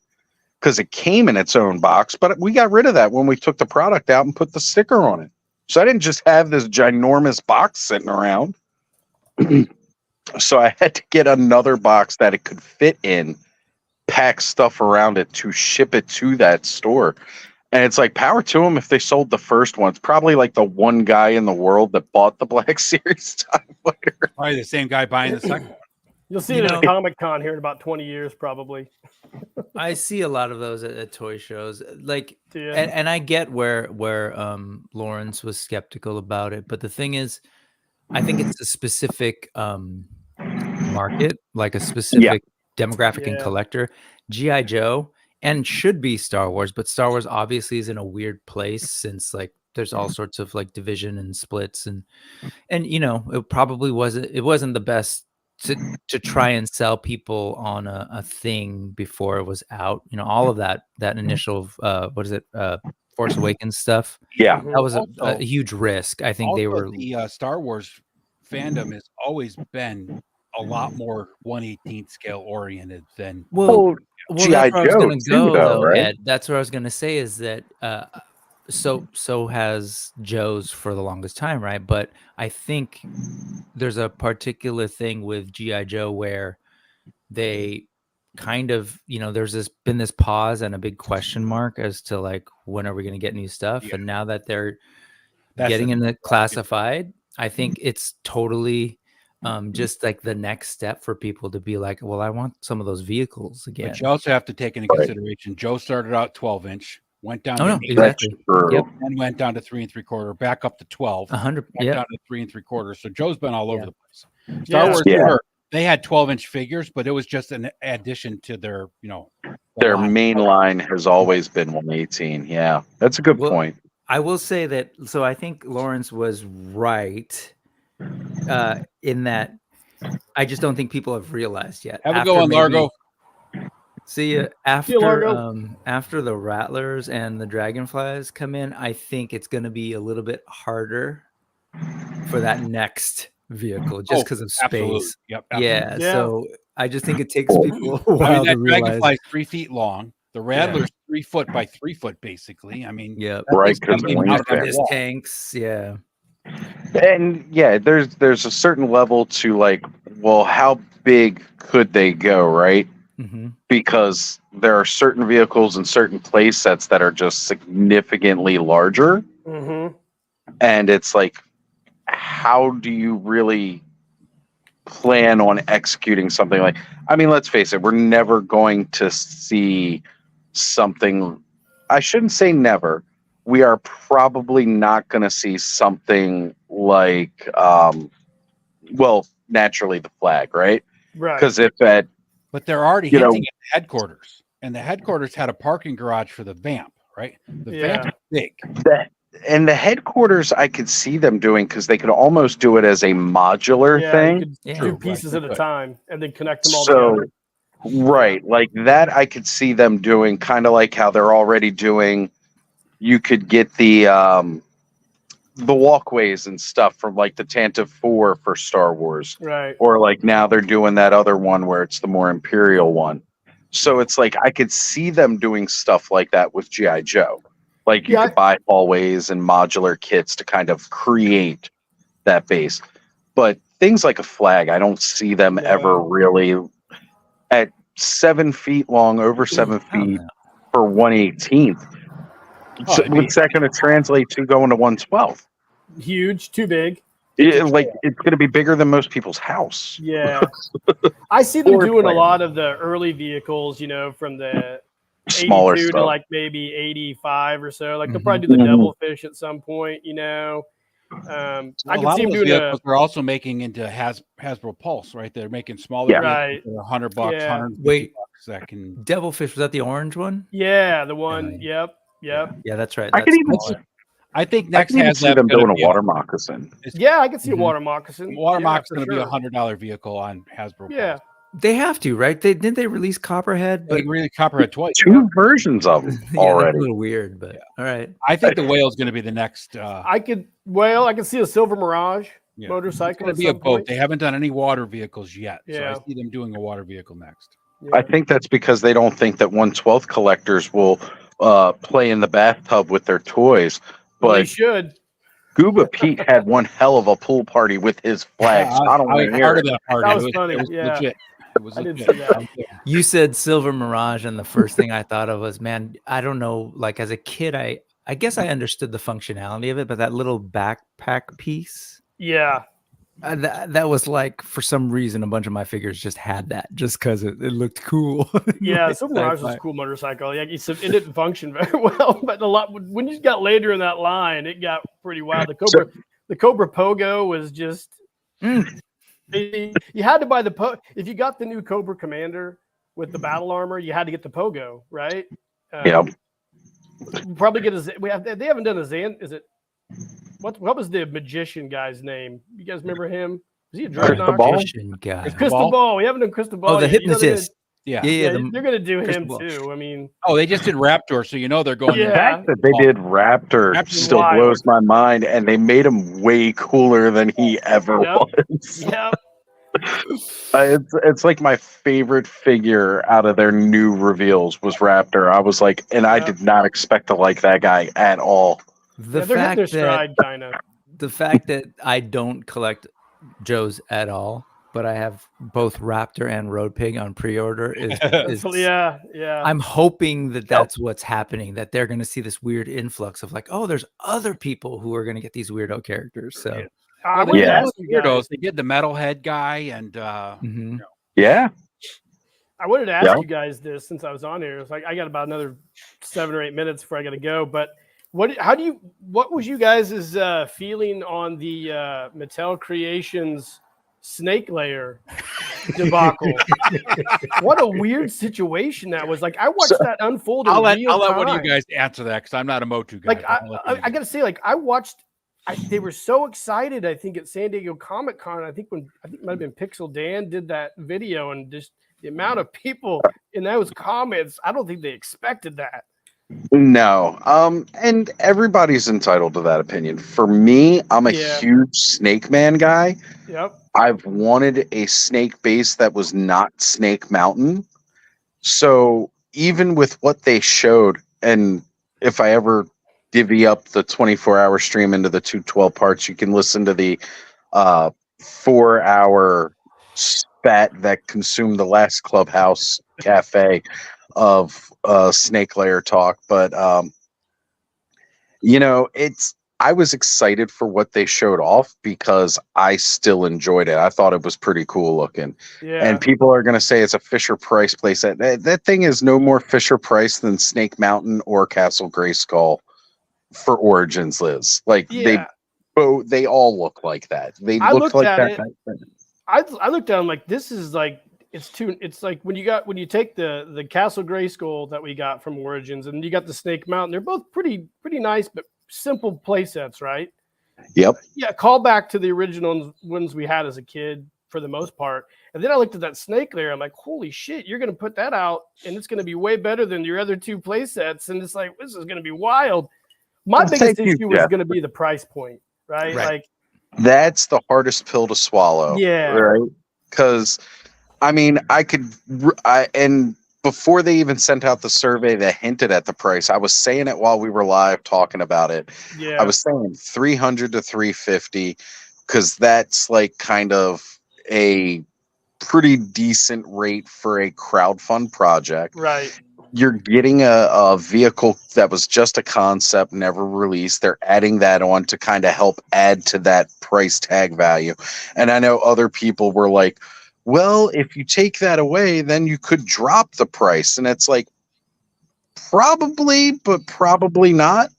because it came in its own box. But we got rid of that when we took the product out and put the sticker on it. So I didn't just have this ginormous box sitting around. So I had to get another box that it could fit in, pack stuff around it to ship it to that store. And it's like, power to them if they sold the first one. It's probably like the one guy in the world that bought the Black Series TIE Fighter. Probably the same guy buying the second one. You'll see it at a Comic-Con here in about 20 years, probably. I see a lot of those at toy shows. Like, and I get where Lawrence was skeptical about it. But the thing is, I think it's a specific market, like a specific demographic and collector. G.I. Joe and should be Star Wars, but Star Wars obviously is in a weird place since like there's all sorts of like division and splits and you know, it probably wasn't the best to try and sell people on a thing before it was out. You know, all of that initial Force Awakens stuff. Yeah, that was a huge risk. I think they were the Star Wars fandom has always been a lot more 1/18th scale oriented than well G.I. that's where I was Joe going to go though, right? Ed. That's what I was going to say is that so has Joe's for the longest time, right? But I think there's a particular thing with G.I. Joe where they kind of, you know, there's been this pause and a big question mark as to like, when are we going to get new stuff? And now that they're getting in the classified, I think it's totally just like the next step for people to be like, well, I want some of those vehicles again. But you also have to take into consideration Joe started out 12-inch, went down to 8, exactly. and went down to 3 3/4, back up to 12, 100, down to 3 3/4. So Joe's been all over the place. Star Wars, they had 12-inch figures, but it was just an addition to their, you know, their main line has always been 118. Yeah, that's a good point. I will say that. So I think Lawrence was right in that. I just don't think people have realized yet. Have a go on, Largo. See you after the Rattlers and the Dragonflies come in. I think it's going to be a little bit harder for that next vehicle just because of space. Yep. Yeah. So I just think it takes people a while to realize. Dragonfly's 3 feet long. The Rattler's 3 foot by 3 foot, basically. I mean, right? Because tanks, And there's a certain level to like, well, how big could they go, right? Mm-hmm. Because there are certain vehicles and certain play sets that are just significantly larger. Mm-hmm. And it's like, how do you really plan on executing something like, I mean, let's face it, we're never going to see something. I shouldn't say never. We are probably not going to see something like, naturally the flag, right? Right. Because but they're already hinting at the headquarters, and the headquarters had a parking garage for the Vamp, right? The Vamp is big. and the headquarters, I could see them doing because they could almost do it as a modular Yeah, thing. you could Yeah. do True, pieces right, at a they could. time and then connect them all So, together. right, like that, I could see them doing kind of like how they're already doing. You could get the walkways and stuff from like the Tantive 4 for Star Wars, Right. or like now they're doing that other one where it's the more Imperial one. So it's like I could see them doing stuff like that with G.I. Joe. Like you Yeah, could buy hallways and modular kits to kind of create that base. But things like a flag, I don't see them ever No. really at 7 feet long, over 7 Oh, feet no. for 1/18th. Oh, it'd be- What's that going to translate to going to 1/12th? Huge, too big. Like it's going to be bigger than most people's house. Yeah. I see them Floor doing a plan. lot of the early vehicles, you know, from the Smaller 82 to stuff. like maybe 85 or so. Like they'll Mhm. probably do the Mhm. Devilfish at some point, you know. I a can lot see of them those doing vehicles are also making into Hasbro Pulse, right? They're making smaller Yeah. vehicles Right. for $100, Yeah. $150 Wait. that can. Devilfish, was that the orange one? Yeah, the one. yeah. Yep. Yeah, that's right. I That's could even smaller. I think I next can even see HasLab's them gonna doing a be water moccasin. Yeah, I can see a Mhm. water moccasin. Water Yeah, Mock's for going to be sure. a $100 vehicle on Hasbro Yeah. Pulse. They have to, right? Didn't they release Copperhead? They But really Copperhead twice. Two versions of them yeah, that's a already. little weird. But all right. I think the whale's going to be the next. I can see a Silver Mirage It's motorcycle going at to be a some boat. point. They haven't done any water vehicles yet, so Yeah. I see them doing a water vehicle next. Yeah. I think that's because they don't think that 1/12 collectors will play in the bathtub with their toys. Well, they But should. Gooba Pete had one hell of a pool party with his flags. I don't want to hear part it. of that party. That was funny, It was yeah. legit. It was I didn't legit. see that. You said Silver Mirage, and the first thing I thought of was, man, I don't know. Like as a kid, I guess I understood the functionality of it, but that little backpack piece, Yeah. that was like for some reason a bunch of my figures just had that just because it looked cool. Yeah, Like, Silver Mirage was sci-fi. a cool motorcycle. Yeah, it didn't function very well, but when you got later in that line, it got pretty wild. The Cobra Pogo was just. You had to buy if you got the new Cobra Commander with the battle armor, you had to get the Pogo, right? Yeah. Probably get they haven't done a Zan. Is it what was the magician guy's name? You guys remember him? Was he a dreadnought? Magician guy. Crystal Ball. We haven't done Crystal Ball. Oh, the yet. You know hypnotist. Yeah. they're gonna do Crystal him Ball. too. I mean, Oh, they just did Raptor, so you know they're going. Yeah. The fact that they did Raptor Raptor's still wild. blows my mind, and they made him way cooler than he ever Yep. was. Yep. It's like my favorite figure out of their new reveals was Raptor. I was like, and I Yep. did not expect to like that guy at all. They're hitting their stride, kind of. The fact that I don't collect Joes at all, but I have both Raptor and Road Pig on pre-order is Yeah. I'm hoping that that's what's happening, that they're going to see this weird influx of like, oh, there's other people who are going to get these weirdo characters. So I wanted to ask you guys. Weirdos. They did the metalhead guy, and Yeah. I wanted to ask you guys this since I was on here. It's like I got about another 7 or 8 minutes before I got to go. But what was you guys' feeling on the Mattel Creations snake layer debacle? What a weird situation that was. Like I watched that unfold. I'll let real one of time. you guys answer that because I'm not a Motu guy. Like I gotta say, like I watched. They were so excited. I think at San Diego Comic Con. I think it might have been Pixel Dan did that video, and just the amount of people in those comments. I don't think they expected that. No. And everybody's entitled to that opinion. For me, I'm a huge Snake Man guy. Yep. I've wanted a snake base that was not Snake Mountain. So even with what they showed, and if I ever divvy up the 24-hour stream into the 212 parts, you can listen to the 4-hour spat that consumed the last Clubhouse cafe of snake layer talk. But I was excited for what they showed off because I still enjoyed it. I thought it was pretty cool looking. Yeah. And people are going to say it's a Fisher Price place. That thing is no more Fisher Price than Snake Mountain or Castle Grayskull for Origins, Liz. Like they all look like that. They look like that. I looked down like this is like it's like when you take the Castle Grayskull that we got from Origins and you got the Snake Mountain, they're both pretty nice, but simple play sets, right? Yep. Yeah, call back to the original ones we had as a kid for the most part. And then I looked at that snake layer. I'm like, holy shit, you're going to put that out and it's going to be way better than your other 2 play sets. And it's like, this is going to be wild. My biggest issue was going to be the price point, right? Like, that's the hardest pill to swallow. Yeah. Right. Because, I mean, and before they even sent out the survey that hinted at the price, I was saying it while we were live talking about it. Yeah. I was saying 300 to 350 because that's like kind of a pretty decent rate for a crowdfund project. Right. You're getting a vehicle that was just a concept, never released. They're adding that on to kind of help add to that price tag value. And I know other people were like, well, if you take that away, then you could drop the price. And it's like, probably, but probably not.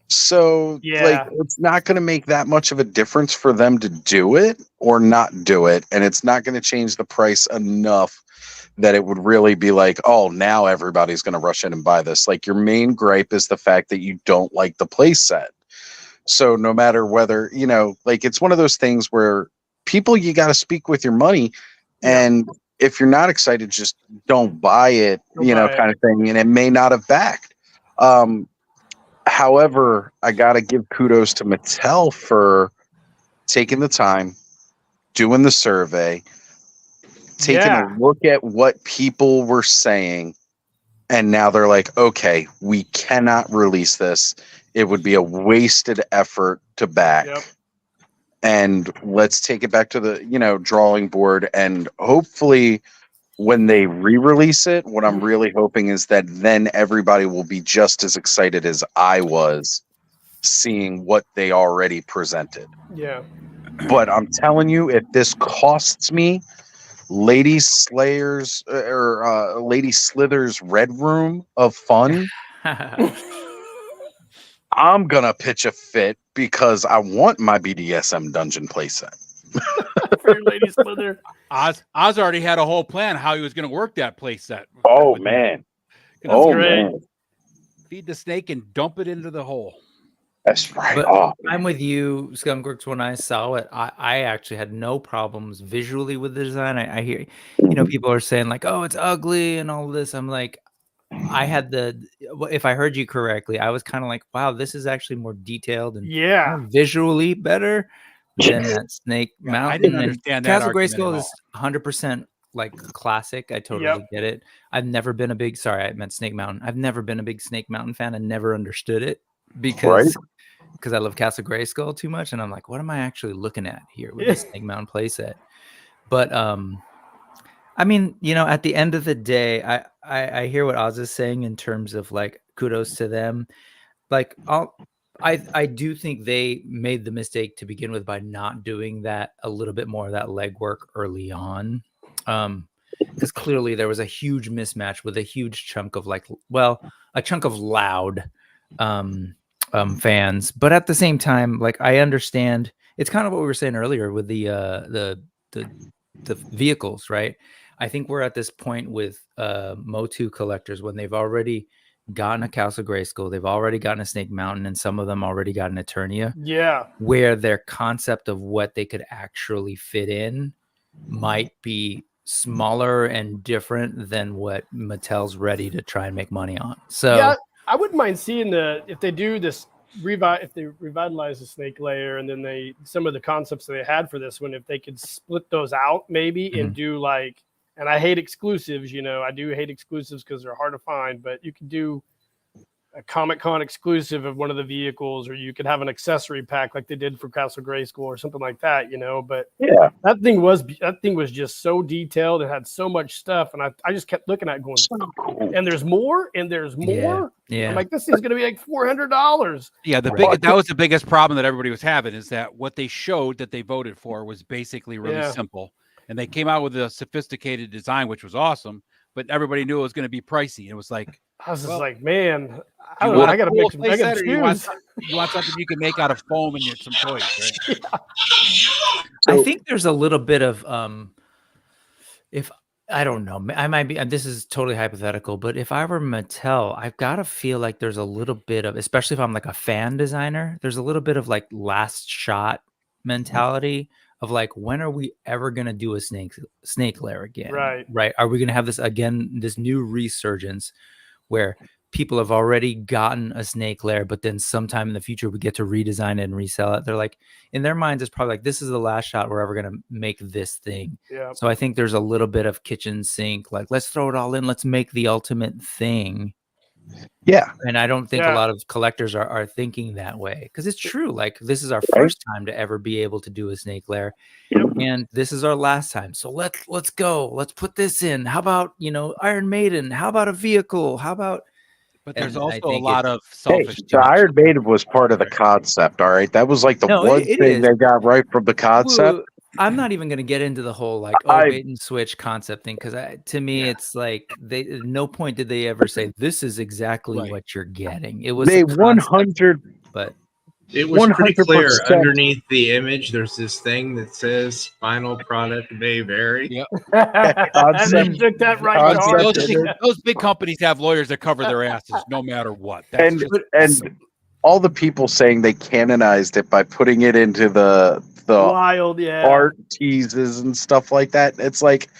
So, like, it's not going to make that much of a difference for them to do it or not do it. And it's not going to change the price enough that it would really be like, oh, now everybody's going to rush in and buy this. Like, your main gripe is the fact that you don't like the play set. So no matter whether, you know, like, it's one of those things where people, you got to speak with your money. And if you're not excited, just don't buy it, kind of thing. And it may not have backed. However, I got to give kudos to Mattel for taking the time, doing the survey, taking a look at what people were saying. And now they're like, okay, we cannot release this. It would be a wasted effort to back. And let's take it back to the, drawing board. And hopefully when they re-release it, what I'm really hoping is that then everybody will be just as excited as I was seeing what they already presented. Yeah. But I'm telling you, if this costs me Lady Slayer's or Lady Slither's Red Room of fun, I'm gonna pitch a fit because I want my BDSM dungeon playset. For your Lady Slither. Oz already had a whole plan how he was going to work that playset. Oh man! Man! Feed the snake and dump it into the hole. That's right. But I'm with you, Skunkworks. When I saw it, I actually had no problems visually with the design. I hear, people are saying like, "Oh, it's ugly" and all this. I'm like, if I heard you correctly, I was kind of like, "Wow, this is actually more detailed and more visually better than that Snake Mountain." I didn't understand that. Castle Grayskull is 100% like classic. I totally get it. I've never been a big I meant Snake Mountain. I've never been a big Snake Mountain fan. I never understood it because I love Castle Grayskull too much, and I'm like, what am I actually looking at here with this Snake Mountain playset? But I mean, at the end of the day, I hear what Oz is saying in terms of like kudos to them. Like I do think they made the mistake to begin with by not doing that a little bit more of that legwork early on. Because clearly there was a huge mismatch with a huge chunk of a chunk of loud fans. But at the same time, like I understand it's kind of what we were saying earlier with the vehicles, right? I think we're at this point with Motu collectors when they've already gotten a Castle Grayskull, they've already gotten a Snake Mountain, and some of them already got an Eternia. Yeah. Where their concept of what they could actually fit in might be smaller and different than what Mattel's ready to try and make money on. So yeah, I wouldn't mind seeing if they do this if they revitalize the snake layer and then some of the concepts that they had for this one, if they could split those out maybe and do like, and I hate exclusives, I do hate exclusives because they're hard to find, but you could do a Comic-Con exclusive of one of the vehicles, or you could have an accessory pack like they did for Castle Grayskull or something like that, but that thing was just so detailed. It had so much stuff. And I just kept looking at it going, and there's more, and there's more. Yeah. I'm like, this is going to be like $400. Yeah. That was the biggest problem that everybody was having, is that what they showed that they voted for was basically really simple. And they came out with a sophisticated design, which was awesome, but everybody knew it was going to be pricey. It was like, I was just like, man, I don't know. I got to make some. I got to you want something you can make out of foam and some toys, right? I think there's a little bit of if I don't know. I might be. This is totally hypothetical, but if I were Mattel, I've got to feel like there's a little bit of, especially if I'm like a fan designer, there's a little bit of like last shot mentality of like, when are we ever gonna do a snake lair again? Right? Are we gonna have this again? This new resurgence where people have already gotten a snake lair, but then sometime in the future we get to redesign it and resell it. They're like, in their minds, it's probably like, this is the last shot we're ever going to make this thing. Yeah. So I think there's a little bit of kitchen sink, like, let's throw it all in. Let's make the ultimate thing. Yeah. And I don't think a lot of collectors are thinking that way, because it's true. Like, this is our first time to ever be able to do a snake lair. And this is our last time. So let's go. Let's put this in. How about, Iron Maiden? How about a vehicle? How about... But there's also a lot of selfish. The Iron Maiden was part of the concept. All right, that was like the one thing they got right from the concept. Well, I'm not even going to get into the whole like bait and switch concept thing, because to me it's like they at no point did they ever say this is exactly what you're getting. It was they 100, but it was pretty clear underneath the image. There's this thing that says "final product may vary." Yep. And they took that right. Those big companies have lawyers that cover their asses no matter what. And all the people saying they canonized it by putting it into the wild, art teases and stuff like that. It's like,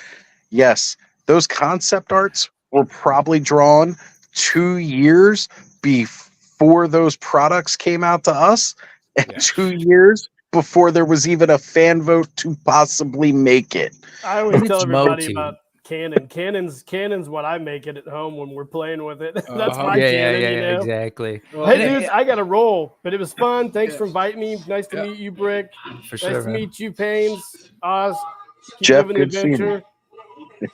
yes, those concept arts were probably drawn 2 years before those products came out to us, and 2 years before there was even a fan vote to possibly make it. I always tell everybody about Canon. Canon's what I make it at home when we're playing with it. That's my Canon, you know? Exactly. Hey, dudes, I got to roll, but it was fun. Thanks for inviting me. Nice to meet you, Brick. For sure, nice to meet you, Pains, Oz. Keep Jeff, living the adventure.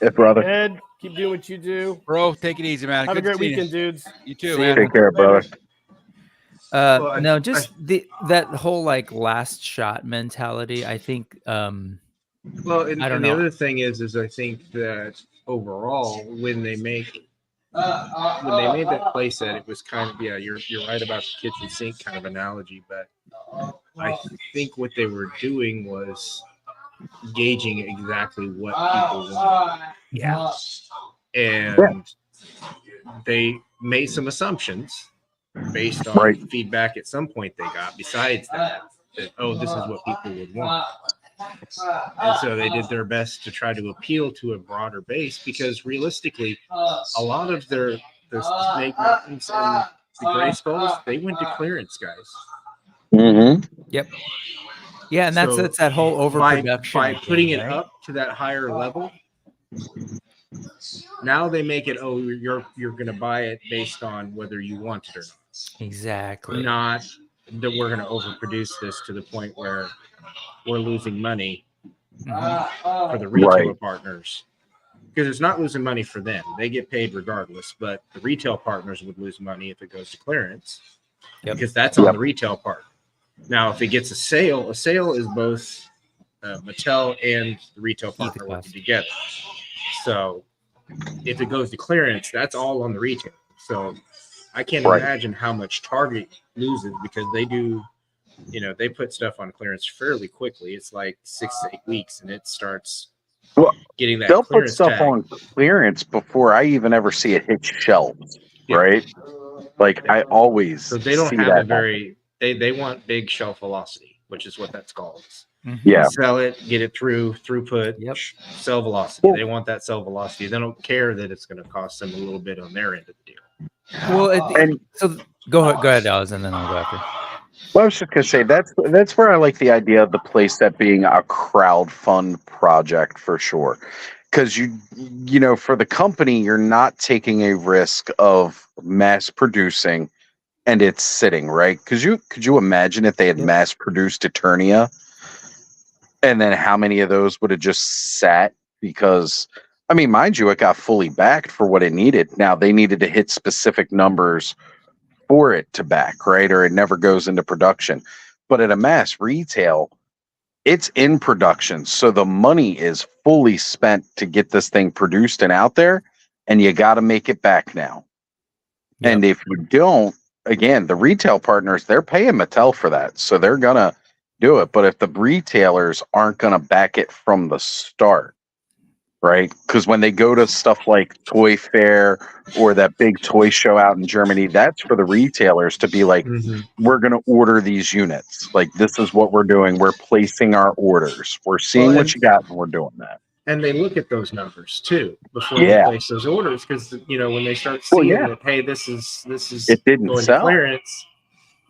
Yeah, brother. Ed, keep doing what you do. Bro, take it easy, man. Have a great weekend, dudes. You too, man. Take care, brother. No, just that whole like last shot mentality. I think. Well, and, I don't the know. other thing is I think that overall, when they made that playset, it was kind of you're right about the kitchen sink kind of analogy, but I think what they were doing was gauging exactly what people wanted. Yeah, and they made some assumptions based on feedback at some point they got. Besides that, this is what people would want. And so they did their best to try to appeal to a broader base, because realistically, a lot of the Snake Mountains and the Gray Skulls, they went to clearance, guys. Mm-hmm. Yep. Yeah, and that's that whole overproduction. By putting it up to that higher level, now they make it, you're going to buy it based on whether you want it or not. Exactly. Not that we're going to overproduce this to the point where we're losing money for the retailer partners, because it's not losing money for them. They get paid regardless, but the retail partners would lose money if it goes to clearance, because that's on the retail part. Now, if it gets a sale is both Mattel and the retail partner working together. So if it goes to clearance, that's all on the retail. So I can't imagine how much Target loses, because they do, they put stuff on clearance fairly quickly. It's like 6 to 8 weeks, and it starts getting that. They'll put stuff tag on clearance before I even ever see it hit shelves, right? Like I always. So they don't have a very. They want big shelf velocity, which is what that's called. Yeah. Sell it, get it through throughput, sell velocity. They want that sell velocity. They don't care that it's going to cost them a little bit on their end of the deal. Well, so go ahead, Oz, and then I'll go after. Well, I was just gonna say that's where I like the idea of the playset being a crowdfund project for sure, because for the company, you're not taking a risk of mass producing and it's sitting right. Could you imagine if they had mass produced Eternia, and then how many of those would have just sat? Because I mean, mind you, it got fully backed for what it needed. Now they needed to hit specific numbers for it to back, right? Or it never goes into production. But at a mass retail, it's in production. So the money is fully spent to get this thing produced and out there, and you got to make it back now. Yep. And if you don't, again, the retail partners, they're paying Mattel for that. So they're going to do it. But if the retailers aren't going to back it from the start, right? Because when they go to stuff like Toy Fair or that big toy show out in Germany, that's for the retailers to be like, we're going to order these units. Like, this is what we're doing. We're placing our orders. We're seeing what you got, and we're doing that. And they look at those numbers too before they place those orders, because when they start seeing that, hey, this is it didn't going sell. to clearance,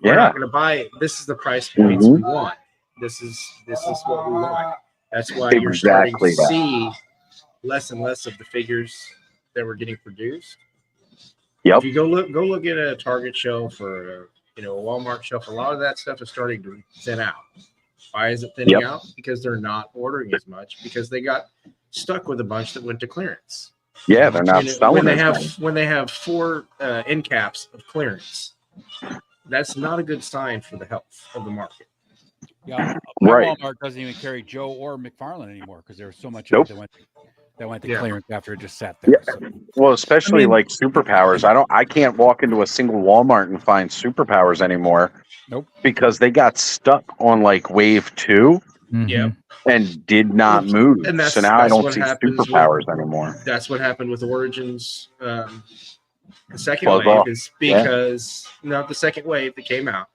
we're not going to buy it. This is the price points we want. This is what we want. That's why you're starting to see less and less of the figures that were getting produced. If you go look at a Target shelf or a Walmart shelf, a lot of that stuff is starting to thin out. Why is it thinning out? Because they're not ordering as much, because they got stuck with a bunch that went to clearance. Yeah, they're not selling when they have 4 end caps of clearance. That's not a good sign for the health of the market. Yeah, Walmart doesn't even carry Joe or McFarlane anymore because there was so much of it that went to clearance after it just sat there. Yeah. So. Well, especially like Superpowers. I can't walk into a single Walmart and find Superpowers anymore. Nope. Because they got stuck on like wave 2. And did not move. And so now I don't see Superpowers anymore. That's what happened with Origins. The second wave is because the second wave that came out.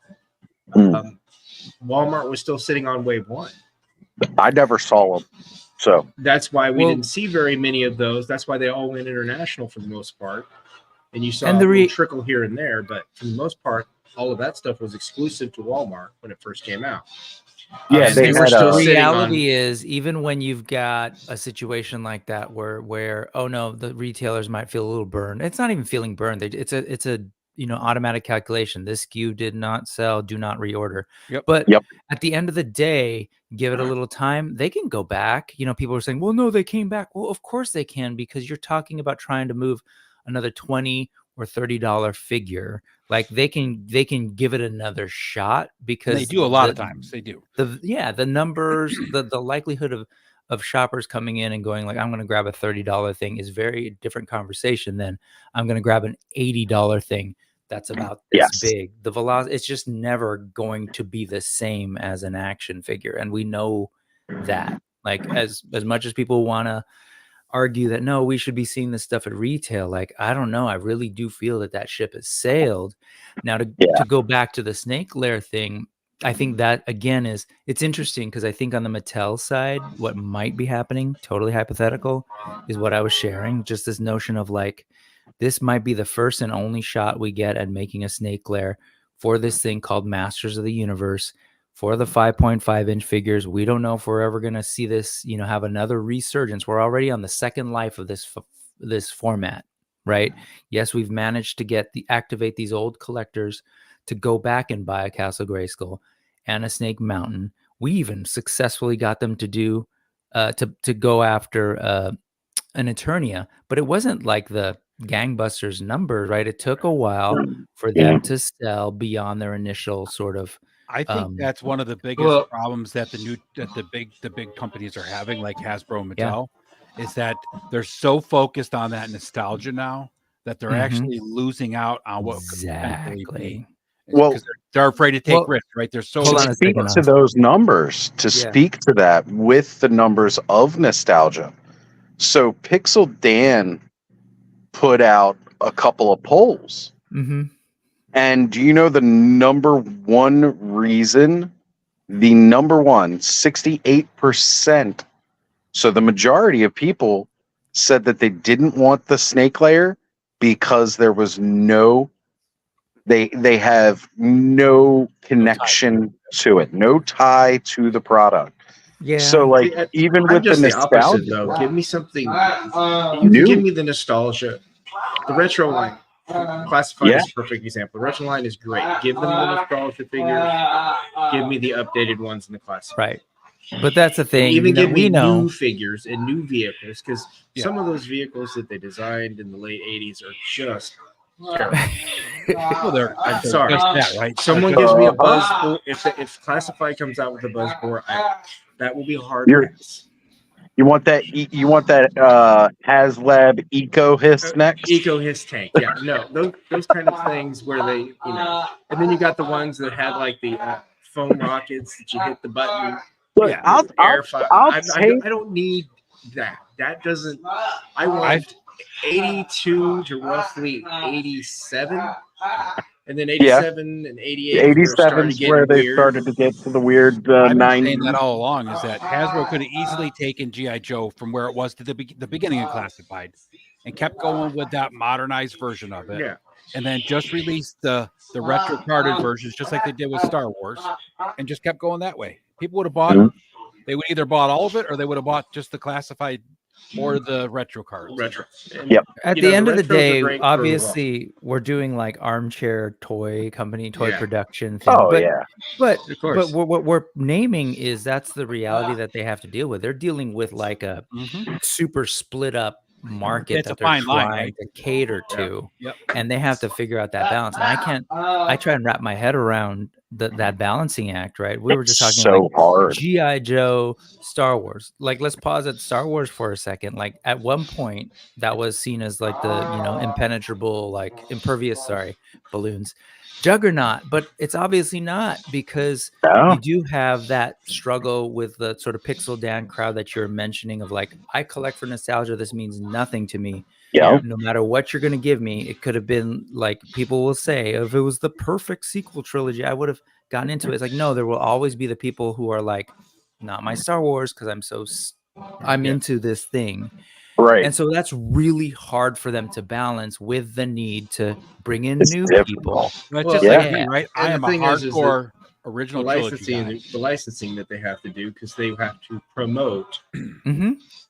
Walmart was still sitting on wave 1. I never saw them. So that's why we didn't see very many of those. That's why they all went international for the most part. And you saw a trickle here and there, but for the most part, all of that stuff was exclusive to Walmart when it first came out. Yeah, the reality is, even when you've got a situation like that where oh no, the retailers might feel a little burned. It's not even feeling burned. It's a automatic calculation. This SKU did not sell, do not reorder. But at the end of the day, give it a little time. They can go back. People are saying, well, no, they came back. Well, of course they can, because you're talking about trying to move another $20 or $30 figure. Like they can give it another shot, because they do a lot of times. They do. The numbers, the likelihood of shoppers coming in and going like, I'm going to grab a $30 thing is very different conversation than I'm going to grab an $80 thing that's about this big. The velocity, it's just never going to be the same as an action figure, and we know that. Like as much as people want to argue that no, we should be seeing this stuff at retail, like I don't know, I really do feel that ship has sailed. Now to go back to the snake lair thing, I think that again it's interesting, because I think on the Mattel side, what might be happening, totally hypothetical, is what I was sharing, just this notion of like, this might be the first and only shot we get at making a snake lair for this thing called Masters of the Universe. For the 5.5-inch figures, we don't know if we're ever going to see this, have another resurgence. We're already on the second life of this format, right? Yes, we've managed to activate these old collectors to go back and buy a Castle Grayskull and a Snake Mountain. We even successfully got them to do to go after an Eternia, but it wasn't like the gangbusters number, right? It took a while for them to sell beyond their initial sort of. I think that's one of the biggest problems that the big companies are having, like Hasbro and Mattel, is that they're so focused on that nostalgia now that they're actually losing out on what could potentially be. Well, they're afraid to take risks, right? They're so to speak to those numbers, speak to that with the numbers of nostalgia. So Pixel Dan put out a couple of polls. And do you know the number one reason? The number one, 68%. So the majority of people said that they didn't want the snake layer because there was they have no connection to it, no tie to the product. Yeah. So like even with the nostalgia, though, give me something. You can give me the nostalgia, the retro line. Classified is a perfect example. The retro line is great. Give them the nostalgia figures. Give me the updated ones in the classic. Right. But that's the thing. Even give me new figures and new vehicles, because some of those vehicles that they designed in the late 80s are just terrible. I'm sorry. Right? Someone gives me a Buzzbore. If Classified comes out with a Buzzbore, that will be hard. You want that? You want that HasLab Eco Hiss next? Eco Hiss tank, yeah. No, those kind of things where they, and then you got the ones that had like the foam rockets that you hit the button. Look, I don't need that. that doesn't. I want 82 to roughly 87. And then 87 and 88 87 is where they started to get to the weird I've been 90s. saying that all along, is that Hasbro could have easily taken G.I. Joe from where it was to the beginning of Classified and kept going with that modernized version of it. Yeah. And then just released the retro carded versions, just like they did with Star Wars, and just kept going that way. People would have bought, they would either bought all of it or they would have bought just the Classified or the retro cards. Retro. Yep. At the end of the day, obviously, we're doing like armchair toy company, toy production thing. Oh, but, yeah. But what we're naming is that's the reality that they have to deal with. They're dealing with like a super split up market that they're trying to cater to. And they have to figure out that balance. And I try and wrap my head around that balancing act, right? We were just talking so like hard. G.I. Joe, Star Wars. Like, let's pause at Star Wars for a second. Like, at one point, that was seen as like the, impenetrable, like impervious, balloons juggernaut, but it's obviously not, because you do have that struggle with the sort of pixel Dan crowd that you're mentioning of like, I collect for nostalgia. This means nothing to me. Yeah. No matter what you're going to give me, it could have been like, people will say, if it was the perfect sequel trilogy, I would have gotten into it. It's like, no, there will always be the people who are like, not my Star Wars, because I'm into this thing. Right. And so that's really hard for them to balance with the need to bring in new people. That's just like me, right? I am a hardcore original the licensing that they have to do, because they have to promote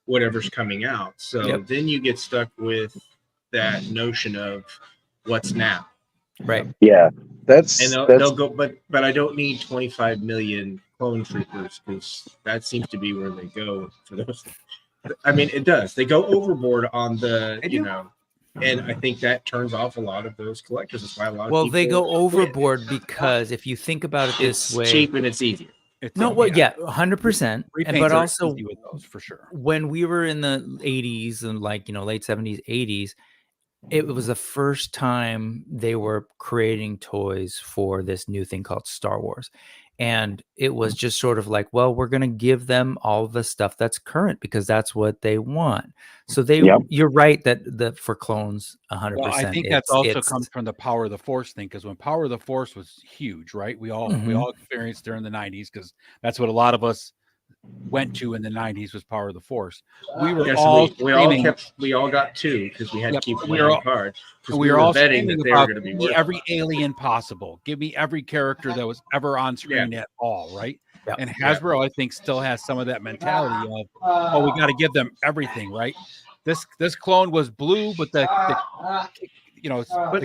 whatever's coming out. So then you get stuck with that notion of what's now. Right. Yeah. They'll go, but I don't need 25 million clone troopers, because that seems to be where they go for those. I mean, it does. They go overboard on the, and I think that turns off a lot of those collectors. That's why a lot of people they go overboard because if you think about it this way, it's cheap and it's easier. 100%. But also, with those, for sure. When we were in the 80s and late 70s, 80s, it was the first time they were creating toys for this new thing called Star Wars. And it was just sort of like, well, we're going to give them all the stuff that's current because that's what they want. So you're right that for clones, 100%. Well, I think that's also comes from the Power of the Force thing, because when Power of the Force was huge, right? We all experienced during the 90s, because that's what a lot of us went to in the 90s was Power of the Force. We were we all got two, because we had to keep playing hard. We were all betting that they were going to be every alien possible. Give me every character that was ever on screen at all, right? Yeah. And Hasbro, I think, still has some of that mentality of, we got to give them everything, right? This clone was blue, but the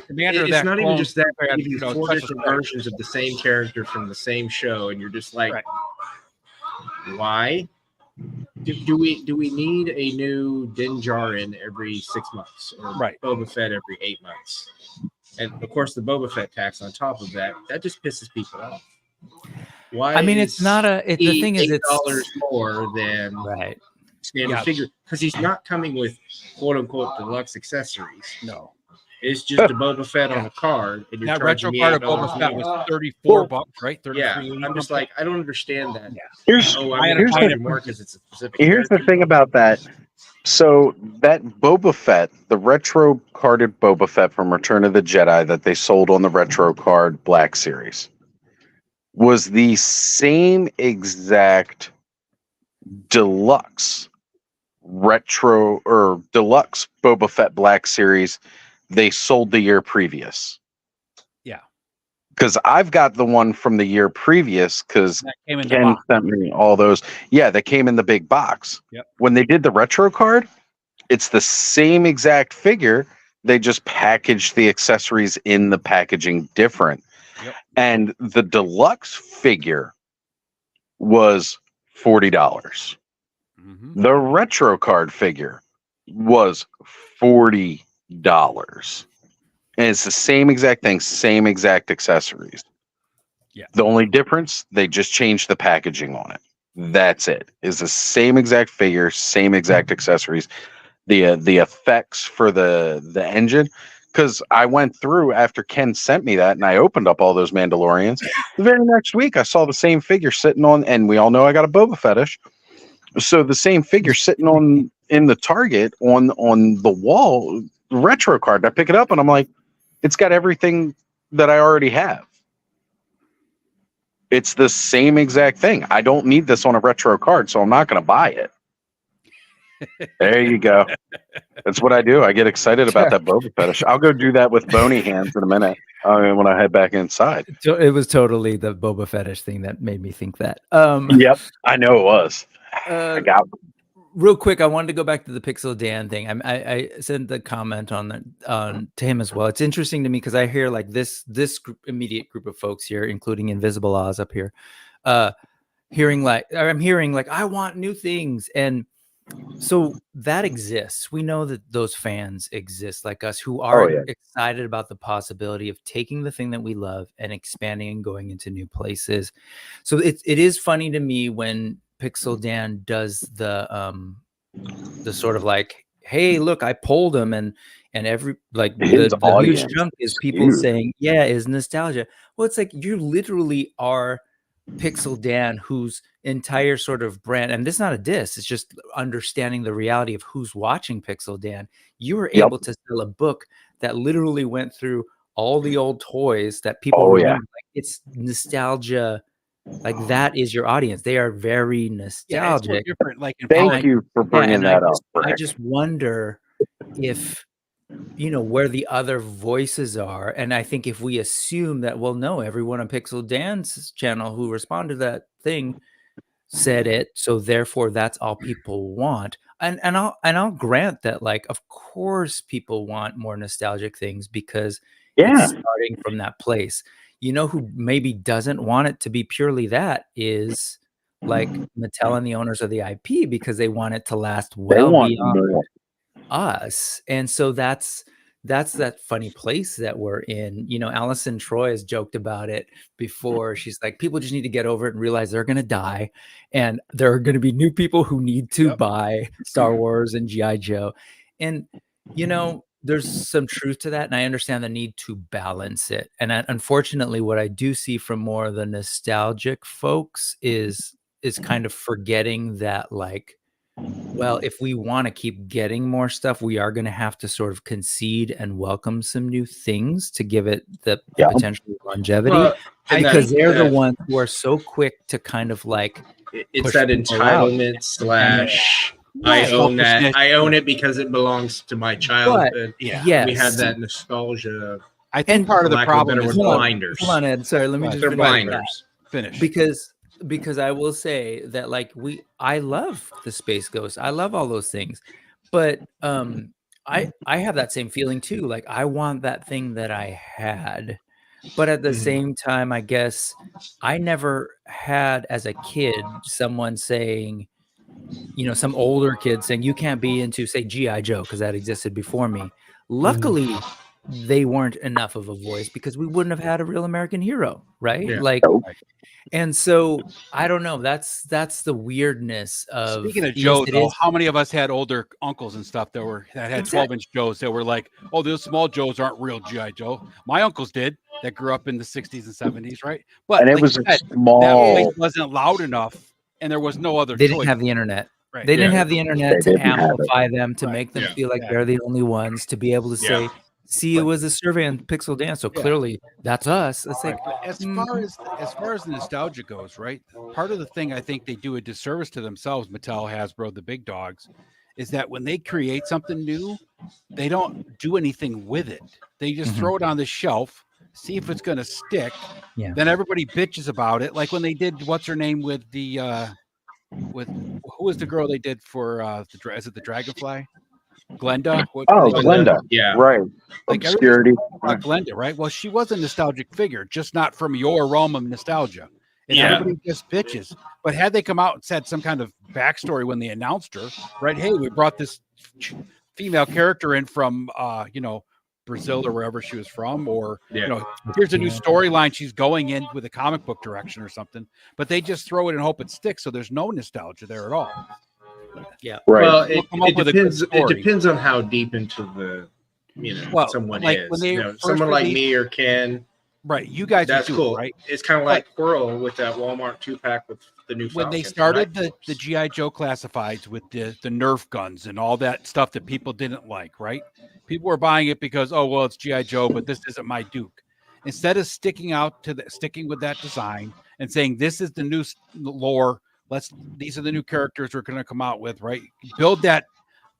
commander of that, it's not even just that. Had, 4 different versions of the same character from the same show, and you're just like, why? Do we need a new Din Djarin every 6 months, or Boba Fett every 8 months? And of course, the Boba Fett tax on top of that just pisses people off. Why? I mean, it's not the thing is it's $8 more than standard figure, because he's not coming with quote unquote deluxe accessories. No. It's just a Boba Fett on a card, and you're that retro card of Boba Fett was $34, right? I'm just like, I don't understand that. Here's the thing about that. So that Boba Fett, the retro carded Boba Fett from Return of the Jedi that they sold on the retro card Black Series, was the same exact deluxe retro or deluxe Boba Fett Black Series they sold the year previous. Yeah. Because I've got the one from the year previous, because Ken sent me all those. Yeah, that came in the big box. Yep. When they did the retro card, it's the same exact figure. They just packaged the accessories in the packaging different. Yep. And the deluxe figure was $40. Mm-hmm. The retro card figure was $40. And it's the same exact thing, same exact accessories. Yeah. The only difference, they just changed the packaging on it. That's it. It's the same exact figure, same exact accessories. The effects for the engine, because I went through after Ken sent me that and I opened up all those Mandalorians. The very next week I saw the same figure sitting on, and we all know I got a Boba fetish. So the same figure sitting on in the Target on the wall retro card. I pick it up and I'm like, it's got everything that I already have. It's the same exact thing. I don't need this on a retro card, so I'm not going to buy it. There you go. That's what I do. I get excited about that Boba fetish. I'll go do that with bony hands in a minute when I head back inside. It was totally the Boba fetish thing that made me think that. Yep, I know it was. I got real quick. I wanted to go back to the Pixel Dan thing. I sent the comment on that to him as well. It's interesting to me because I hear like this immediate group of folks here, including Invisible Oz up here, I'm hearing like I want new things, and so that exists. We know that those fans exist like us who are excited about the possibility of taking the thing that we love and expanding and going into new places. So it is funny to me when Pixel Dan does the sort of like, hey, look, I pulled him, and every like the huge chunk is people saying, yeah, is nostalgia. Well, it's like you literally are Pixel Dan, whose entire sort of brand, and this is not a diss, it's just understanding the reality of who's watching Pixel Dan. You were able to sell a book that literally went through all the old toys that people remember. Like, it's nostalgia. Like that is your audience. They are very nostalgic. Yeah, different. Like, thank you for bringing that up. I just wonder if where the other voices are. And I think if we assume that, well, no, everyone on Pixel Dan's channel who responded to that thing said it, so therefore that's all people want. And I'll grant that, like, of course people want more nostalgic things because it's starting from that place. Who maybe doesn't want it to be purely that is like Mattel and the owners of the IP, because they want it to last well beyond us. And so that's that funny place that we're in. Allison Troy has joked about it before. She's like, people just need to get over it and realize they're going to die, and there are going to be new people who need to buy Star Wars and G.I. Joe. And there's some truth to that, and I understand the need to balance it. And unfortunately, what I do see from more of the nostalgic folks is kind of forgetting that, like, well, if we want to keep getting more stuff, we are going to have to sort of concede and welcome some new things to give it the potential longevity, because they're the ones who are so quick to kind kind of like it's that entitlement / I own that. I own it because it belongs to my childhood. We had that nostalgia. I think part of the problem is blinders. Hold on, Ed. Sorry, let me just finish. Because I will say that, like, I love the Space Ghost. I love all those things. But I have that same feeling too. Like, I want that thing that I had. But at the same time, I guess I never had, as a kid, someone saying, some older kid saying, you can't be into, say, G.I. Joe, because that existed before me. Luckily, they weren't enough of a voice, because we wouldn't have had a real American hero, right? And so I don't know. That's the weirdness of. Speaking of Joe, though, how many of us had older uncles and stuff that had 12-inch Joes that were like, oh, those small Joes aren't real G.I. Joe. My uncles did, that grew up in the 60s and 70s, right? But and it was small. That voice wasn't loud enough, and there was no other. They didn't have the internet. Right. They didn't have the internet to amplify them, to make them feel like they're the only ones, to be able to say, see, it was a survey on Pixel Dan, so clearly that's us. It's like, as far as the nostalgia goes, right? Part of the thing I think they do a disservice to themselves, Mattel, Hasbro, the big dogs, is that when they create something new, they don't do anything with it. They just throw it on the shelf, see if it's going to stick. Yeah. Then everybody bitches about it. Like when they did what's her name with the with who was the girl they did for is it the Dragonfly? Glenda. Glenda. Yeah. Right. Like Obscurity. Glenda, right? Well, she was a nostalgic figure, just not from your realm of nostalgia. And everybody just bitches. But had they come out and said some kind of backstory when they announced her, right? Hey, we brought this female character in from Brazil or wherever she was from, or here's a new storyline she's going in with a comic book direction or something. But they just throw it and hope it sticks, so there's no nostalgia there at all. Yeah. Right. Well, it depends on how deep into the someone like is. When they someone like released, me or Ken. Right, you guys That's would do cool. it, right? It's kind of like Quirrell with that Walmart 2-pack with the new When they Falcon, started right? the GI Joe classifieds with the Nerf guns and all that stuff that people didn't like, right? People were buying it because, oh well, it's GI Joe, but this isn't my Duke. Instead of sticking with that design and saying this is the new lore, these are the new characters we're going to come out with, right? Build that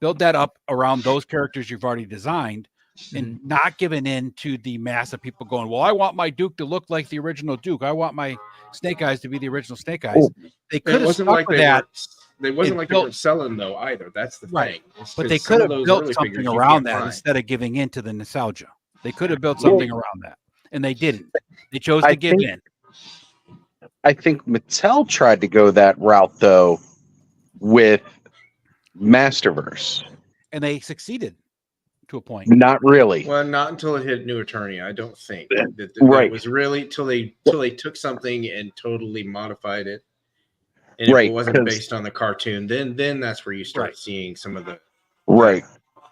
up around those characters you've already designed, and not giving in to the mass of people going, well, I want my Duke to look like the original Duke. I want my Snake Eyes to be the original Snake Eyes. Oh. They could have stuck with that. They wasn't like they weren't selling though either. That's the thing. But they could have built something around that instead of giving in to the nostalgia. They could have built something around that, and they didn't. They chose to give in. I think Mattel tried to go that route though with Masterverse, and they succeeded to a point. Not really. Well, not until it hit New Eternia. I don't think that it was really till they took something and totally modified it. And if it wasn't based on the cartoon, then that's where you start seeing some of the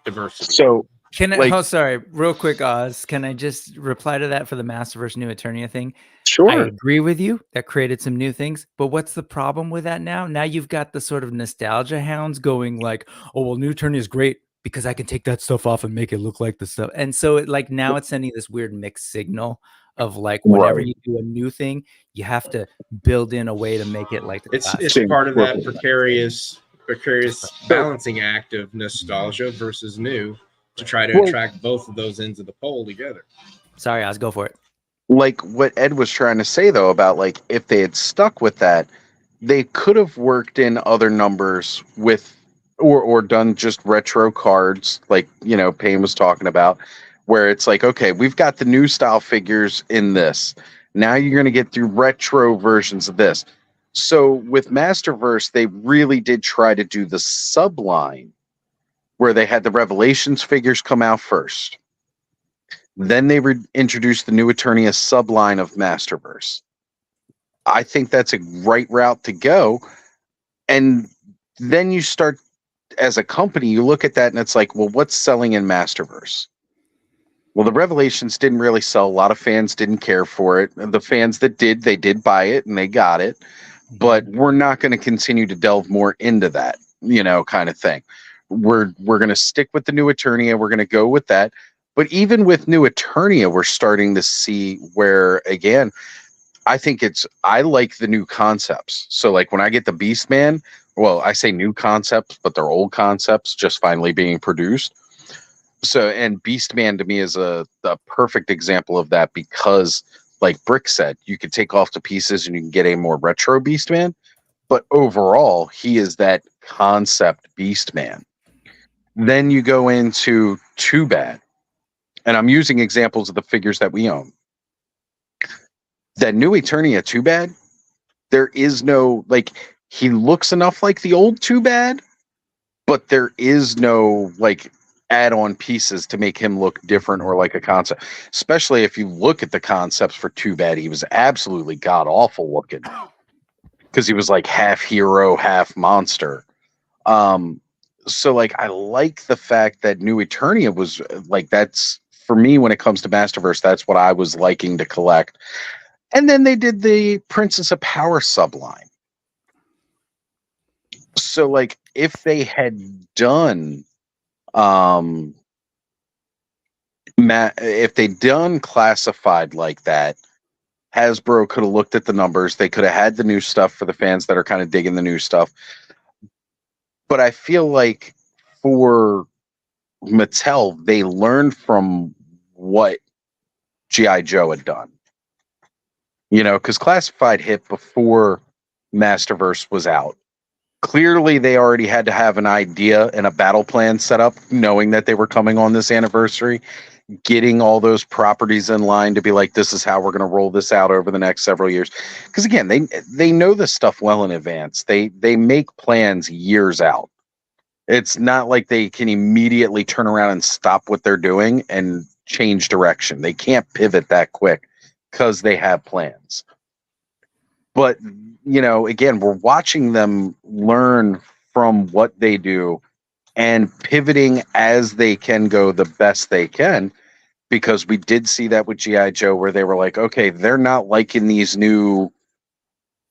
diversity. So can I? Sorry, real quick, Oz. Can I just reply to that for the Masterverse New Eternia thing? Sure. I agree with you. That created some new things. But what's the problem with that now? Now you've got the sort of nostalgia hounds going like, oh, well, New Eternia is great because I can take that stuff off and make it look like the stuff. And so now it's sending this weird mixed signal of like whenever you do a new thing, you have to build in a way to make it like the classic. It's part of that precarious balancing act of nostalgia versus new to try to attract both of those ends of the pole together. Sorry, Oz, go for it. Like what Ed was trying to say though about like if they had stuck with that, they could have worked in other numbers with or done just retro cards like, you know, Payne was talking about, where it's like, okay, we've got the new style figures in this. Now you're going to get through retro versions of this. So with Masterverse, they really did try to do the subline where they had the Revelations figures come out first. Then they introduced the New Eternia subline of Masterverse. I think that's a right route to go. And then you start, as a company, you look at that and it's like, well, what's selling in Masterverse? Well, the Revelations didn't really sell. A lot of fans didn't care for it. The fans that did, they did buy it and they got it. But we're not going to continue to delve more into that, you know, kind of thing. We're going to stick with the New Eternia. We're going to go with that. But even with New Eternia, we're starting to see where, again, I like the new concepts. So like when I get the Beast Man, well, I say new concepts, but they're old concepts just finally being produced. So, and Beastman to me is a perfect example of that because, like Brick said, you could take off the pieces and you can get a more retro Beastman. But overall, he is that concept Beastman. Then you go into Too Bad. And I'm using examples of the figures that we own. That New Eternia Too Bad, there is no, like, he looks enough like the old Too Bad, but there is no, like, add-on pieces to make him look different or like a concept. Especially if you look at the concepts for Too Bad, he was absolutely god-awful looking. Because he was like half hero, half monster. So, like, I like the fact that New Eternia was, like, that's, for me, when it comes to Masterverse, that's what I was liking to collect. And then they did the Princess of Power subline. So, like, if they had done, if they'd done classified like that, Hasbro could have looked at the numbers. They could have had the new stuff for the fans that are kind of digging the new stuff. But I feel like for Mattel, they learned from what G.I. Joe had done. You know, because Classified hit before Masterverse was out. Clearly, they already had to have an idea and a battle plan set up, knowing that they were coming on this anniversary, getting all those properties in line to be like, this is how we're going to roll this out over the next several years. Because again, they know this stuff well in advance. They make plans years out. It's not like they can immediately turn around and stop what they're doing and change direction. They can't pivot that quick because they have plans. But, you know, again, we're watching them learn from what they do and pivoting as they can go the best they can. because we did see that with G.I. Joe where they were like, okay, they're not liking these new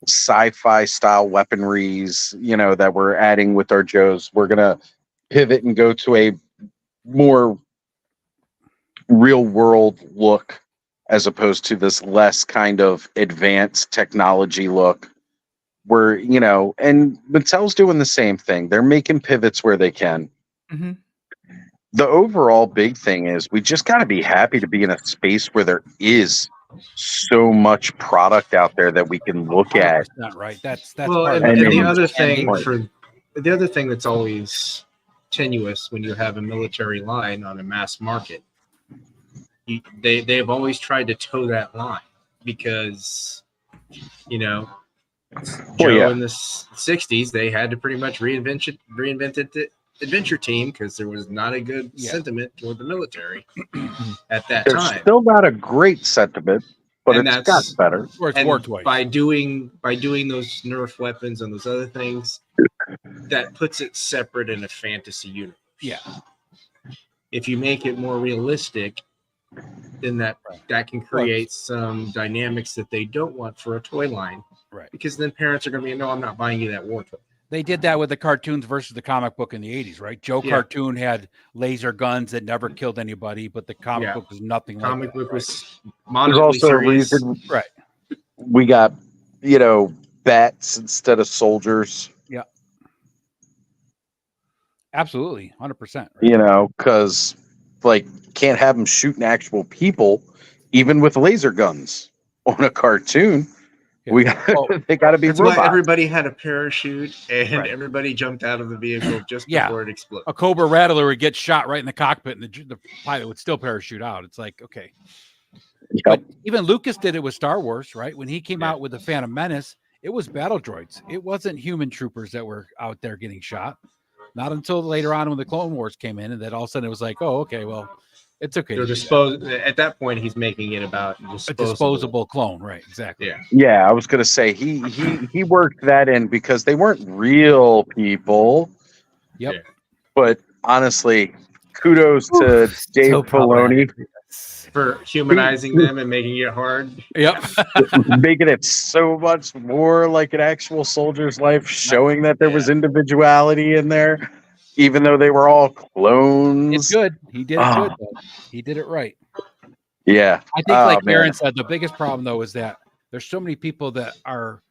sci-fi style weaponries, you know, that we're adding with our Joes. We're going to pivot and go to a more real world look as opposed to this less kind of advanced technology look where, you know, and Mattel's doing the same thing. They're making pivots where they can. Mm-hmm. The overall big thing is we just got to be happy to be in a space where there is so much product out there that we can look at. Right. That's well, part and, of it. and the And- other thing Right. for the other thing that's always tenuous when you have a military line on a mass market, they've always tried to toe that line because, you know, Joe in the 60s, they had to pretty much reinvent the adventure team because there was not a good sentiment toward the military at that There's time. still not a great sentiment, but And it's that's- got better. Or it's And war toys. by doing those Nerf weapons and those other things, that puts it separate in a fantasy universe. Yeah. If you make it more realistic, then that can create some dynamics that they don't want for a toy line. Right. Because then parents are going to be, no, I'm not buying you that war toy. They did that with the cartoons versus the comic book in the 80s, right? Joe cartoon had laser guns that never killed anybody, but the comic book was nothing like that. Comic book was There's moderately also a serious. reason Right. we got, you know, bats instead of soldiers. Yeah. Absolutely. 100%. Right? You know, because like can't have them shooting actual people, even with laser guns on a cartoon. We they got to be That's robots. why everybody had a parachute and everybody jumped out of the vehicle just before it exploded. A Cobra Rattler would get shot right in the cockpit and the pilot would still parachute out. It's like, okay. Yep. But even Lucas did it with Star Wars, right? When he came out with the Phantom Menace, it was battle droids. It wasn't human troopers that were out there getting shot. Not until later on when the Clone Wars came in, and then all of a sudden it was like, oh, okay, well, it's okay. At that point, he's making it about a disposable clone, right? Exactly. Yeah, I was gonna say he worked that in because they weren't real people. Yep. But honestly, kudos to Dave Filoni for humanizing them and making it hard. Yep. Making it so much more like an actual soldier's life, showing that there was individuality in there, even though they were all clones. It's good. He did it good, though. He did it right. Yeah. I think, like Aaron said, the biggest problem, though, is that there's so many people that are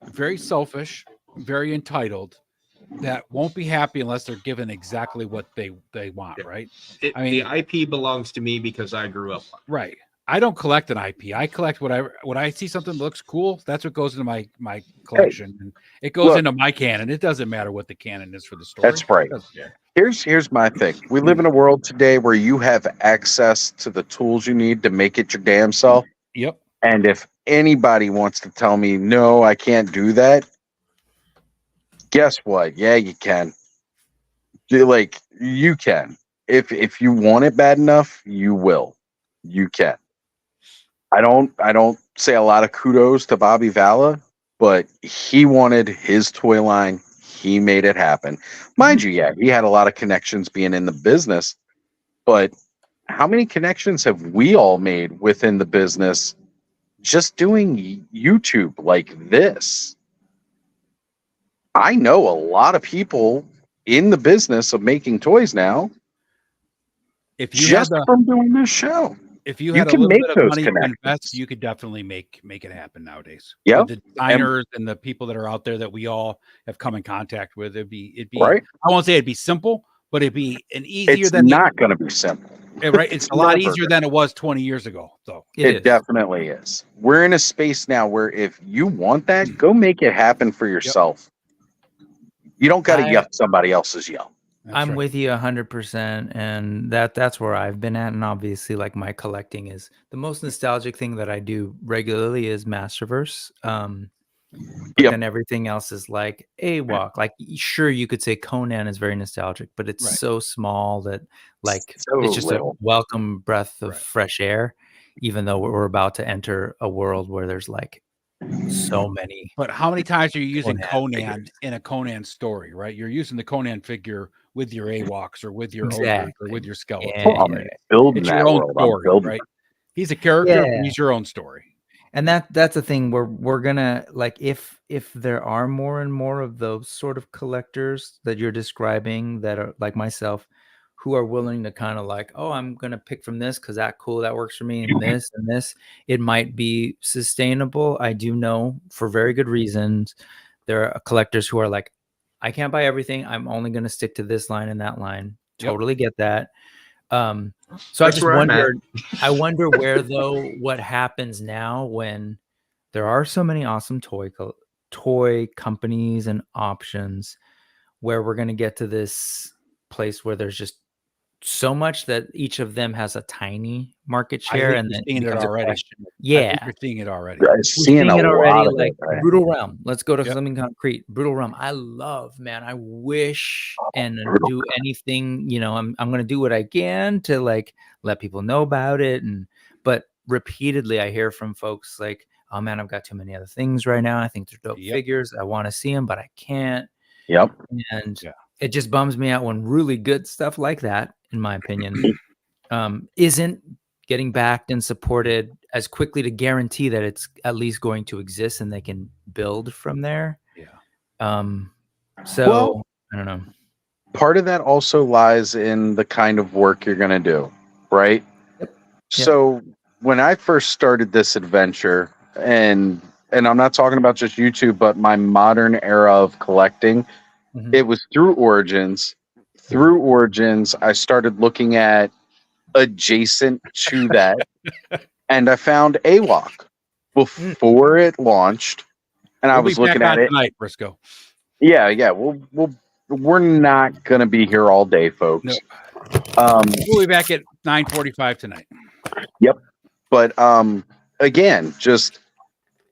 very selfish, very entitled, that won't be happy unless they're given exactly what they want, right? I mean, the IP belongs to me because I grew up on it. Right. I don't collect an IP. I collect when I see something that looks cool, that's what goes into my collection. And it goes into my canon. It doesn't matter what the canon is for the story. That's right. Here's my thing. We live in a world today where you have access to the tools you need to make it your damn self. Yep. And if anybody wants to tell me, no, I can't do that, guess what? Yeah, you can. Like, you can. If you want it bad enough, you will. You can. I don't say a lot of kudos to Bobby Valla, but he wanted his toy line. He made it happen. Mind you, he had a lot of connections being in the business, but how many connections have we all made within the business just doing YouTube like this? I know a lot of people in the business of making toys now. If you just from doing this show, if you had a little bit of money to invest, you could definitely make it happen nowadays. Yeah, the designers and the people that are out there that we all have come in contact with, it'd be right. I won't say it'd be simple, but it'd be an easier. It's not going to be simple. Right, it's a lot easier than it was 20 years ago. So it definitely is. We're in a space now where if you want that, go make it happen for yourself. You don't got to yuck somebody else's yell. I'm with you 100%, and that's where I've been at. And obviously, like, my collecting is the most nostalgic thing that I do regularly is Masterverse. And everything else is like a walk. Like, sure, you could say Conan is very nostalgic, but it's so small that, like, it's just a welcome breath of fresh air. Even though we're about to enter a world where there's like so many. But how many times are you using Conan in a Conan story, right? You're using the Conan figure with your AWOCs or with your ogres or Exactly. with your skeletons. Yeah, I'm yeah. building It's that your own world. story, I'm building right? He's a character, but Yeah. he's your own story. And that's the thing where we're gonna, like, if there are more and more of those sort of collectors that you're describing that are like myself, who are willing to kind of like, oh, I'm gonna pick from this because that works for me, and this, it might be sustainable. I do know for very good reasons there are collectors who are like, I can't buy everything. I'm only gonna stick to this line and that line. Yep. Totally get that. So That's I just where I'm at. wondered, I wonder where though, what happens now when there are so many awesome toy companies and options, where we're going to get to this place where there's just so much that each of them has a tiny market share, and then it becomes a question. I Yeah, think you're seeing it already. I'm we're seeing seeing a it lot already. of Like it. Right? Brutal Realm. Let's go to Yep. something concrete. Brutal Realm. I love, man. I wish and Brutal do anything. You know, I'm going to do what I can to like let people know about it. But repeatedly, I hear from folks like, "Oh man, I've got too many other things right now. I think they're dope figures. I want to see them, but I can't." Yep. And it just bums me out when really good stuff like that, in my opinion, isn't getting backed and supported as quickly to guarantee that it's at least going to exist and they can build from there. Yeah. So Well, I don't know. Part of that also lies in the kind of work you're going to do, right? Yep. So when I first started this adventure, and I'm not talking about just YouTube, but my modern era of collecting, it was through Origins. Through Origins, I started looking at adjacent to that, and I found AWOC before it launched, and I was looking at it tonight, Briscoe. Yeah. We're not gonna be here all day, folks. No. We'll be back at 9:45 tonight. Yep. But again, just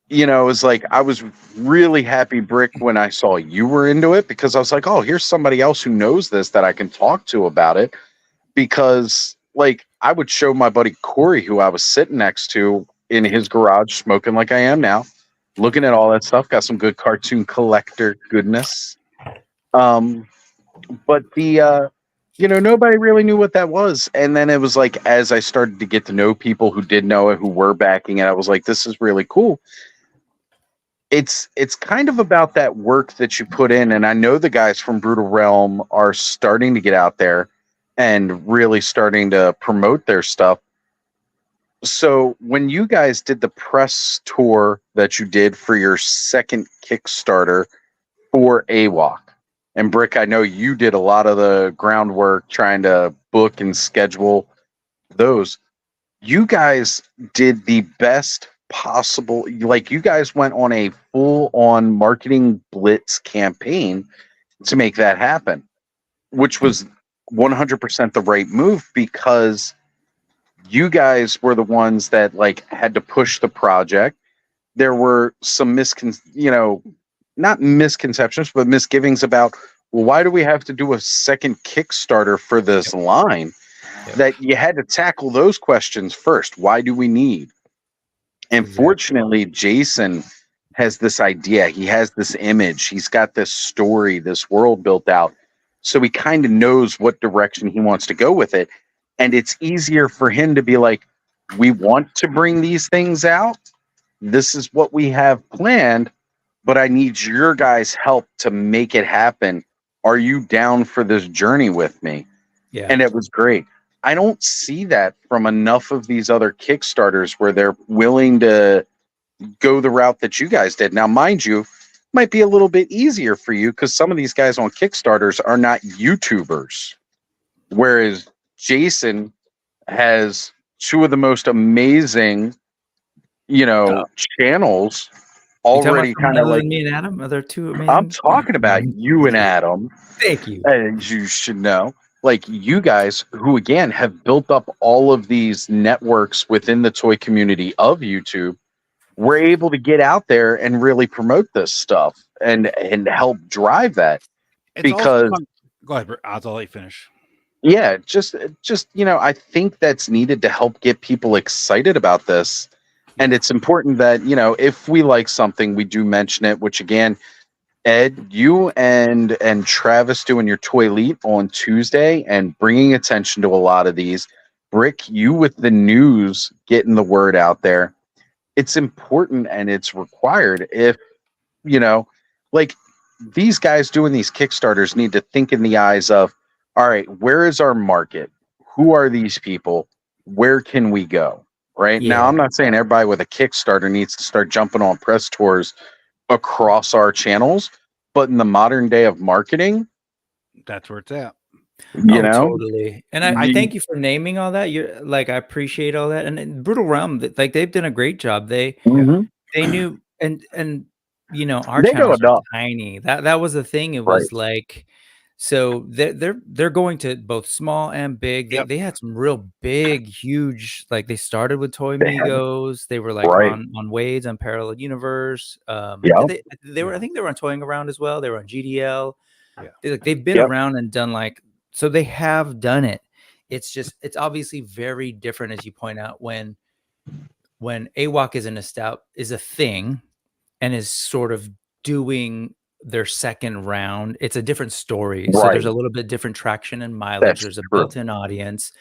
it's like I was really happy, Brick, when I saw you were into it, because I was like, oh, here's somebody else who knows this that I can talk to about it. Because like I would show my buddy Corey, who I was sitting next to in his garage, smoking like I am now, looking at all that stuff, got some good cartoon collector goodness. But the nobody really knew what that was. And then it was like, as I started to get to know people who did know it, who were backing it, I was like, this is really cool. It's kind of about that work that you put in. And I know the guys from Brutal Realm are starting to get out there and really starting to promote their stuff. So when you guys did the press tour that you did for your second Kickstarter for AWOC, and Brick, I know you did a lot of the groundwork trying to book and schedule those. You guys did the best possible, like you guys went on a full-on marketing blitz campaign to make that happen, which was 100% the right move, because you guys were the ones that like had to push the project. There were some not misconceptions, but misgivings about, well, why do we have to do a second Kickstarter for this line? That you had to tackle those questions first. Why do we need? And fortunately, Jason has this idea. He has this image. He's got this story, this world built out. So he kind of knows what direction he wants to go with it. And it's easier for him to be like, we want to bring these things out. This is what we have planned, but I need your guys' help to make it happen. Are you down for this journey with me? Yeah. And it was great. I don't see that from enough of these other Kickstarters where they're willing to go the route that you guys did. Now, mind you, might be a little bit easier for you because some of these guys on Kickstarters are not YouTubers. Whereas Jason has two of the most amazing, channels already kind of like me and Adam. Are there two amazing? I'm talking about you and Adam. Thank you. As you should know. Like you guys who, again, have built up all of these networks within the toy community of YouTube, were able to get out there and really promote this stuff and help drive that. Because go ahead, I'll let you finish. Yeah, just I think that's needed to help get people excited about this. And it's important that, if we like something, we do mention it, which again, Ed, you and Travis doing your Toy Elite on Tuesday and bringing attention to a lot of these. Brick, you with the news, getting the word out there. It's important and it's required. If, like these guys doing these Kickstarters need to think in the eyes of, all right, where is our market? Who are these people? Where can we go? Right now, I'm not saying everybody with a Kickstarter needs to start jumping on press tours across our channels, but in the modern day of marketing, that's where it's at. Totally. And I thank you for naming all that. You're like, I appreciate all that. And Brutal Realm, like they've done a great job. They knew, and our channels are tiny. That was the thing. It was like, so they're going to both small and big. They had some real big, huge, like they started with Toy Migos. They were like on Wade's, on Parallel Universe. They were, I think they were on Toying Around as well. They were on GDL. They've been around and done like, so they have done it. It's just, it's obviously very different, as you point out, when AWOC is a thing and is sort of doing their second round. It's a different story. So there's a little bit different traction and mileage. There's a built-in audience,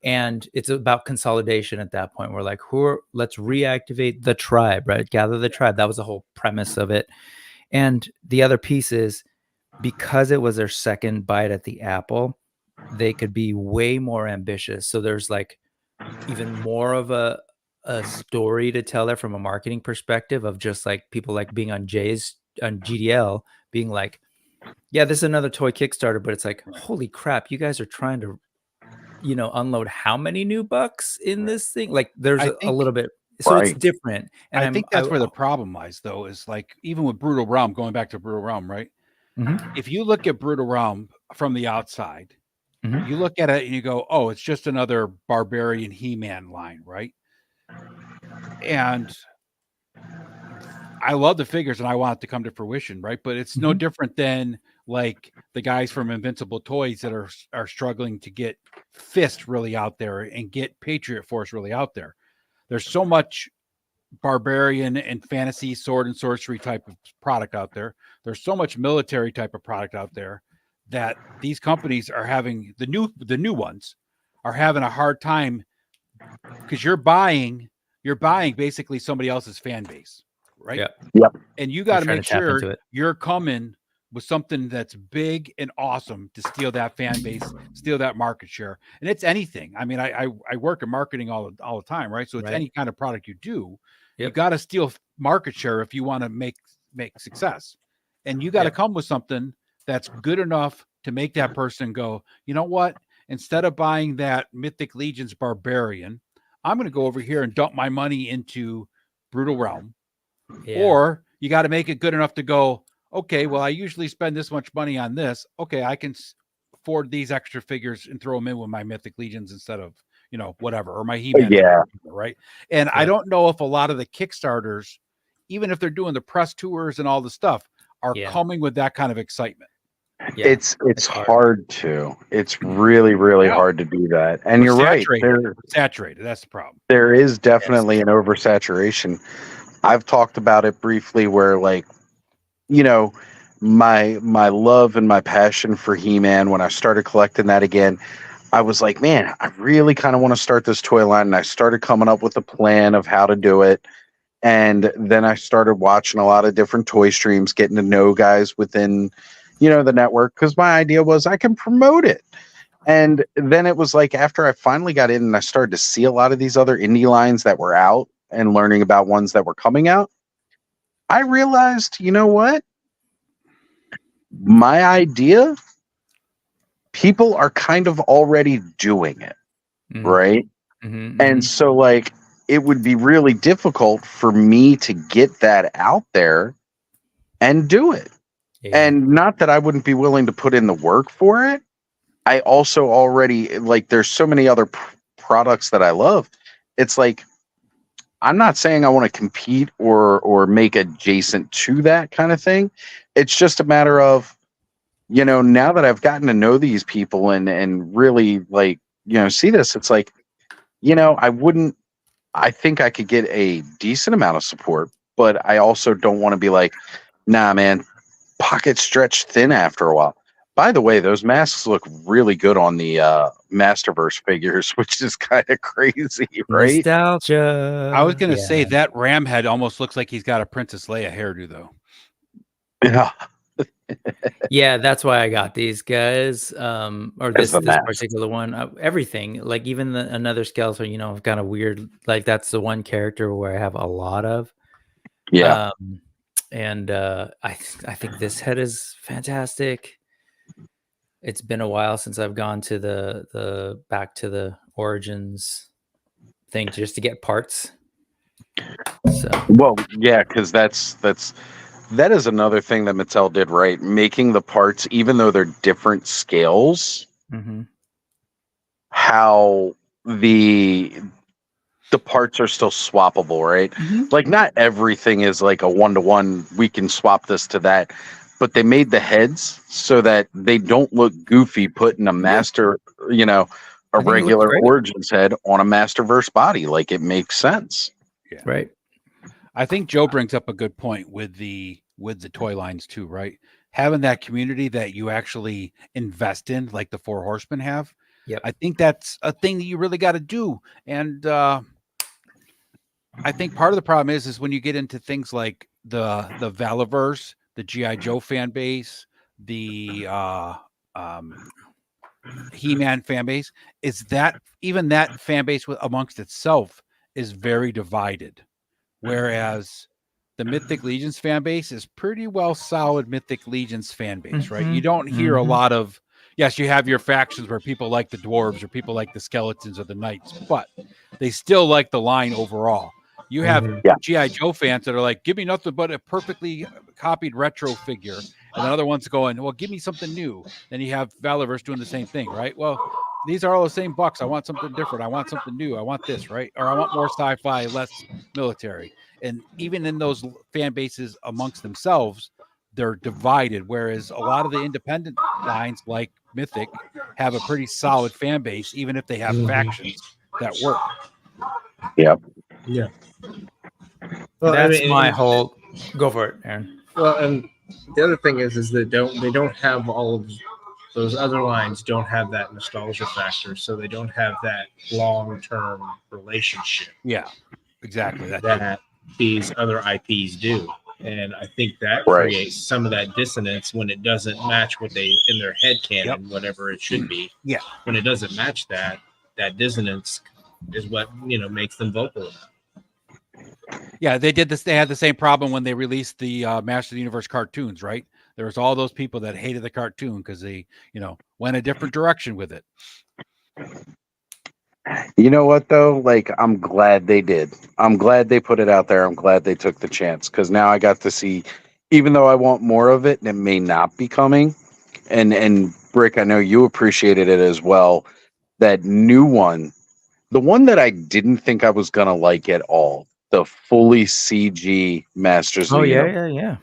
and it's about consolidation at that point. We're like, let's reactivate the tribe, right? Gather the tribe. That was the whole premise of it. And the other piece is, because it was their second bite at the apple, they could be way more ambitious. So there's like even more of a story to tell there from a marketing perspective, of just like people like being on GDL being like, yeah, this is another toy Kickstarter, but it's like, holy crap, you guys are trying to, unload how many new bucks in this thing? Like there's a little bit, so it's different. And I think that's where the problem lies, though, is like, even with Brutal Realm, going back to Brutal Realm, right? If you look at Brutal Realm from the outside, you look at it and you go, oh, it's just another Barbarian He-Man line, right? And I love the figures and I want it to come to fruition, right? But it's no different than like the guys from Invincible Toys that are struggling to get Fist really out there and get Patriot Force really out there. There's so much barbarian and fantasy sword and sorcery type of product out there. There's so much military type of product out there that these companies are having, the new ones are having a hard time, because you're buying basically somebody else's fan base, right? And you got to make sure you're coming with something that's big and awesome to steal that fan base, steal that market share. And it's anything. I mean, I work in marketing all the time, right? So it's any kind of product you do. You got to steal market share if you want to make success. And you got to come with something that's good enough to make that person go, you know what? Instead of buying that Mythic Legions Barbarian, I'm going to go over here and dump my money into Brutal Realm. Or you got to make it good enough to go, okay, well, I usually spend this much money on this. Okay, I can afford these extra figures and throw them in with my Mythic Legions instead of, whatever, or my He-Man, right? And I don't know if a lot of the Kickstarters, even if they're doing the press tours and all the stuff, are coming with that kind of excitement. It's hard to. It's really, really hard to do that. And you're right. Saturated. That's the problem. There is definitely an oversaturation. I've talked about it briefly where, like, my love and my passion for He-Man, when I started collecting that again, I was like, man, I really kind of want to start this toy line. And I started coming up with a plan of how to do it. And then I started watching a lot of different toy streams, getting to know guys within, the network, because my idea was I can promote it. And then it was like, after I finally got in and I started to see a lot of these other indie lines that were out and learning about ones that were coming out, I realized, you know what? My idea, people are kind of already doing it, right? And so, like, it would be really difficult for me to get that out there and do it. And not that I wouldn't be willing to put in the work for it. I also already, like, there's so many other products that I love. It's like, I'm not saying I want to compete or make adjacent to that kind of thing. It's just a matter of, now that I've gotten to know these people and really, like, see this, it's like, I think I could get a decent amount of support, but I also don't want to be like, nah, man, pockets stretch thin after a while. By the way, those masks look really good on the Masterverse figures, which is kind of crazy, right? Nostalgia. I was gonna say that ram head almost looks like he's got a Princess Leia hairdo, though. Yeah. Yeah, that's why I got these guys. Or this mask. particular one. Everything, like even another skeleton, you know, kind of weird. Like that's the one character where I have a lot of. Yeah. And I think this head is fantastic. It's been a while since I've gone to the back to the Origins thing just to get parts. So Well, yeah, because that is another thing that Mattel did right, making the parts, even though they're different scales, how the parts are still swappable, right? Like not everything is like a 1-to-1. We can swap this to that, but they made the heads so that they don't look goofy putting a master, you know, a regular Origins head on a Masterverse body. Like it makes sense. Yeah. Right. I think Joe brings up a good point with the toy lines too, right? Having that community that you actually invest in, like the Four Horsemen have. Yep. I think that's a thing that you really got to do. And I think part of the problem is when you get into things like the Valaverse, the G.I. Joe fan base, the He-Man fan base, is that even that fan base amongst itself is very divided. Whereas the Mythic Legions fan base is pretty well solid Mythic Legions fan base, right? You don't hear a lot of, yes, you have your factions where people like the dwarves or people like the skeletons or the knights, but they still like the line overall. You have G.I. Joe fans that are like, give me nothing but a perfectly copied retro figure. And then other ones going, well, give me something new. Then you have Valaverse doing the same thing, right? Well, these are all the same bucks. I want something different. I want something new. I want this, right? Or I want more sci-fi, less military. And even in those fan bases amongst themselves, they're divided. Whereas a lot of the independent lines like Mythic have a pretty solid fan base, even if they have factions that work. Yeah. Yeah. Well, that's my whole. Go for it, Aaron. Well, and the other thing is that they don't have all of those other lines. Don't have that nostalgia factor, so they don't have that long-term relationship. Yeah, exactly. That these other IPs do, and I think that creates some of that dissonance when it doesn't match what they in their head canon, whatever it should be. Yeah, when it doesn't match that dissonance is what makes them vocal. Yeah, they did this. They had the same problem when they released the Master of the Universe cartoons, right? There was all those people that hated the cartoon because they, went a different direction with it. You know what, though? Like, I'm glad they did. I'm glad they put it out there. I'm glad they took the chance because now I got to see, even though I want more of it and it may not be coming. And Brick, I know you appreciated it as well. That new one, the one that I didn't think I was going to like at all. The fully CG Masters of the Universe. Yeah.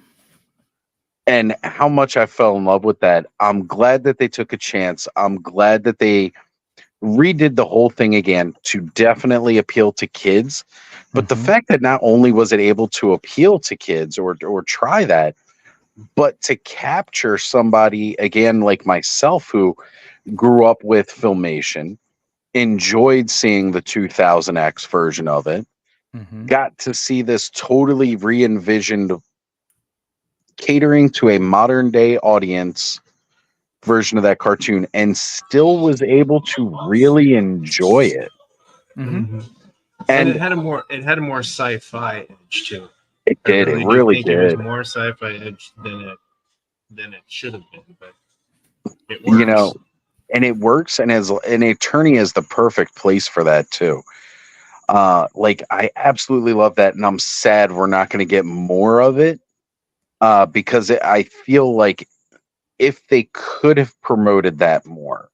And how much I fell in love with that. I'm glad that they took a chance. I'm glad that they redid the whole thing again to definitely appeal to kids. But the fact that not only was it able to appeal to kids or try that, but to capture somebody, again, like myself, who grew up with Filmation, enjoyed seeing the 2000X version of it, got to see this totally re-envisioned catering to a modern day audience version of that cartoon and still was able to really enjoy it. And it had a more sci-fi edge to it. It did. It really did. It was more sci-fi edge than it should have been, but it works. And it works, and as an attorney is the perfect place for that too. Like I absolutely love that, and I'm sad we're not going to get more of it because I feel like if they could have promoted that more,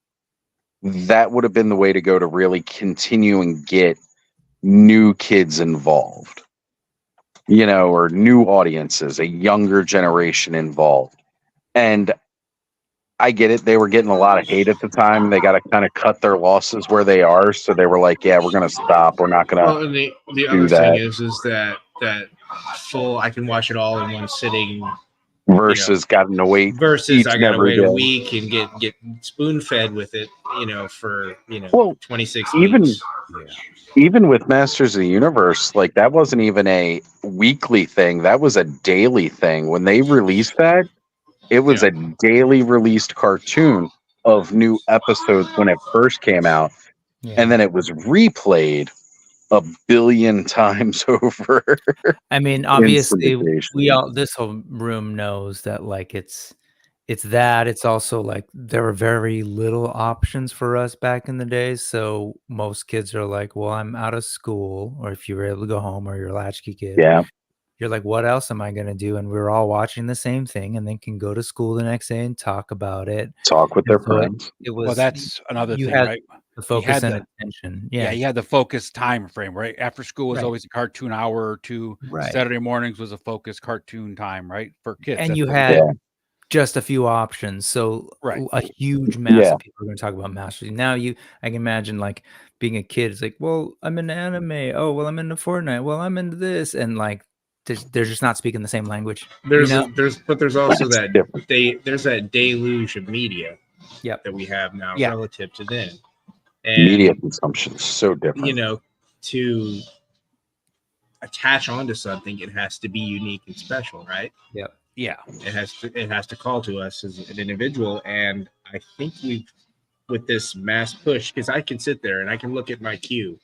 that would have been the way to go to really continue and get new kids involved, or new audiences, a younger generation involved. And I get it. They were getting a lot of hate at the time. They got to kind of cut their losses where they are. So they were like, yeah, we're going to stop. We're not going to and the other thing is that full, I can watch it all in one sitting versus gotten to wait versus each I and gotta every wait a day. week and get spoon fed with it, for 26 even weeks. even with Masters of the Universe, like that wasn't even a weekly thing. That was a daily thing. When they released that, it was a daily released cartoon of new episodes when it first came out. And then it was replayed a billion times over. I mean, in obviously, syndication. this whole room knows that, like, it's that. It's also like there were very little options for us back in the days. So most kids are like, well, I'm out of school, or if you were able to go home, or you're a latchkey kid. Yeah. You're like, what else am I going to do? And we're all watching the same thing, and then can go to school the next day and talk about it. Talk with And their so friends. it was, Well, that's another you thing, had right? the You focus had and the attention. yeah, you had the focus time frame, right? After school was Right. always a cartoon hour or two. Right. Saturday mornings was a focus cartoon time, right? For kids. And That's you what had did. just a few options. So Right. a huge mass of people are going to talk about Masters. Now I can imagine like being a kid. It's like, well, I'm into anime. Oh, well, I'm into Fortnite. Well, I'm into this. And like, they're just not speaking the same language. There's also That's that different. there's that deluge of media that we have now Yeah. relative to then. And Media consumption is so different. To attach onto something, it has to be unique and special, right? Yep. Yeah. It has to call to us as an individual. And I think with this mass push, because I can sit there and I can look at my queue,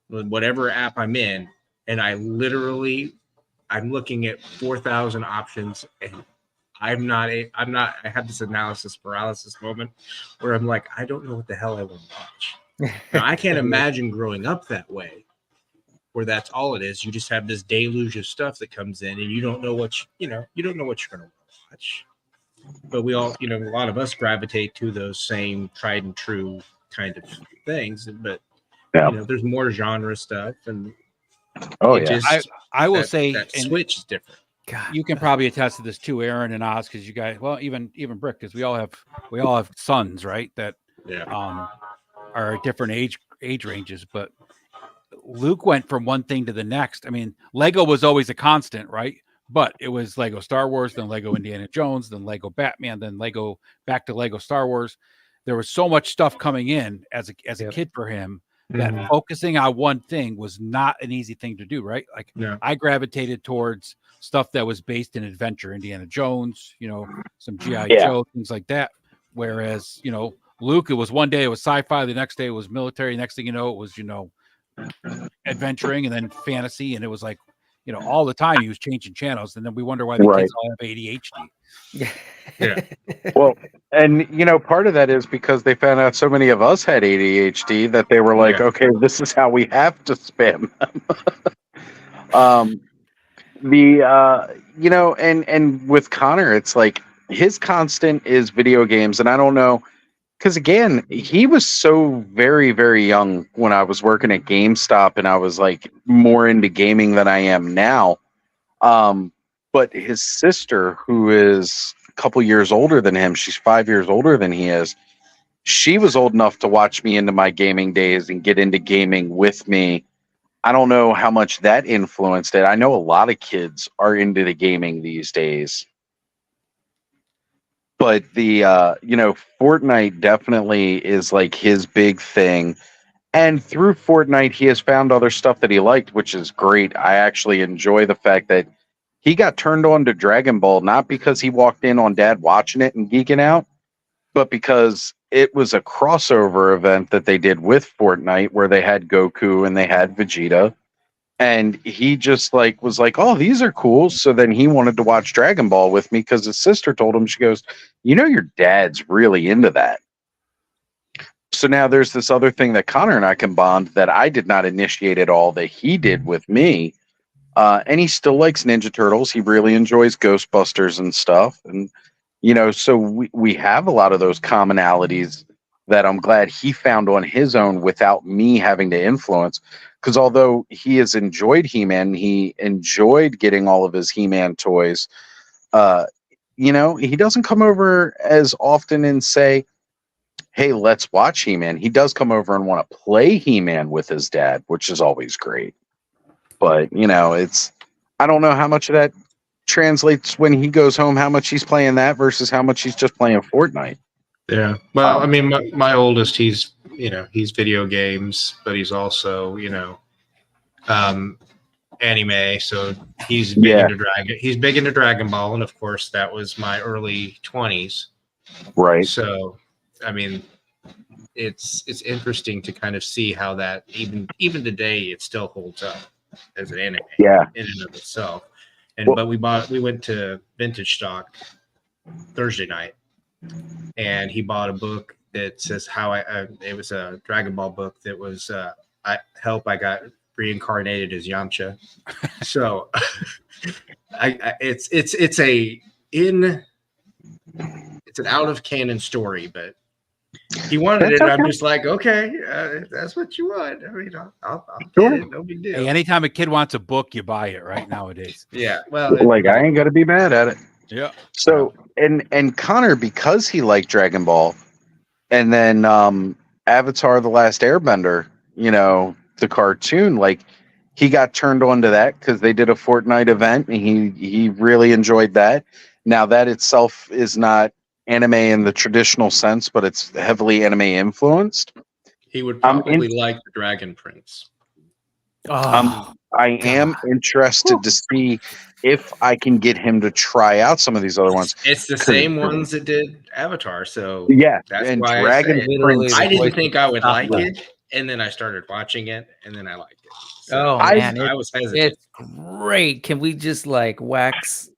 whatever app I'm in, and I'm looking at 4,000 options, and I have this analysis paralysis moment where I'm like, I don't know what the hell I want to watch. Now, I can't imagine growing up that way, where that's all it is. You just have this deluge of stuff that comes in, and you don't know what you don't know what you're going to watch. But we all, a lot of us gravitate to those same tried and true kind of things. But there's more genre stuff, and I will say that switch is different. God, you can probably attest to this too, Aaron and Oz, because you guys, well, even Brick, because we all have sons, right? That are at different age ranges. But Luke went from one thing to the next. I mean, Lego was always a constant, right? But it was Lego Star Wars, then Lego Indiana Jones, then Lego Batman, then Lego back to Lego Star Wars. There was so much stuff coming in as a kid for him that focusing on one thing was not an easy thing to do, right? Like I gravitated towards stuff that was based in adventure, Indiana Jones, some G.I. Joe, things like that. Whereas, Luke, it was one day it was sci-fi, the next day it was military, next thing you know, it was, adventuring and then fantasy, and it was like, all the time he was changing channels, and then we wonder why the kids all have ADHD. Yeah. Well, and part of that is because they found out so many of us had ADHD that they were like, okay, this is how we have to spam them. And with Connor, it's like his constant is video games, and I don't know, because again, he was so very, very young when I was working at GameStop, and I was like more into gaming than I am now. But his sister, who is a couple years older than him, she's 5 years older than he is. She was old enough to watch me into my gaming days and get into gaming with me. I don't know how much that influenced it. I know a lot of kids are into the gaming these days. But the Fortnite definitely is like his big thing. And through Fortnite, he has found other stuff that he liked, which is great. I actually enjoy the fact that he got turned on to Dragon Ball, not because he walked in on Dad watching it and geeking out, but because it was a crossover event that they did with Fortnite where they had Goku and they had Vegeta. And he just was like, oh, these are cool. So then he wanted to watch Dragon Ball with me because his sister told him, she goes, your dad's really into that. So now there's this other thing that Connor and I can bond that I did not initiate at all that he did with me. And he still likes Ninja Turtles. He really enjoys Ghostbusters and stuff. And, so we have a lot of those commonalities that I'm glad he found on his own without me having to influence. Because although he has enjoyed He-Man, he enjoyed getting all of his He-Man toys, he doesn't come over as often and say, hey, let's watch He-Man. He does come over and want to play He-Man with his dad, which is always great. But, I don't know how much of that translates when he goes home how much he's playing that versus how much he's just playing Fortnite. Yeah. Well, I mean, my oldest, he's video games, but he's also, anime. So he's big into Dragon Ball. And of course that was my early 20s. Right. So, I mean, it's interesting to kind of see how that even today it still holds up as an anime in and of itself. But we went to Vintage Stock Thursday night, and he bought a book that says how it was a Dragon Ball book that was I got reincarnated as Yamcha. So it's an out of canon story, but he wanted it. Okay. I'm just like, okay, that's what you want. I mean, I'll get it. No big deal. Hey, anytime a kid wants a book, you buy it right nowadays. Yeah. Well, I ain't got to be mad at it. Yeah. So, and Connor, because he liked Dragon Ball, and then Avatar: The Last Airbender, the cartoon, like he got turned on to that because they did a Fortnite event, and he really enjoyed that. Now that itself is not anime in the traditional sense, but it's heavily anime influenced. He would probably like the Dragon Prince. I am interested to see if I can get him to try out some of these other ones. It's the same ones that did Avatar, so that's and why Dragon Prince. I didn't think I would like it, and then I started watching it, and then I liked it. So man, I was hesitant. It's great. Can we just wax?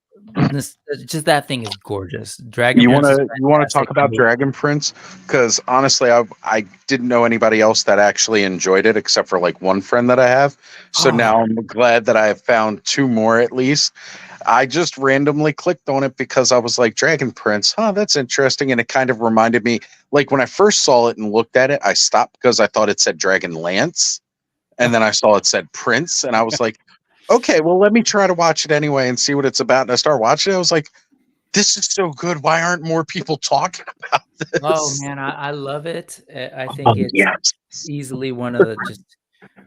Just that thing is gorgeous. Dragon. You want to talk about Dragon Prince? Because honestly, I didn't know anybody else that actually enjoyed it except for one friend that I have. So now I'm glad that I have found two more at least. I just randomly clicked on it because I was like, Dragon Prince, that's interesting, and it kind of reminded me. When I first saw it and looked at it, I stopped because I thought it said Dragon Lance, and then I saw it said Prince, and I was like, okay, well, let me try to watch it anyway and see what it's about. And I started watching it. I was like, this is so good. Why aren't more people talking about this? Oh, man, I love it. I think it's easily one of the just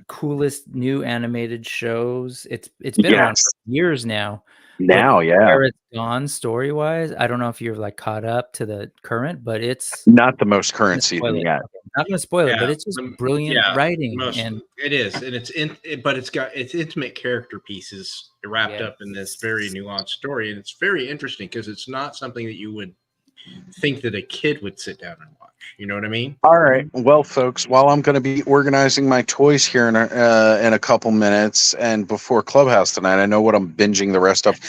coolest new animated shows. It's been around for years now. Where it's gone story-wise, I don't know if you're caught up to the current, but it's not the most current season yet. Not going to spoil it, but it's just brilliant writing, and it is, and it's got intimate character pieces wrapped up in this very nuanced story, and it's very interesting because it's not something that you would think that a kid would sit down and watch. You know what I mean? All right. Well, folks, while I'm going to be organizing my toys here in a couple minutes, and before Clubhouse tonight, I know what I'm binging the rest of.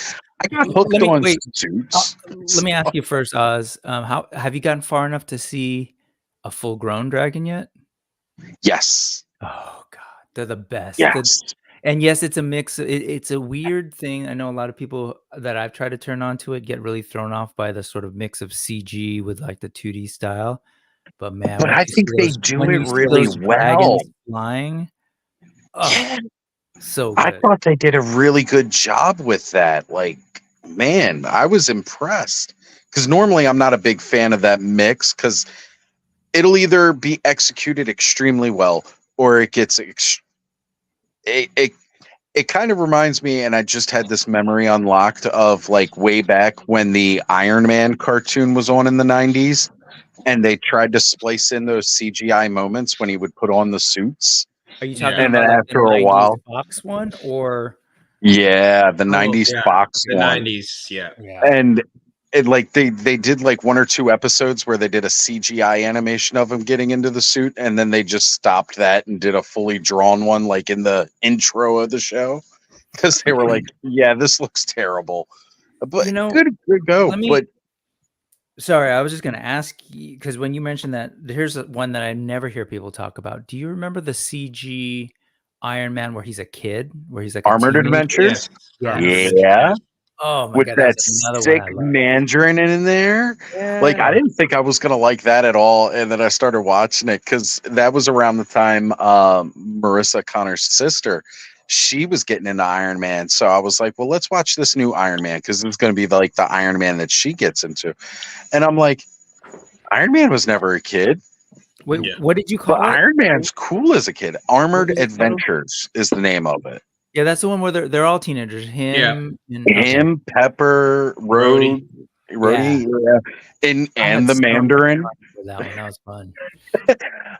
I got hooked on Suits. Let me ask you first, Oz. How have you gotten far enough to see a full-grown dragon yet? Yes. Oh God, they're the best. Yes. And yes, it's a mix. It's a weird thing. I know a lot of people that I've tried to turn on to it get really thrown off by the sort of mix of CG with the 2D style. But man, I think they do it really well. Flying. Oh, so good. I thought they did a really good job with that. Man, I was impressed. Because normally I'm not a big fan of that mix because it'll either be executed extremely well or it gets it kind of reminds me, and I just had this memory unlocked of way back when the Iron Man cartoon was on in the 90s, and they tried to splice in those CGI moments when he would put on the suits. Are you talking and about then after a while, Fox one or? Yeah, the 90s Fox the one. 90s, yeah. And they did one or two episodes where they did a CGI animation of him getting into the suit, and then they just stopped that and did a fully drawn one in the intro of the show because they were yeah, this looks terrible. But good go. Sorry, I was just going to ask you because when you mentioned that, here's one that I never hear people talk about. Do you remember the CG Iron Man where he's a kid, where he's Armored Adventures? Yeah. Oh my with God, that sick Mandarin in there. Yeah. I didn't think I was gonna like that at all, and then I started watching it because that was around the time Marissa, Connor's sister, she was getting into Iron Man. So I was like, well, let's watch this new Iron Man because it's gonna be the Iron Man that she gets into. And I'm like, Iron Man was never a kid. Wait, what did you call it? Iron Man's cool as a kid. Armored Adventures is the name of it. Yeah, that's the one where they're all teenagers. Him, him, Pepper, Rhodey, and the Mandarin. That one, that was fun.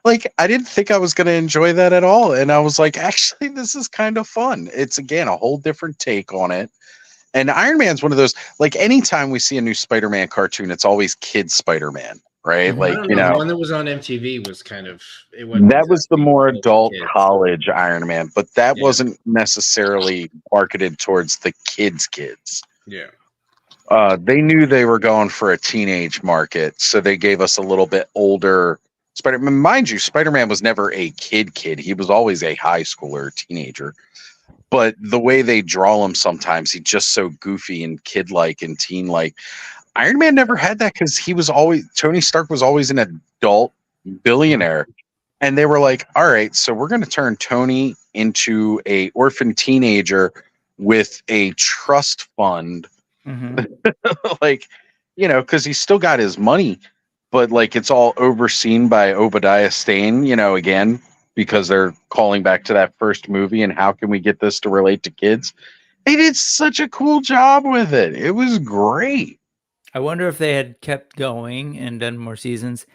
Like, I didn't think I was going to enjoy that at all, and I was like, actually, this is kind of fun. It's again a whole different take on it. And Iron Man's one of those, like, anytime we see a new Spider-Man cartoon, it's always kid Spider-Man, right? Mm-hmm. Like, the one that was on MTV was kind of that was the more adult college Iron Man, but that wasn't necessarily marketed towards the kids. Yeah. They knew they were going for a teenage market, so they gave us a little bit older Spider-Man. Mind you, Spider-Man was never a kid. He was always a high schooler, teenager. But the way they draw him sometimes, he's just so goofy and kid-like and teen-like. Iron Man never had that because Tony Stark was always an adult billionaire. And they were like, all right, so we're going to turn Tony into a orphan teenager with a trust fund. Like, because he's still got his money, but like it's all overseen by Obadiah Stane, again, because they're calling back to that first movie and how can we get this to relate to kids? They did such a cool job with it. It was great. I wonder if they had kept going and done more seasons,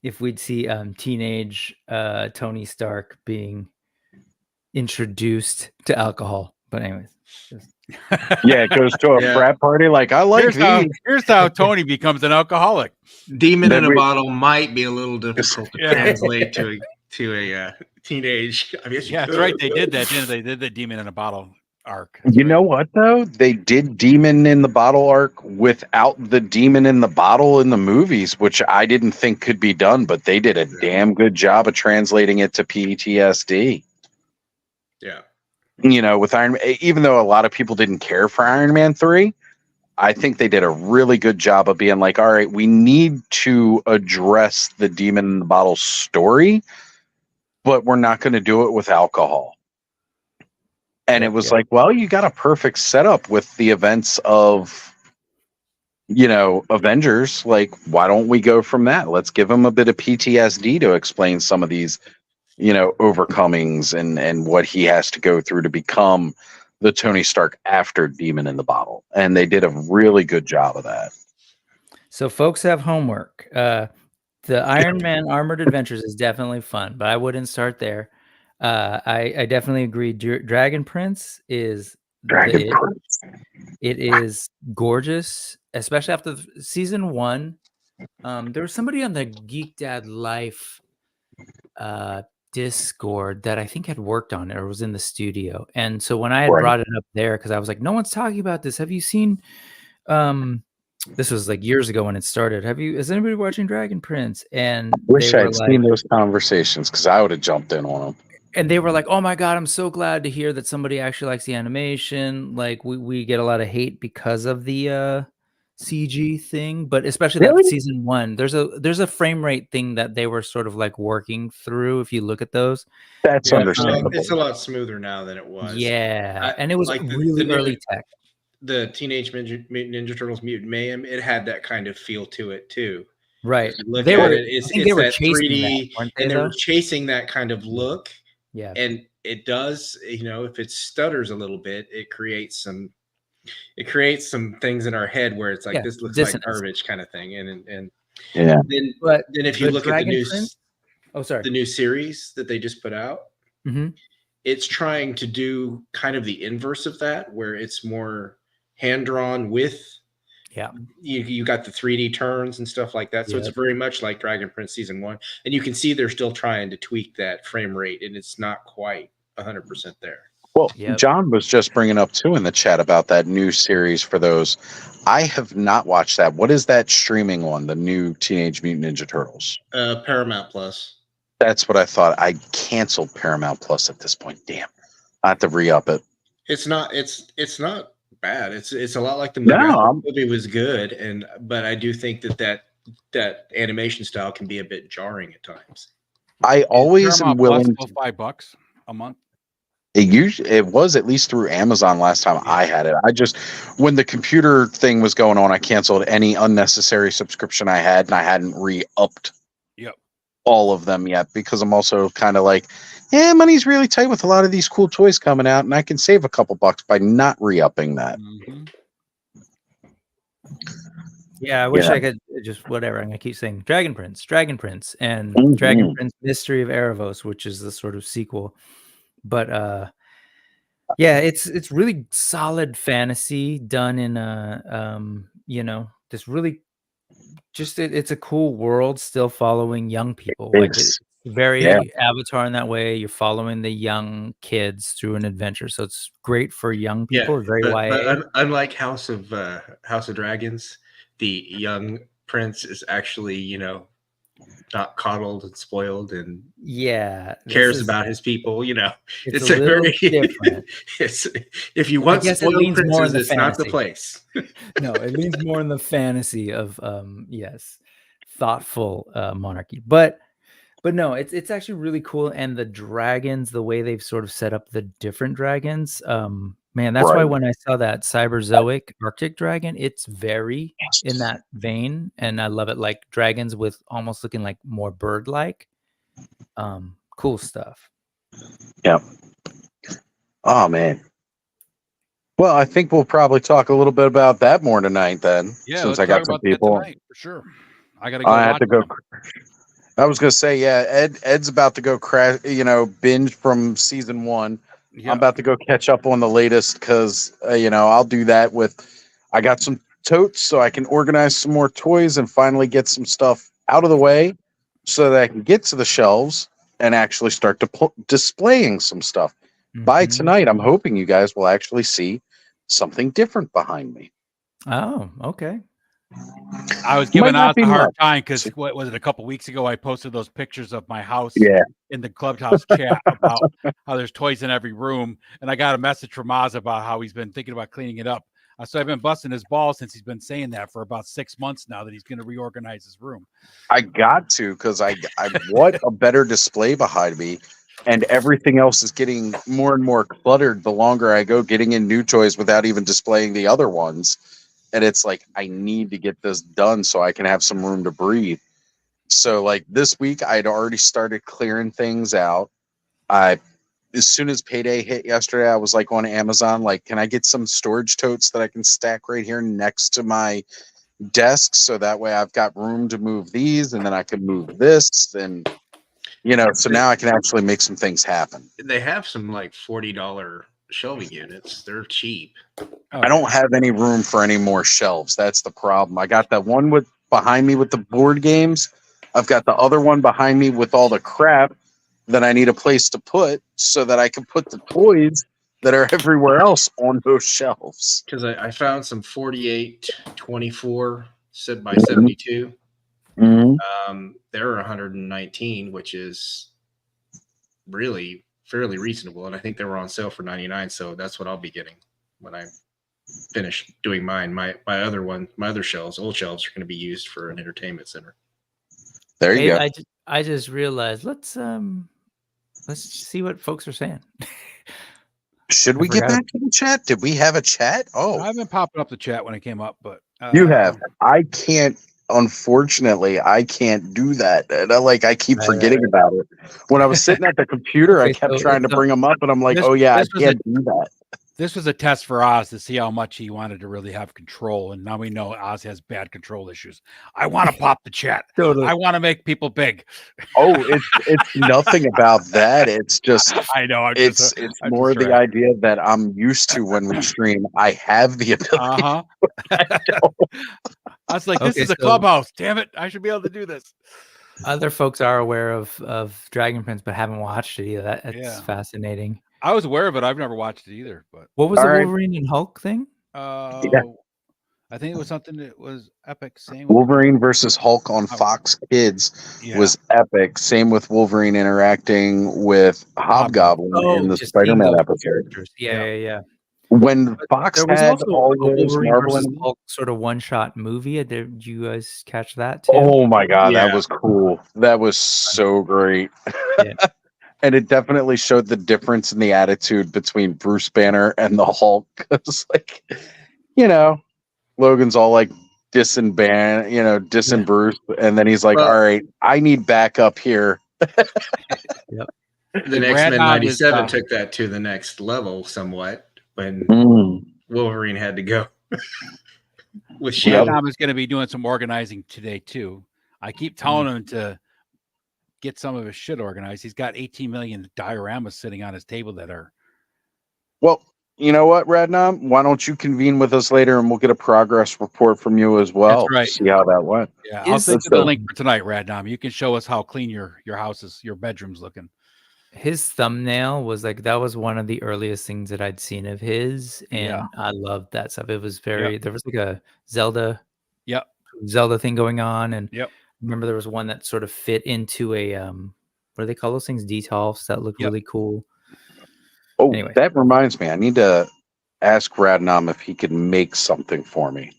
if we'd see teenage Tony Stark being introduced to alcohol. But anyways. It goes to a frat party. Like, I like here's how Tony becomes an alcoholic. Demon in a bottle might be a little difficult to translate to a teenage. I mean, that's right. They did that, didn't they? They did the Demon in a Bottle arc. You know what, though? They did Demon in the Bottle arc without the Demon in the Bottle in the movies, which I didn't think could be done, but they did a damn good job of translating it to PTSD. Yeah. With Iron Man, even though a lot of people didn't care for Iron Man 3, I think they did a really good job of being like, all right, we need to address the Demon in the Bottle story, but we're not going to do it with alcohol. And it was like, well, you got a perfect setup with the events of, Avengers. Like, why don't we go from that? Let's give him a bit of PTSD to explain some of these, overcomings and what he has to go through to become the Tony Stark after Demon in the Bottle. And they did a really good job of that. So folks have homework. The Iron Man Armored Adventures is definitely fun, but I wouldn't start there. I definitely agree. Dragon Prince is it is gorgeous, especially after season 1. There was somebody on the Geek Dad Life Discord that I think had worked on it or was in the studio. And so when I had brought it up there, because I was like, no one's talking about this. Have you seen this was like years ago when it started. Is anybody watching Dragon Prince? And wish I'd seen those conversations because I would have jumped in on them. And they were like, oh my God, I'm so glad to hear that somebody actually likes the animation. Like we get a lot of hate because of the CG thing, but especially that season 1, there's a frame rate thing that they were sort of like working through. If you look at those, that's understandable. It's a lot smoother now than it was. Yeah, and it was like really early tech. The Teenage Mutant Ninja Turtles Mutant Mayhem, it had that kind of feel to it too. Right. They were that 3D, and they were chasing that kind of look. Yeah. And it does, if it stutters a little bit, it creates some things in our head where it's like, this looks like garbage kind of thing. And then if you look at the new series that they just put out, it's trying to do kind of the inverse of that, where it's more hand drawn with, you got the 3D turns and stuff like that. So it's very much like Dragon Prince season 1, and you can see they're still trying to tweak that frame rate, and it's not quite 100% there. Well, John was just bringing up too in the chat about that new series for those. I have not watched that. What is that streaming on? The new Teenage Mutant Ninja Turtles? Paramount Plus. That's what I thought. I canceled Paramount Plus at this point. Damn, I have to re-up it. It's not bad. It's a lot like the movie. The movie was good, but I do think that animation style can be a bit jarring at times. I always am willing to $5 a month. It was at least through Amazon last time I had it. When the computer thing was going on, I canceled any unnecessary subscription I had, and I hadn't re-upped all of them yet, because I'm also kind of like, yeah, money's really tight with a lot of these cool toys coming out, and I can save a couple bucks by not re-upping that. Mm-hmm. Yeah, I wish I could just whatever. I'm gonna keep saying Dragon Prince, and Dragon Prince Mystery of Erebos, which is the sort of sequel. But yeah, it's really solid fantasy done in a this really just it's a cool world still following young people. Like it's very Avatar in that way. You're following the young kids through an adventure, so it's great for young people. Very YA. But unlike House of Dragons, the young prince is actually not coddled and spoiled and cares about his people. It's a very different. If you want spoiled princes, it's not the place. No, it leans more in the fantasy of thoughtful monarchy, but no, it's actually really cool. And the dragons, the way they've sort of set up the different dragons, man, that's why when I saw that Cyberzoic Arctic dragon, it's very in that vein, and I love it. Like dragons with almost looking like more bird-like. Cool stuff. Yeah. Oh man. Well, I think we'll probably talk a little bit about that more tonight then. Yeah, since I got some people tonight, for sure. I gotta go. I had to go. I was gonna say, yeah, Ed's about to go crash. Binge from season 1. Yep. I'm about to go catch up on the latest because I'll do that I got some totes so I can organize some more toys and finally get some stuff out of the way so that I can get to the shelves and actually start displaying some stuff. By tonight, I'm hoping you guys will actually see something different behind me. Oh, okay. I was giving Oz a hard time because what was it, a couple weeks ago I posted those pictures of my house in the Clubhouse chat about how there's toys in every room, and I got a message from Oz about how he's been thinking about cleaning it up. So I've been busting his balls since he's been saying that for about 6 months now that he's going to reorganize his room. I got to because I want a better display behind me, and everything else is getting more and more cluttered the longer I go getting in new toys without even displaying the other ones. And it's like, I need to get this done so I can have some room to breathe. So like this week, I'd already started clearing things out. As soon as payday hit yesterday, I was like on Amazon, like, can I get some storage totes that I can stack right here next to my desk? So that way I've got room to move these and then I can move this. And, so now I can actually make some things happen. They have some like $40 shelving units. They're cheap. I don't have any room for any more shelves. That's the problem. I got that one behind me with the board games. I've got the other one behind me with all the crap that I need a place to put so that I can put the toys that are everywhere else on those shelves. Because I found some 48-24 set by 72. They're 119, which is really fairly reasonable, and I think they were on sale for 99. So that's what I'll be getting when I finish doing mine. My other shelves, old shelves, are going to be used for an entertainment center. There you go. I just realized let's see what folks are saying. Should we get back to the chat? Did we have a chat? Oh, I've been popping up the chat when it came up, but you have. I can't. Unfortunately, I can't do that. And I keep forgetting about it. When I was sitting at the computer, I kept trying to bring them up, and I'm like, I can't do that. This was a test for Oz to see how much he wanted to really have control, and now we know Oz has bad control issues. I want to pop the chat. Totally. I want to make people big. Oh, it's nothing about that. It's just I know. It's more the idea that I'm used to when we stream. I have the ability. I was like, this is a Clubhouse. Damn it! I should be able to do this. Other folks are aware of Dragon Prince, but haven't watched it either. That's fascinating. I was aware of it. I've never watched it either. But what was the Wolverine and Hulk thing? I think it was something that was epic. Same Wolverine versus Hulk on Fox Kids was epic. Same with Wolverine interacting with Hobgoblin in the Spider-Man episode. Yeah. When Fox had all those Marvel versus Hulk sort of one-shot movie, did you guys catch that too? Oh my god, that was cool. That was so great. Yeah. And it definitely showed the difference in the attitude between Bruce Banner and the Hulk. It's like, Logan's all like dissing Bruce, and then he's like, "All right, I need backup here." Yep. The next Men 97 took that to the next level somewhat when Wolverine had to go. With Radnom is going to be doing some organizing today too. I keep telling him to get some of his shit organized. He's got 18 million dioramas sitting on his table that are. Well, you know what, Radnom? Why don't you convene with us later and we'll get a progress report from you as well. That's right. To see how that went. Yeah, I'll send you the link for tonight, Radnom. You can show us how clean your house is, your bedroom's looking. His thumbnail was like, that was one of the earliest things that I'd seen of his, and I loved that stuff. It was very there was like a Zelda thing going on, and remember there was one that sort of fit into a what do they call those things, detolfs, that looked really cool. Oh, anyway. That reminds me, I need to ask Radnom if he could make something for me.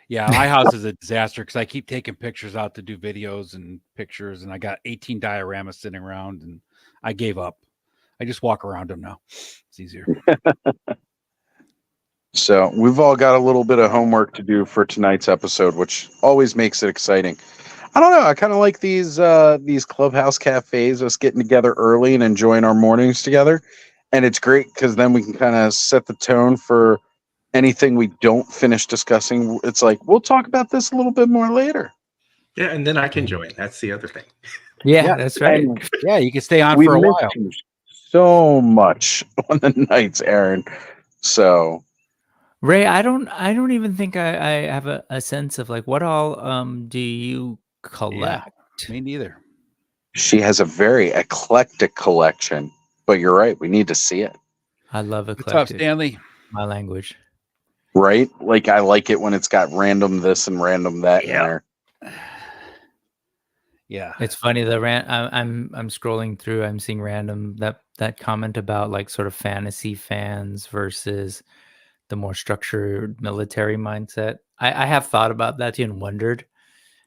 Yeah, my house is a disaster because I keep taking pictures out to do videos and pictures, and I got 18 dioramas sitting around, and I gave up. I just walk around them now. It's easier. So we've all got a little bit of homework to do for tonight's episode, which always makes it exciting. I don't know. I kind of like these Clubhouse cafes, us getting together early and enjoying our mornings together. And it's great because then we can kind of set the tone for anything we don't finish discussing. It's like, we'll talk about this a little bit more later. Yeah, and then I can join. That's the other thing. Yeah, that's right. And yeah, you can stay on for a while. So much on the nights, Aaron. So Ray, I don't even think I have a sense of like what all do you collect? Yeah, me neither. She has a very eclectic collection, but you're right. We need to see it. I love eclectic. What's up, Stanley? My language. Right? Like I like it when it's got random this and random that in there. Yeah. It's funny. I'm scrolling through. I'm seeing random that comment about like sort of fantasy fans versus the more structured military mindset. I have thought about that too and wondered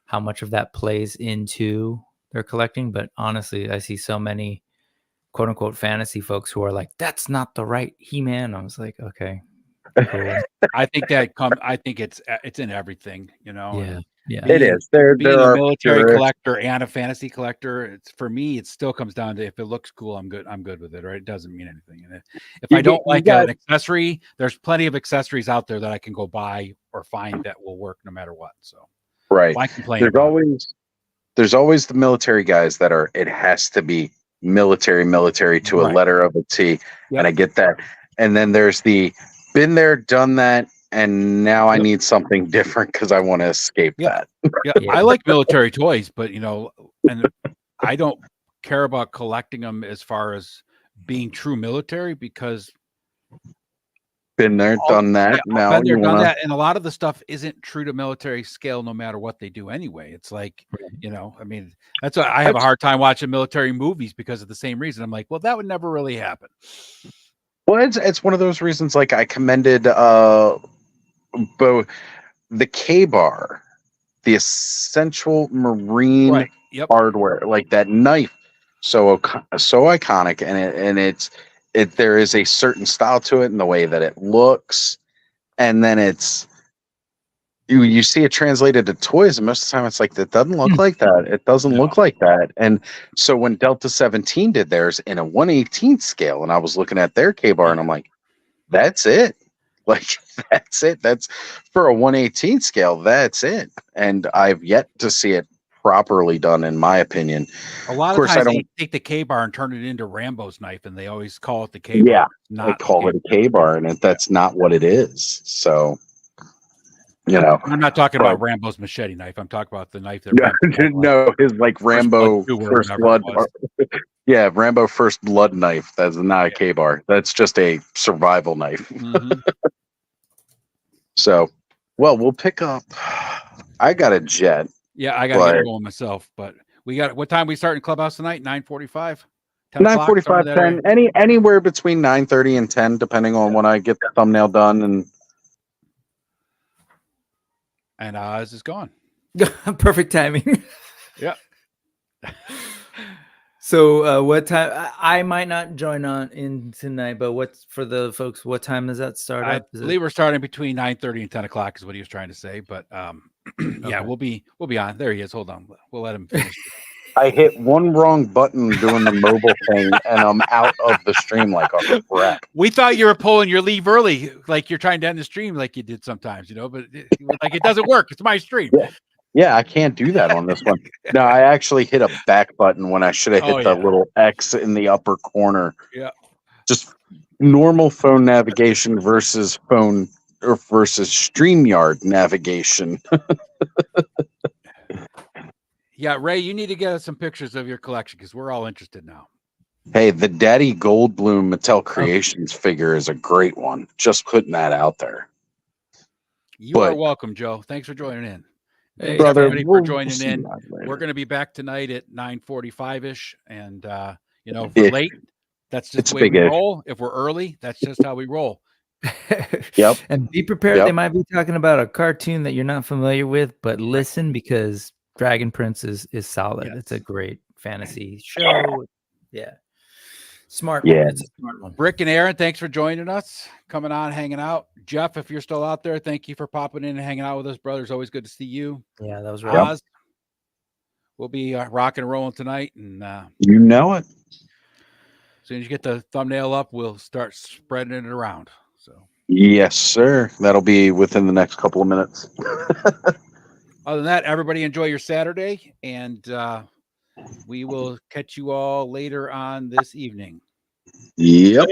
how much of that plays into their collecting. But honestly, I see so many quote unquote fantasy folks who are like, that's not the right He-Man. I was like, okay, cool. I think it's in everything, you know. Yeah. Yeah. It is. There a are military collector and a fantasy collector. It's for me, it still comes down to if it looks cool, I'm good with it, right? It doesn't mean anything. And if I don't like an accessory, there's plenty of accessories out there that I can go buy or find that will work no matter what. So right. Why complain about there's always the military guys that are, it has to be military to a letter of a T. And I get that. And then there's the been there, done that, and now I need something different because I want to escape that. I like military toys, but you know, and I don't care about collecting them as far as being true military because been there, done that. Now been there, done that, and a lot of the stuff isn't true to military scale, no matter what they do. Anyway, it's like you know, I mean, that's why I have a hard time watching military movies because of the same reason. I'm like, well, that would never really happen. Well, it's one of those reasons. Like I commended both the K-bar, the essential marine hardware, like that knife, so iconic, and there is a certain style to it in the way that it looks, and then it's you see it translated to toys, and most of the time it's like that doesn't look like that. It doesn't look like that. And so when Delta 17 did theirs in a 1/18 scale, and I was looking at their K-bar, and I'm like, that's it. Like that's it. That's for a 1/18 scale. That's it. And I've yet to see it properly done, in my opinion. A lot of times they take the K-bar and turn it into Rambo's knife, and they always call it the K-bar. Yeah, they call it a K-bar, and that's not what it is. So, you know, I'm not talking about Rambo's machete knife. I'm talking about the knife that no, his like Rambo First Blood. Yeah, Rambo First Blood knife. That's not a K-bar. That's just a survival knife. Mm-hmm. So, well, we'll pick up. I got a jet. Yeah, I got to get going myself. But we got what time we start in Clubhouse tonight? 9:45. 9:45, 10. Anywhere between 9:30 and 10, depending on when I get the thumbnail done and Oz is gone. Perfect timing. Yeah. So what time? I might not join on in tonight, but what's for the folks? What time does that start? I believe we're starting between 9:30 and 10 o'clock is what he was trying to say. But yeah, we'll be on. There he is. Hold on. We'll let him finish. I hit one wrong button doing the mobile thing, and I'm out of the stream like a crap. We thought you were pulling your leave early, like you're trying to end the stream, like you did sometimes, but like it doesn't work. It's my stream. Yeah, I can't do that on this one. No, I actually hit a back button when I should have hit the little X in the upper corner. Yeah, just normal phone navigation versus StreamYard navigation. Yeah, Ray, you need to get us some pictures of your collection because we're all interested now. Hey, the Daddy Goldblum Mattel Creations figure is a great one. Just putting that out there. You are welcome, Joe. Thanks for joining in. Hey, thanks brother, everybody for joining in. We're going to be back tonight at 9:45ish, and if we're late, that's just the way we roll. If we're early, that's just how we roll. Yep. And be prepared. They might be talking about a cartoon that you're not familiar with, but listen because Dragon Prince is solid. Yes. It's a great fantasy show. Yeah. Smart one. It's a smart one. Rick and Aaron, thanks for joining us, coming on, hanging out. Jeff, if you're still out there, thank you for popping in and hanging out with us, brothers. Always good to see you. Yeah, that was right. Oz, we'll be rocking and rolling tonight. And you know it. As soon as you get the thumbnail up, we'll start spreading it around. So yes, sir. That'll be within the next couple of minutes. Other than that, everybody enjoy your Saturday, and we will catch you all later on this evening. Yep.